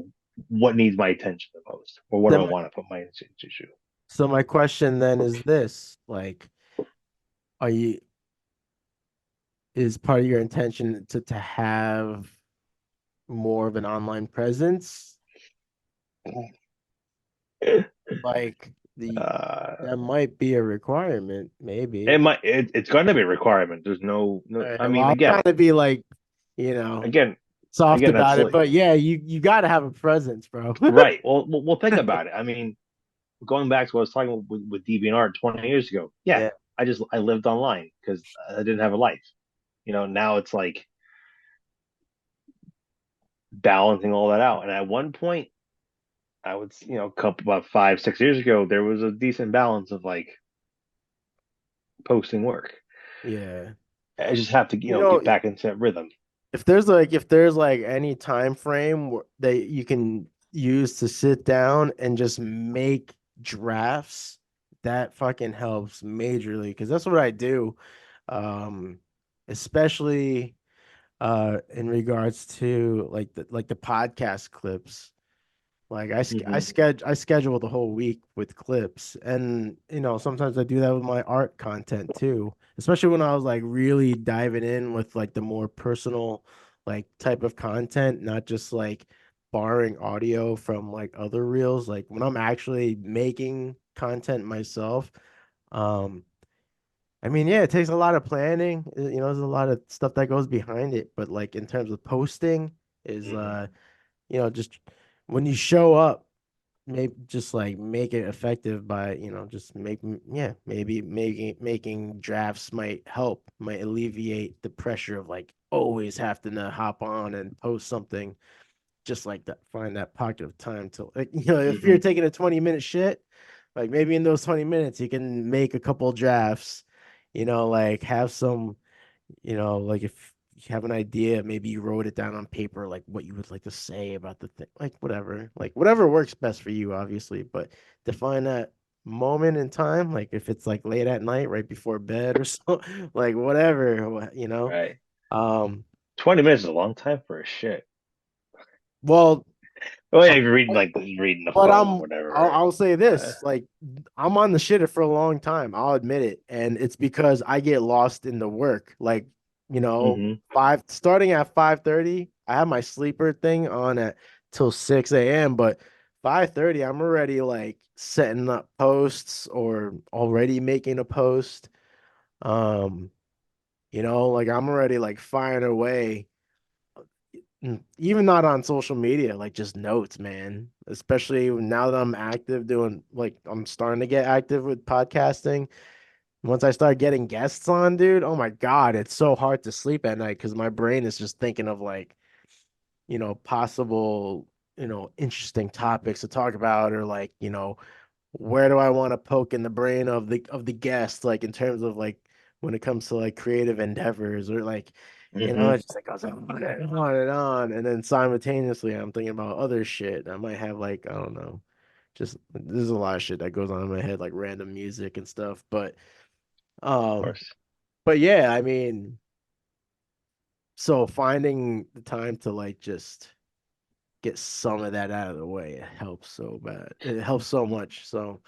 what needs my attention the most or what do So I my, want to put my attention to. so my question then is this, like, are you is part of your intention to have more of an online presence? Like Uh, that might be a requirement, it maybe. might it's going to be a requirement. There's no. All right, I well, mean, I'm trying to be like, you know, again, soft that's about it, like but yeah, you got to have a presence, bro. right. Well, think about it. I mean, going back to what I was talking with DeviantArt 20 years ago. Yeah, Yeah, I lived online because I didn't have a life. Now it's like balancing all that out. And at one point, I would, a couple about 5, 6 years ago, there was a decent balance of like posting work. yeah. I just have to, You know, get back into that rhythm. if there's like any time frame that you can use to sit down and just make drafts, that fucking helps majorly because that's what I do. Um, especially in regards to like the podcast clips. Like Hmm. I schedule the whole week with clips, and sometimes I do that with my art content too. Especially when I was like really diving in with like the more personal like type of content, not just like borrowing audio from like other reels. Like when I'm actually making content myself, um, I mean, yeah, it takes a lot of planning. There's a lot of stuff that goes behind it, but like in terms of posting is Hmm. just when you show up maybe just like make it effective by just yeah, maybe making drafts might alleviate the pressure of like always having to hop on and post something, just like that, find that pocket of time to like if you're Hmm. taking a 20-minute shit, like maybe in those 20 minutes you can make a couple drafts, like have some, like if you have an idea, maybe you wrote it down on paper, like what you would like to say about the thing, like whatever works best for you, obviously, but define that moment in time, like if it's like late at night, right before bed or so, like whatever, Right. um, 20 minutes is a long time for a shit. well, Oh yeah, uh, if you're reading like reading the but phone or whatever, right? I'll say Uh, this, like I'm on the shitter for a long time. I'll admit it. And it's because I get lost in the work. Like, hmm starting at 5:30, I have my sleeper thing on at till 6 a.m. But 5:30, I'm already like setting up posts or already making a post. Um, like I'm already like firing away. Even not on social media, like just notes, man. Especially now that I'm active doing, like, I'm starting to get active with podcasting. Once I start getting guests on, dude, oh my God, it's so hard to sleep at night because my brain is just thinking of like, possible, interesting topics to talk about, or like, where do I want to poke in the brain of the guest, like in terms of like when it comes to like creative endeavors, or like, hmm it's just like goes on and on, and then simultaneously I'm thinking about other shit. I might have like, I don't know, just there's a lot of shit that goes on in my head, like random music and stuff. Of Um, course. but yeah, I mean, so finding the time to like just get some of that out of the way, it helps so bad. It helps so much. So.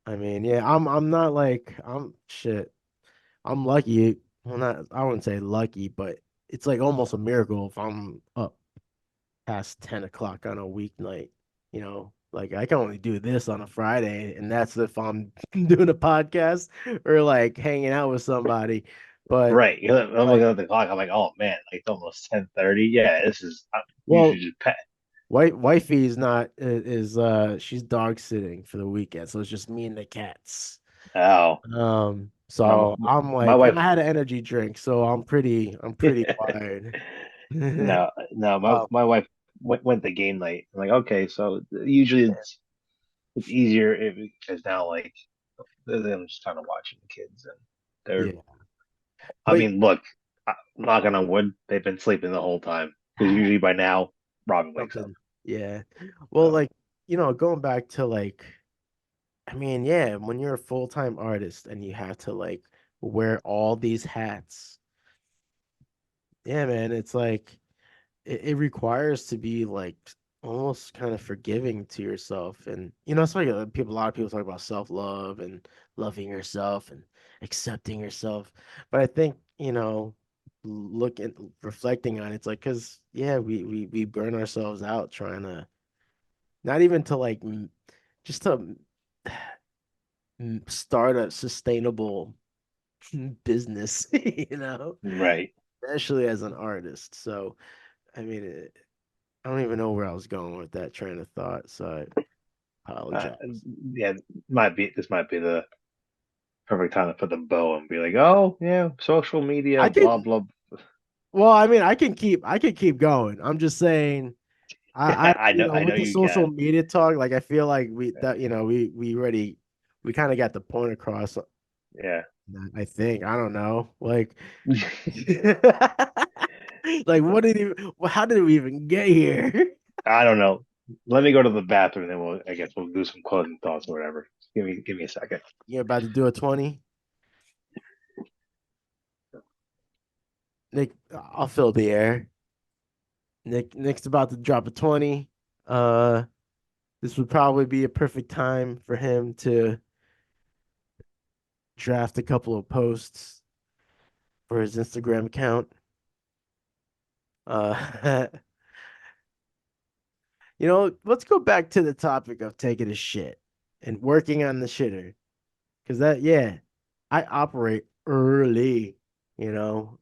I mean, yeah, I'm not like I'm shit. I'm lucky. Well, not I wouldn't say lucky, but it's like almost a miracle if I'm up past 10 o'clock on a weeknight. Like I can only do this on a Friday, and that's if I'm doing a podcast or like hanging out with somebody. But Right. I'm like, looking at the clock. I'm like, oh man, like it's almost 10:30. Yeah, this is I'm well, usually just pet. wifey is not is she's dog sitting for the weekend, so it's just me and the cats. Oh, my So I'm my like, and wife. I had an energy drink, so I'm pretty wired. No, Um, my wife went to game night. I'm like, okay, so usually it's easier because now like I'm just kind of watching the kids and they're. yeah, I but mean, look, knocking on wood, they've been sleeping the whole time because usually by now Robin wakes up. something, yeah. Well, So like, going back to like, I mean, yeah, when you're a full-time artist and you have to like wear all these hats, yeah, man, it's like it requires to be like almost kind of forgiving to yourself. And it's like a lot of people talk about self-love and loving yourself and accepting yourself, but I think looking reflecting on it, it's like, because yeah, we burn ourselves out trying to, not even to like just to start a sustainable business, right. especially as an artist. So I mean, I don't even know where I was going with that train of thought, so I Uh, apologize. yeah, might be the perfect time to put the bow and be like, oh yeah, social media, I blah can, blah. well, I mean, I can keep going. I'm just saying, I, I know with the you social can. media talk, like I feel like we kind of got the point across. Yeah. I think, I don't know, like, like how did we even get here? I don't know. Let me go to the bathroom, then I guess we'll do some closing thoughts or whatever. Give me a second. You're about to do a 20, Nick. I'll fill the air. Nick's about to drop a 20. Uh, this would probably be a perfect time for him to draft a couple of posts for his Instagram account. Uh, let's go back to the topic of taking a shit and working on the shitter. Because yeah, I operate early, you know.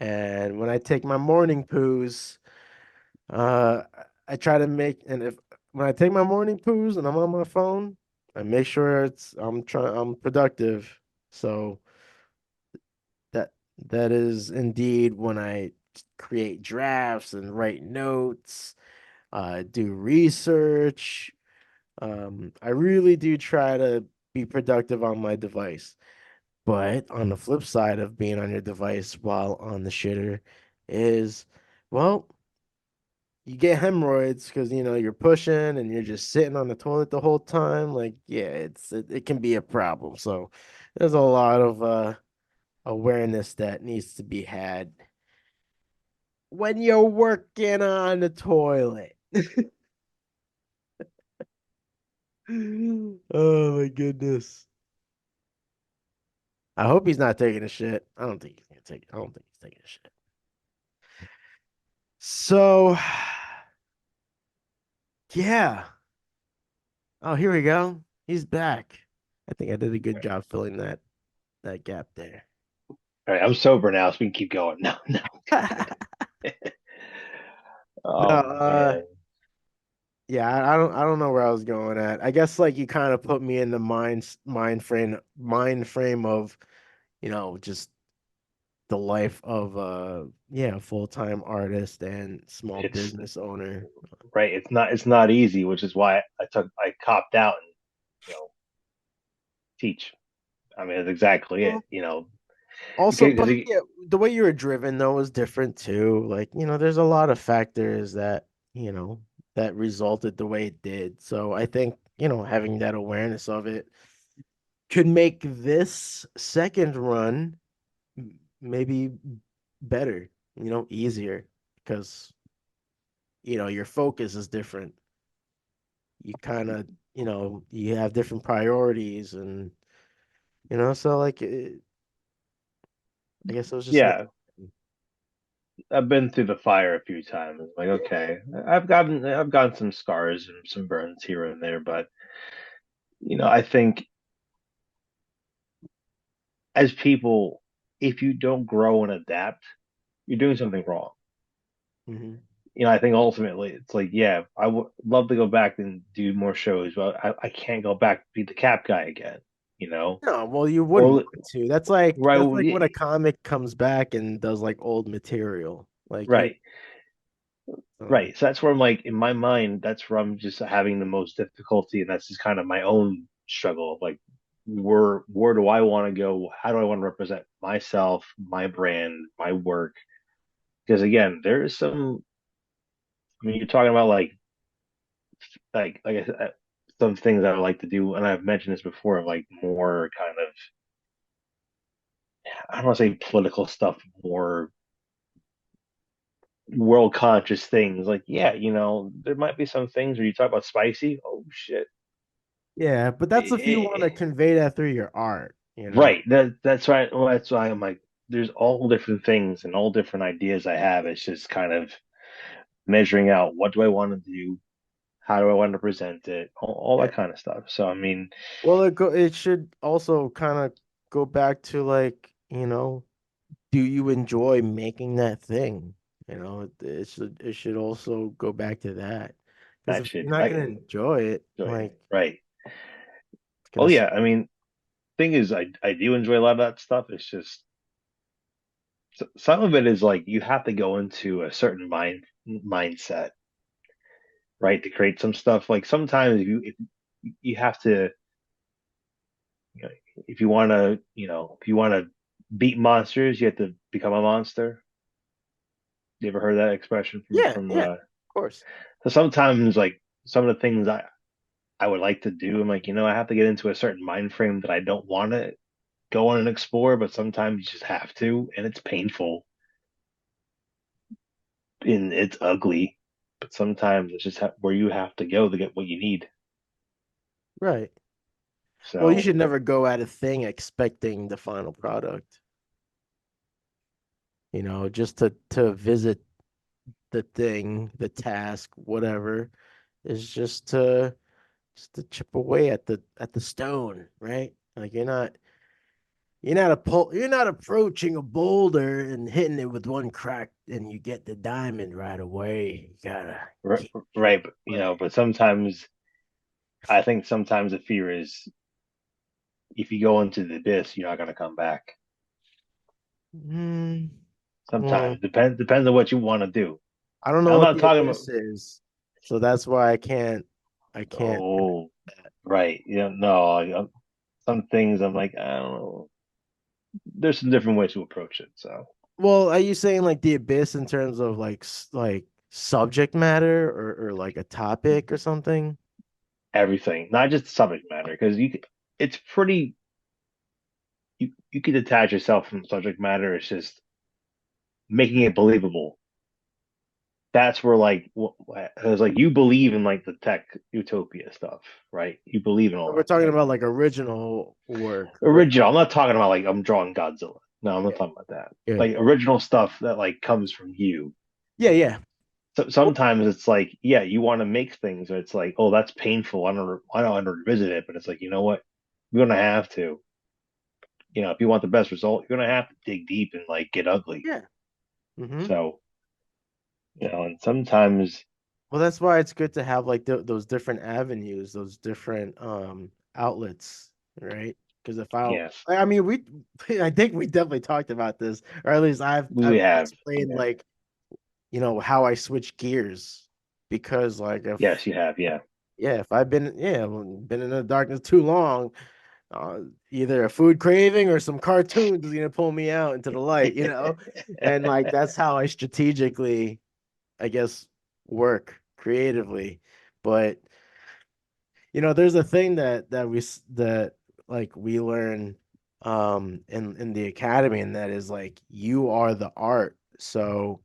And when I take my morning poos, uh, I try to make, and if when I take my morning poos and I'm on my phone, I make sure I'm productive. So that that is indeed when I create drafts and write notes, do research. I really do try to. be productive on my device. But on the flip side of being on your device while on the shitter is, well, you get hemorrhoids because you're pushing and you're just sitting on the toilet the whole time. Like, yeah, it can be a problem. So there's a lot of awareness that needs to be had when you're working on the toilet. Oh my goodness. I hope he's not taking a shit. I don't think he's gonna take I don't think he's taking a shit. So yeah. Oh, here we go. He's back. I think I did a good job filling that gap there. All right, I'm sober now, so we can keep going. No, no. No, Oh man. yeah, I don't know where I was going at. I guess like you kind of put me in the mind frame of, just the life of yeah, full-time artist and small It's business owner. right. It's not easy, which is why I copped out and teach. I mean, that's exactly it. Well, also, Because but yeah, the way you were driven though was different too. Like, there's a lot of factors you know, that resulted the way it did. So I think, having that awareness of it could make this second run maybe better, easier because, your focus is different. You kind of, you have different priorities and, so like I guess it was just yeah, I've been through the fire a few times. Like, okay, I've gotten some scars and some burns here and there, but I think as people, if you don't grow and adapt, you're doing something wrong. Mhm. I think ultimately it's like, yeah, I would love to go back and do more shows, but I can't go back to be the cap guy again, you know? No, well, you wouldn't Or want to. That's like when right, a comic comes back and does like old material. Like you, right, um, right. So that's where I'm like, in my mind, that's where I'm just having the most difficulty, and that's just kind of my own struggle of like, where do I want to go? How do I want to represent myself, my brand, my work? Because again, there is some. I mean, you're talking about like I said, some things I would like to do, and I've mentioned this before, like more kind of I don't want to say political stuff, more world conscious things. Like, yeah, there might be some things where you talk about spicy. Oh shit. yeah, but that's if you want Eh, to convey that through your art. right. That's right. Well, that's why I'm like, there's all different things and all different ideas I have. It's just kind of measuring out what do I want to do, how do I want to present it, all Yeah. that kind of stuff. So I mean, Well, it should also kind of go back to like, do you enjoy making that thing? It should also go back to that. Because that if you're should not I gonna enjoy it, enjoy it. like Right. it's gonna Oh yeah. I mean, thing is, I do enjoy a lot of that stuff. It's just some of it is like you have to go into a certain mindset, right, to create some stuff. Like sometimes if you have to, you know, if you want to beat monsters, you have to become a monster. You ever heard that expression from yeah, yeah, of course. so sometimes like some of the things I would like to do, I'm like, I have to get into a certain mind frame that I don't want to go on and explore, but sometimes you just have to, and it's painful and it's ugly, but sometimes it's just where you have to go to get what you need. Right. Well, you So should never go at a thing expecting the final product. Just to visit the thing, the task, whatever, is just to chip away at the stone, right? Like you're not approaching a boulder and hitting it with one crack and you get the diamond right away. You gotta keep chipping right, but, away. but sometimes I think sometimes the fear is if you go into the abyss, you're not going to come back. Mm, well, Sometimes depends on what you want to do. I don't know I'm what not the talking about. abyss is, so that's why I can't. Oh, right. Yeah, no. some things I'm like, I don't know. There's some different ways to approach it. So Well, are you saying like the abyss in terms of like like subject matter or like a topic or something? everything, not just the subject matter, because it's pretty. You can detach yourself from subject matter. It's just making it believable. That's where like, because like you believe in like the tech utopia stuff, right? You believe in all We're that talking stuff. about like original work. Or, Original. I'm not talking about like I'm drawing Godzilla. No, I'm not yeah, talking about that. yeah, Like original stuff that like comes from you. yeah, yeah. So sometimes it's like, yeah, you want to make things, or it's like, oh, that's painful. I don't want to revisit it, but it's like, you know what? You're gonna have to. If you want the best result, you're gonna have to dig deep and like get ugly. Yeah. Hmm. So, and sometimes, Well, that's why it's good to have like those different avenues, those different outlets, right? Because if yes, I mean, I think we definitely talked about this, or at least I've we have. explained Yeah. like how I switch gears because like Yes, if you have. Yeah. yeah, if I've been in the darkness too long, uh, either a food craving or some cartoons is gonna pull me out into the light. And like that's how I strategically, I guess, work creatively. But there's a thing that like we learn in the academy, and that is like you are the art. So,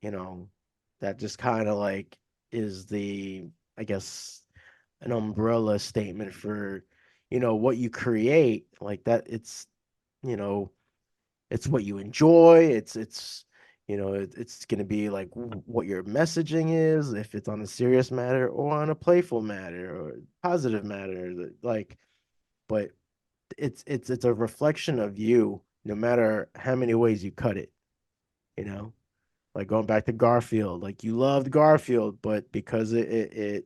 you know, that just kind of like is the, I guess, an umbrella statement for, what you create, like that you know, it's what you enjoy. It's going to be like what your messaging is, if it's on a serious matter or on a playful matter or positive matter, like, but it's a reflection of you, no matter how many ways you cut it, you know? Like going back to Garfield, like you loved Garfield, but because it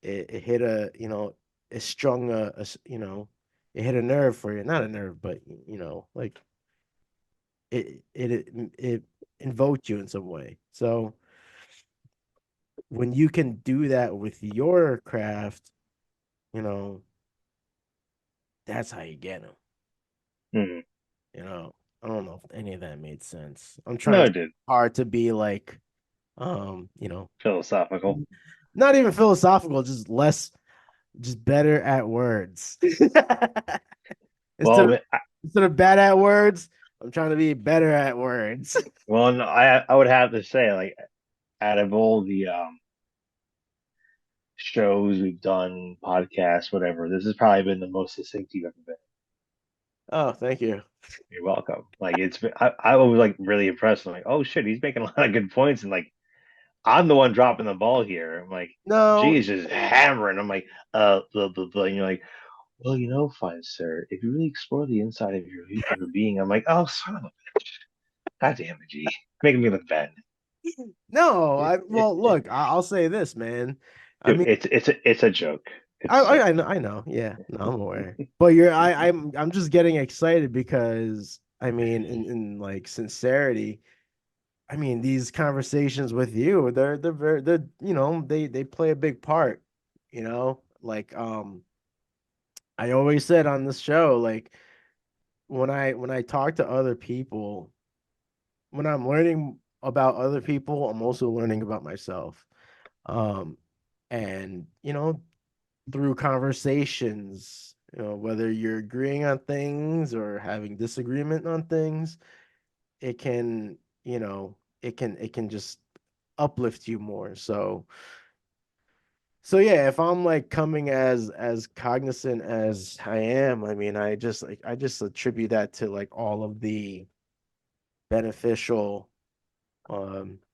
hit it strung it hit a nerve for you, not a nerve, but like it invoked you in some way. So when you can do that with your craft, you know, that's how you get them. Mhm. You know, I don't know if any of that made sense. I'm No, trying it to did. hard to be like, Philosophical. not even philosophical, just better at words. Well, Instead of instead of bad at words, I'm trying to be better at words. well, no, I would have to say, like, out of all the shows we've done, podcasts, whatever, this has probably been the most succinct you've ever been. Oh, thank you. You're welcome. Like it's been, I was like really impressed. I'm like, oh shit, he's making a lot of good points, and like I'm the one dropping the ball here. I'm like, No, geez, just hammering. I'm like, and you're like, well, fine, sir. If you really explore the inside of your being, I'm like, oh, son of a god damn it, G, making me look bad. no. Well, look, I'll say this, man. I Dude, mean, it's a joke. I, It's a I joke. I know, I know. Yeah, no, I'm aware. But I'm just getting excited because I mean, in like sincerity, I mean, these conversations with you, they're they play a big part, like I always said on this show, like when I talk to other people, when I'm learning about other people, I'm also learning about myself. Um, and through conversations, whether you're agreeing on things or having disagreement on things, it can, it can just uplift you more. So yeah, if I'm like coming as cognizant as I am, I mean, I just attribute that to like all of the beneficial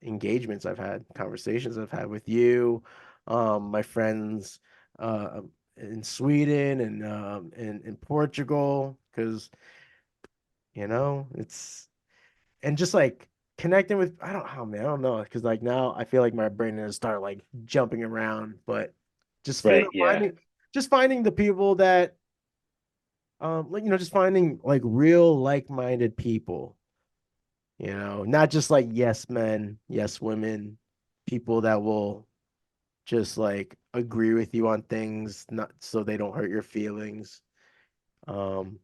engagements I've had, conversations I've had with you, my friends in Sweden and in Portugal, because it's and just like connecting with I don't know, because like now I feel like my brain is start like jumping around, but just Right? Yeah. finding the people that like just finding like real like-minded people, not just like yes men, yes women, people that will just like agree with you on things, not so they don't hurt your feelings, Um,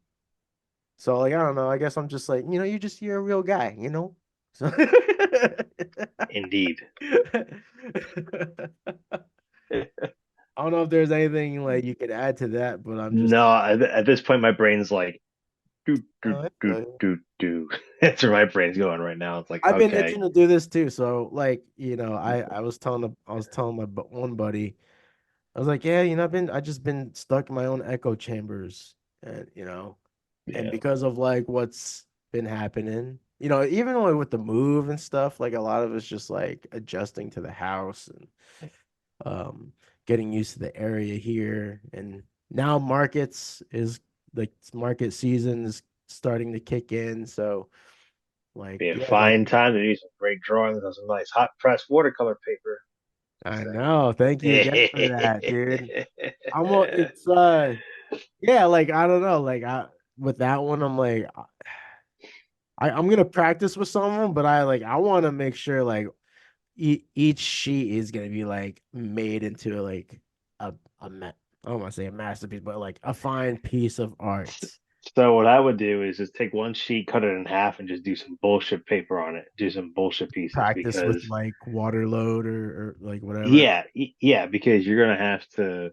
so like I don't know. I guess I'm just like you're a real guy, you know. So Indeed. I don't know if there's anything like you could add to that, but I'm just No, at this point, my brain's like, do, do, do, uh, do, do. That's where my brain's going right now. It's like, I've been okay, itching to do this too. So like I was telling my one buddy, I was like, yeah, I just been stuck in my own echo chambers, and and yeah, because of like what's been happening, even like with the move and stuff, like a lot of it's just like adjusting to the house and um getting used to the area here, and now market season is starting to kick in, so like be a yeah, like fine time to do some great drawings on some nice hot press watercolor paper. I So, know. Thank you again for that, dude. It's yeah, like I don't know, like I with that one I'm like I'm gonna practice with someone, but I want to make sure like each sheet is gonna be like made into like a I don't want to say a masterpiece, but like a fine piece of art. so what I would do is just take one sheet, cut it in half, and just do some bullshit paper on it. Do some bullshit pieces Practice with because like water load or like whatever. yeah, because you're gonna have to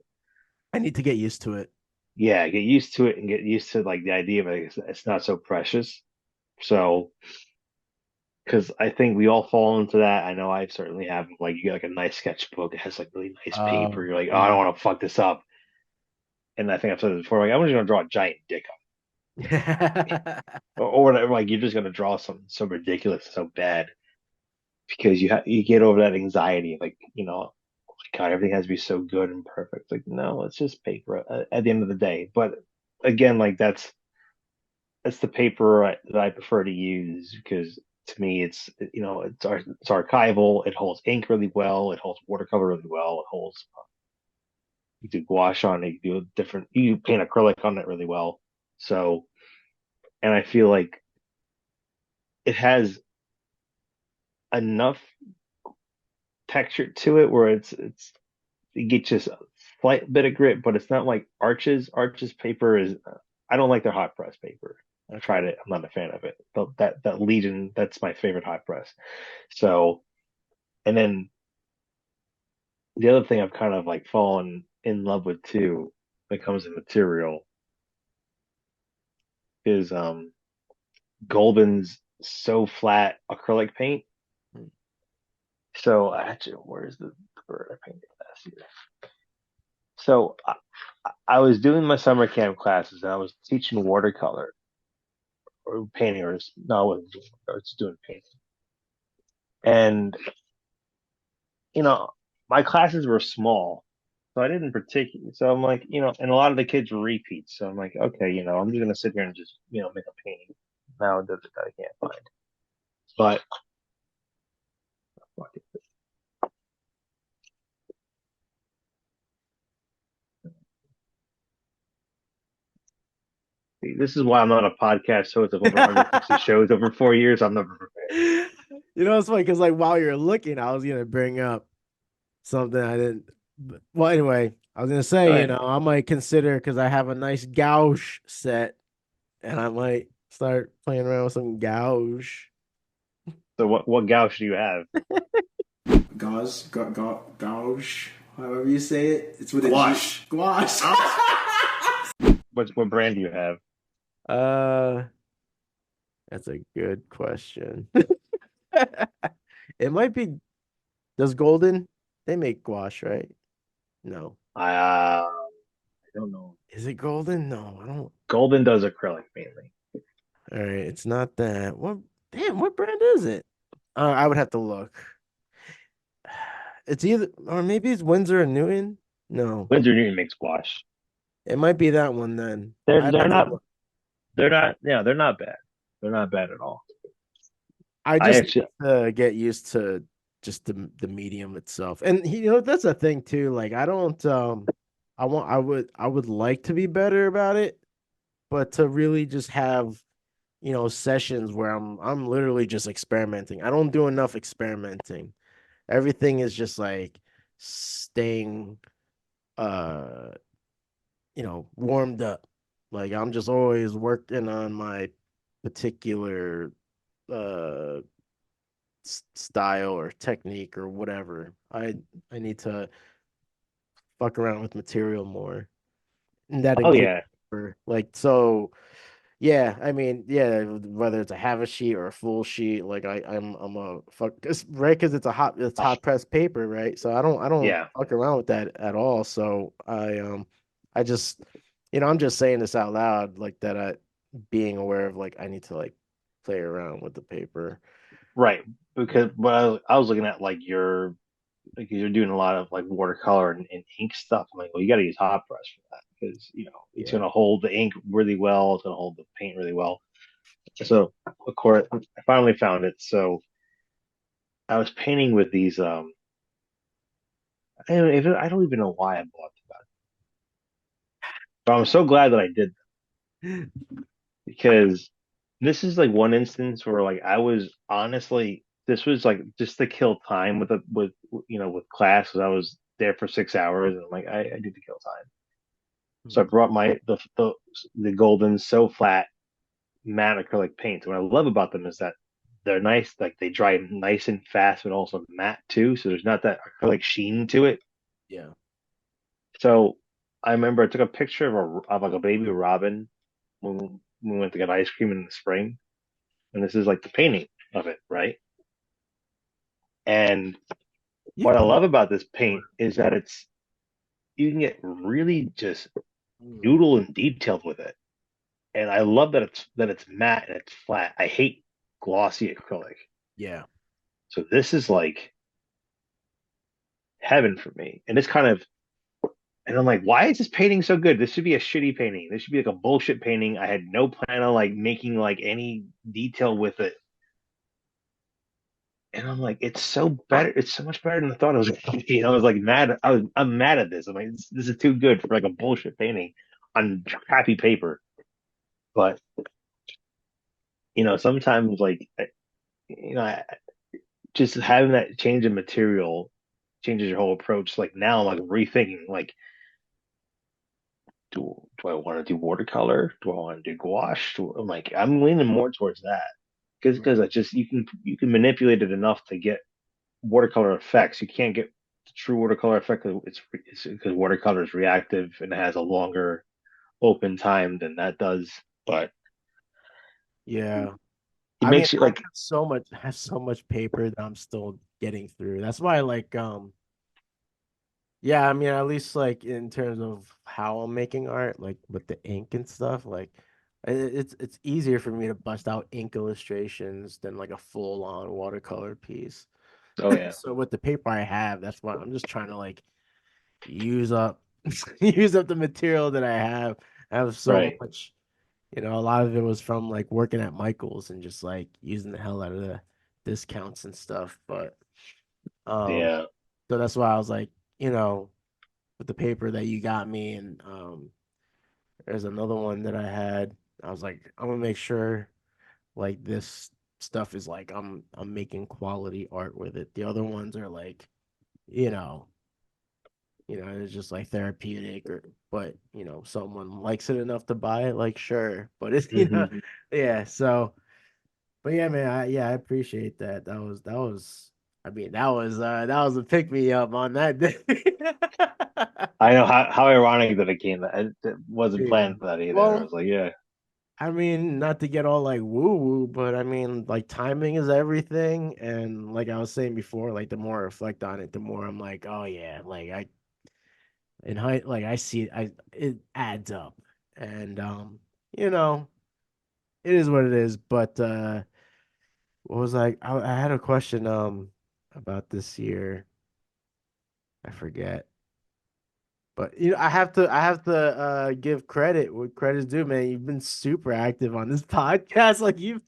I need to get used to it. yeah get used to it and get used to like the idea of it. It's not so precious. So because I think we all fall into that. I know I certainly have. Like you get like a nice sketchbook, it has like really nice paper. You're like, oh, I don't Yeah. want to fuck this up. And I think I've said this before. Like I'm just gonna draw a giant dick or whatever. Like you're just gonna draw something so ridiculous, so bad because you get over that anxiety. Like God, everything has to be so good and perfect. Like no, it's just paper at the end of the day. But again, like that's the paper that I prefer to use because to me it's archival. It holds ink really well. It holds watercolor really well. It holds you do gouache on it. You do different. You paint acrylic on it really well. So and I feel like it has enough texture to it where it gets just a slight bit of grit, but it's not like Arches. Arches paper is I don't like their hot press paper. I've tried it. I'm not a fan of it. That Legion, that's my favorite hot press. So, and then the other thing I've kind of like fallen in love with too, when it comes to material, is Golden's so flat acrylic paint. So actually, where's the bird I painted last year? So I was doing my summer camp classes and I was teaching watercolor or painting, or no, I wasn't doing. I was doing painting, and you know, my classes were small, so I didn't particularly. So I'm like, and a lot of the kids were repeats. So I'm like, okay, I'm just gonna sit here and just make a painting now that I can't find. But this is why I'm not a podcast host of over 160 shows over 4 years. I'm never prepared. It's funny because like while you're looking, I was gonna bring up something I didn't. Well, anyway, I was gonna Go say, ahead. I might consider because I have a nice gouache set, and I might start playing around with some gouache. So what gouache do you have? Gauche. However you say it, it's with Gouache. Gouache. What brand do you have? Uh, that's a good question. It might be. Does Golden? They make gouache, right? No. I don't know. Is it Golden? No, I don't. Golden does acrylic mainly. All right, it's not that. What brand is it? I would have to look. It's either, or maybe it's Windsor and Newton. No, Windsor Newton makes gouache. it might be that one then. They're I'd they're have to not look. they're not yeah they're not bad. They're not bad at all. I I just need actually to get used to just the medium itself. And that's a thing too. Like I don't I would like to be better about it, but to really just have, sessions where I'm literally just experimenting. I don't do enough experimenting. Everything is just like staying warmed up. Like I'm just always working on my particular uh style or technique or whatever. I need to fuck around with material more. And that Oh includes yeah, like so yeah, I mean, yeah, whether it's a half a sheet or a full sheet, like I'm a fuck, right? Because it's hot press paper, right? So I don't yeah, fuck around with that at all. So I just, I'm just saying this out loud, like that. Being aware of like I need to like play around with the paper. right. Because I was looking at like you're doing a lot of like watercolor and ink stuff. I'm like, well, you got to use hot brush for that because it's Yeah. going to hold the ink really well. It's going to hold the paint really well. So of course, I finally found it. So I was painting with these. I don't even know why I bought them, but I'm so glad that I did because this is like one instance where like I was honestly this was like just to kill time with class because I was there for 6 hours and I'm like I need to kill time. So I brought my the golden so flat matte acrylic paints. What I love about them is that they're nice, like they dry nice and fast, but also matte too. So there's not that acrylic sheen to it. Yeah. So I remember I took a picture of like a baby robin when we went to get ice cream in the spring, and this is like the painting of it, right? And You what I put love about this paint is that you can get really just mm, noodle and detailed with it. And I love that it's matte and it's flat. I hate glossy acrylic. yeah. So this is like heaven for me. And I'm like, why is this painting so good? This should be a shitty painting. This should be like a bullshit painting. I had no plan on like making like any detail with it. And I'm like, it's so better. It's so much better than I thought it was going to be. I was like mad. I'm mad at this. I'm like, this is too good for like a bullshit painting on crappy paper. But sometimes like I, just having that change of material changes your whole approach. Like now, I'm like rethinking. Like, do I want to do watercolor? Do I want to do gouache? I'm leaning more towards that because I just you can manipulate it enough to get watercolor effects. You can't get the true watercolor effect 'cause it's because watercolor is reactive and it has a longer open time than that does. But Yeah. it I mean, makes you like, I have so much paper that I'm still getting through. That's why like yeah, I mean, at least like in terms of how I'm making art, like with the ink and stuff, like it's easier for me to bust out ink illustrations than like a full-on watercolor piece. oh yeah, So with the paper I have, that's why I'm just trying to like use up use up the material that I have. I have so right, much, a lot of it was from like working at Michael's and just like using the hell out of the discounts and stuff. But um, yeah, so that's why I was like, you know, with the paper that you got me, and there's another one that I had. I was like, I'm gonna make sure like this stuff is like I'm making quality art with it. The other ones are like, you know, it's just like therapeutic or but someone likes it enough to buy it, like sure. But it's hmm yeah, so but yeah, man, I appreciate that. I mean, that was a pick me up on that day. I know how ironic that it came. It wasn't Yeah. planned for that either. I Well, was like, yeah, I mean, not to get all like woo woo, but I mean, like timing is everything. And like I was saying before, like the more I reflect on it, the more I'm like, oh yeah, like in height, like I see it, it adds up. And you know, it is what it is. But what was I had a question about this year. I forget. But I have to give credit what credit's due, man. You've been super active on this podcast. Like you've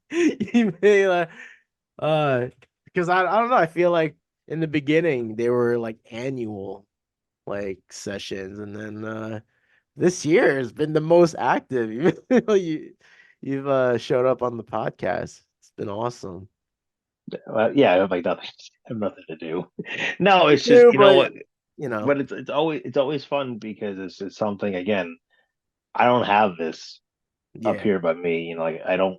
been uh because I don't know, I feel like in the beginning they were like annual like sessions and then this year has been the most active. You've showed up on the podcast. It's been awesome. yeah. I have like nothing. I have nothing to do. No, You it's just do, you know but what. you know, But it's always fun because it's something again. I don't have this up Yeah. here by me. Like I don't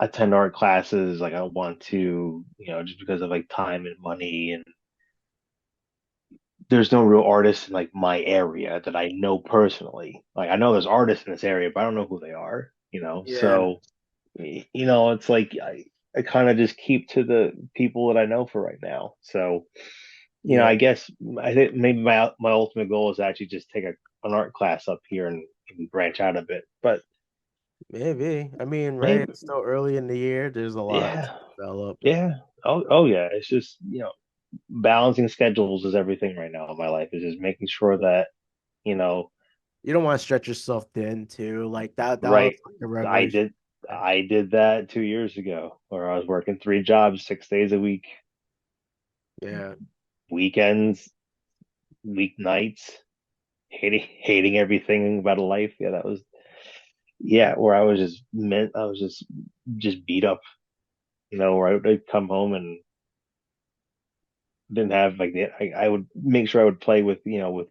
attend art classes like I want to, just because of like time and money, and there's no real artists in like my area that I know personally. Like I know there's artists in this area, but I don't know who they are. Yeah. So, it's like I kind of just keep to the people that I know for right now. So, Yeah. I guess I think maybe my ultimate goal is actually just take an art class up here and branch out a bit. But Maybe. I mean, right? maybe, It's still early in the year. There's a lot to yeah, develop. yeah. Oh yeah. It's just, balancing schedules is everything right now in my life. It's just making sure that, you know, You don't want to stretch yourself thin too. Like that was right. like a I revelation. did I did that 2 years ago where I was working 3 jobs, 6 days a week, Yeah. weekends, weeknights, hating everything about life. Yeah, that was, yeah, where I was just beat up, where I'd come home and didn't have like I would make sure I would play with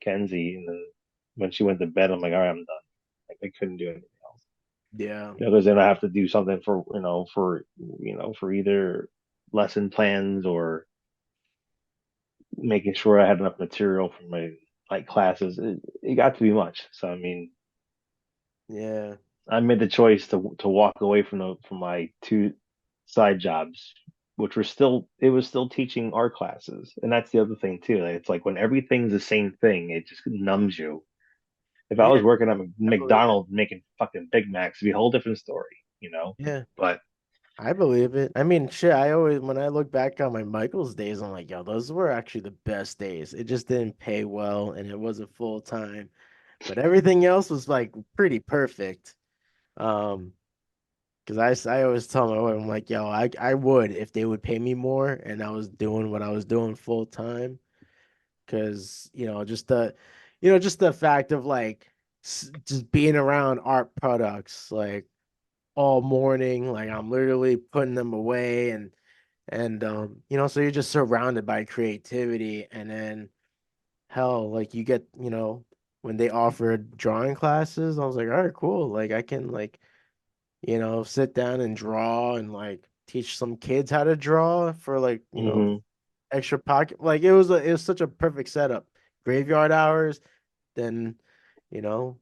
Kenzie, and then when she went to bed, I'm like, all right, I'm done. Like I couldn't do anything else. Yeah. Because then I have to do something for for either lesson plans or making sure I had enough material for my like classes. It got to be much. So I mean, Yeah. I made the choice to walk away from my 2 side jobs, which were still it was still teaching art classes, and that's the other thing too. Like, it's like when everything's the same thing, it just numbs you. If I Yeah. was working at I believe it. McDonald's making fucking Big Macs, it'd be a whole different story. Yeah. But I believe it. I mean, shit, I always, when I look back on my Michaels days, I'm like, yo, those were actually the best days. It just didn't pay well and it wasn't full time, but everything else was like pretty perfect. Um, because I always tell my wife, I'm like, yo, I would if they would pay me more and I was doing what I was doing full time. Because, just the fact of like just being around art products, like all morning, like I'm literally putting them away and so you're just surrounded by creativity and then hell, like you get, when they offered drawing classes, I was like, all right, cool. Like I can like, sit down and draw and like teach some kids how to draw for like, hmm extra pocket. Like it was such a perfect setup. Graveyard hours, then, you know,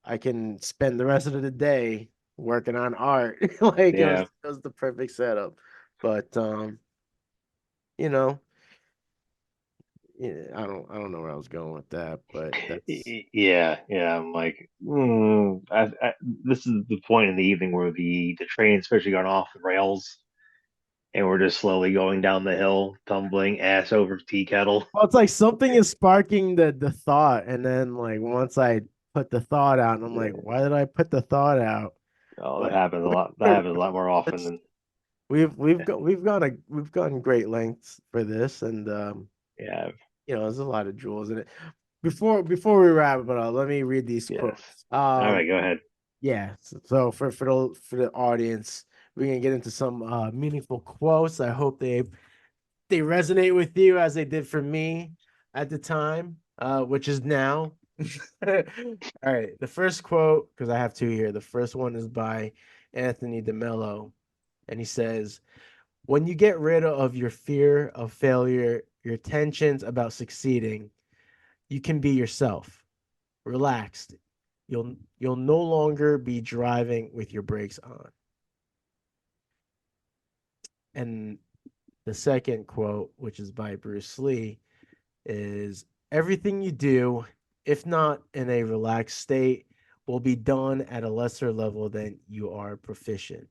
I can spend the rest of the day working on art. Like yeah, it was the perfect setup. But you know, yeah, I don't know where I was going with that, but that's yeah. I'm like, this is the point in the evening where the train, especially gone off the rails, and we're just slowly going down the hill, tumbling ass over tea kettle. well, it's like something is sparking the thought, and then like once I put the thought out, and I'm like, Yeah. why did I put the thought out? Oh, that But happens a lot. That happens a lot more often it's than we've gone great lengths for this, and yeah. there's a lot of jewels in it. Before we wrap it up, let me read these Yes. quotes. All right, go ahead. Yeah. So for the audience, we're gonna get into some meaningful quotes. I hope they resonate with you as they did for me at the time, which is now. All right. The first quote, because I have two here. The first one is by Anthony DeMello, and he says, "When you get rid of your fear of failure, your tensions about succeeding, you can be yourself, relaxed. You'll no longer be driving with your brakes on." And the second quote, which is by Bruce Lee, is everything you do, if not in a relaxed state, will be done at a lesser level than you are proficient.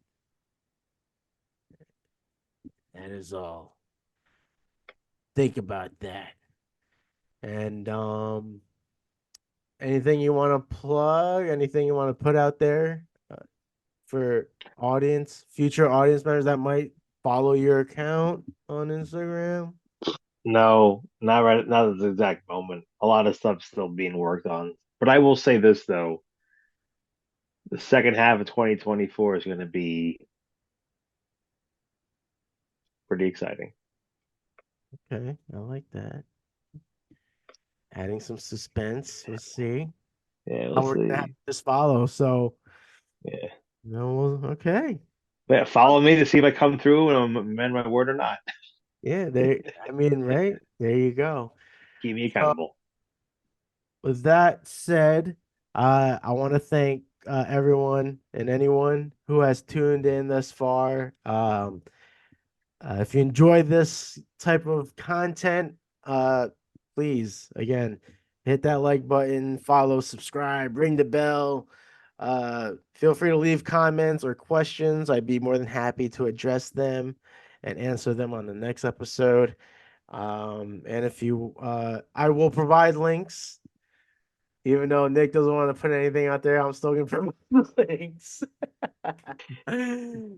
That is all. Think about that. And anything you want to plug, anything you want to put out there for future audience members that might follow your account on Instagram? No, not right, not at the exact moment. A lot of stuff's still being worked on. But I will say this though, the second half of 2024 is going to be pretty exciting. Okay, I like that. Adding some suspense. We'll see. Yeah, Now we'll we're gonna have see. to just follow. So, Yeah. okay. Yeah, follow me to see if I come through and I'm amend my word or not. Yeah, there. I mean, right there you go. Keep me So, accountable. with that said, I want to thank everyone and anyone who has tuned in thus far. If you enjoy this type of content, please again hit that like button, follow, subscribe, ring the bell. Feel free to leave comments or questions. I'd be more than happy to address them and answer them on the next episode. And if you, I will provide links. Even though Nick doesn't want to put anything out there, I'm still gonna provide links.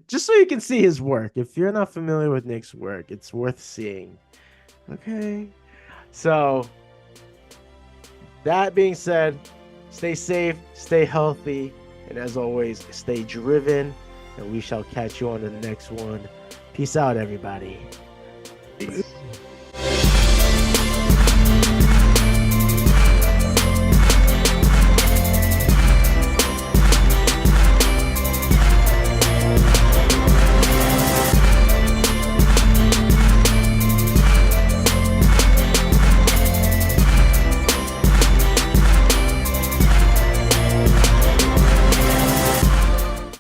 Just so you can see his work. If you're not familiar with Nick's work, it's worth seeing. Okay. So, that being said, stay safe, stay healthy, and as always, stay driven. And we shall catch you on the next one. Peace out, everybody. Peace.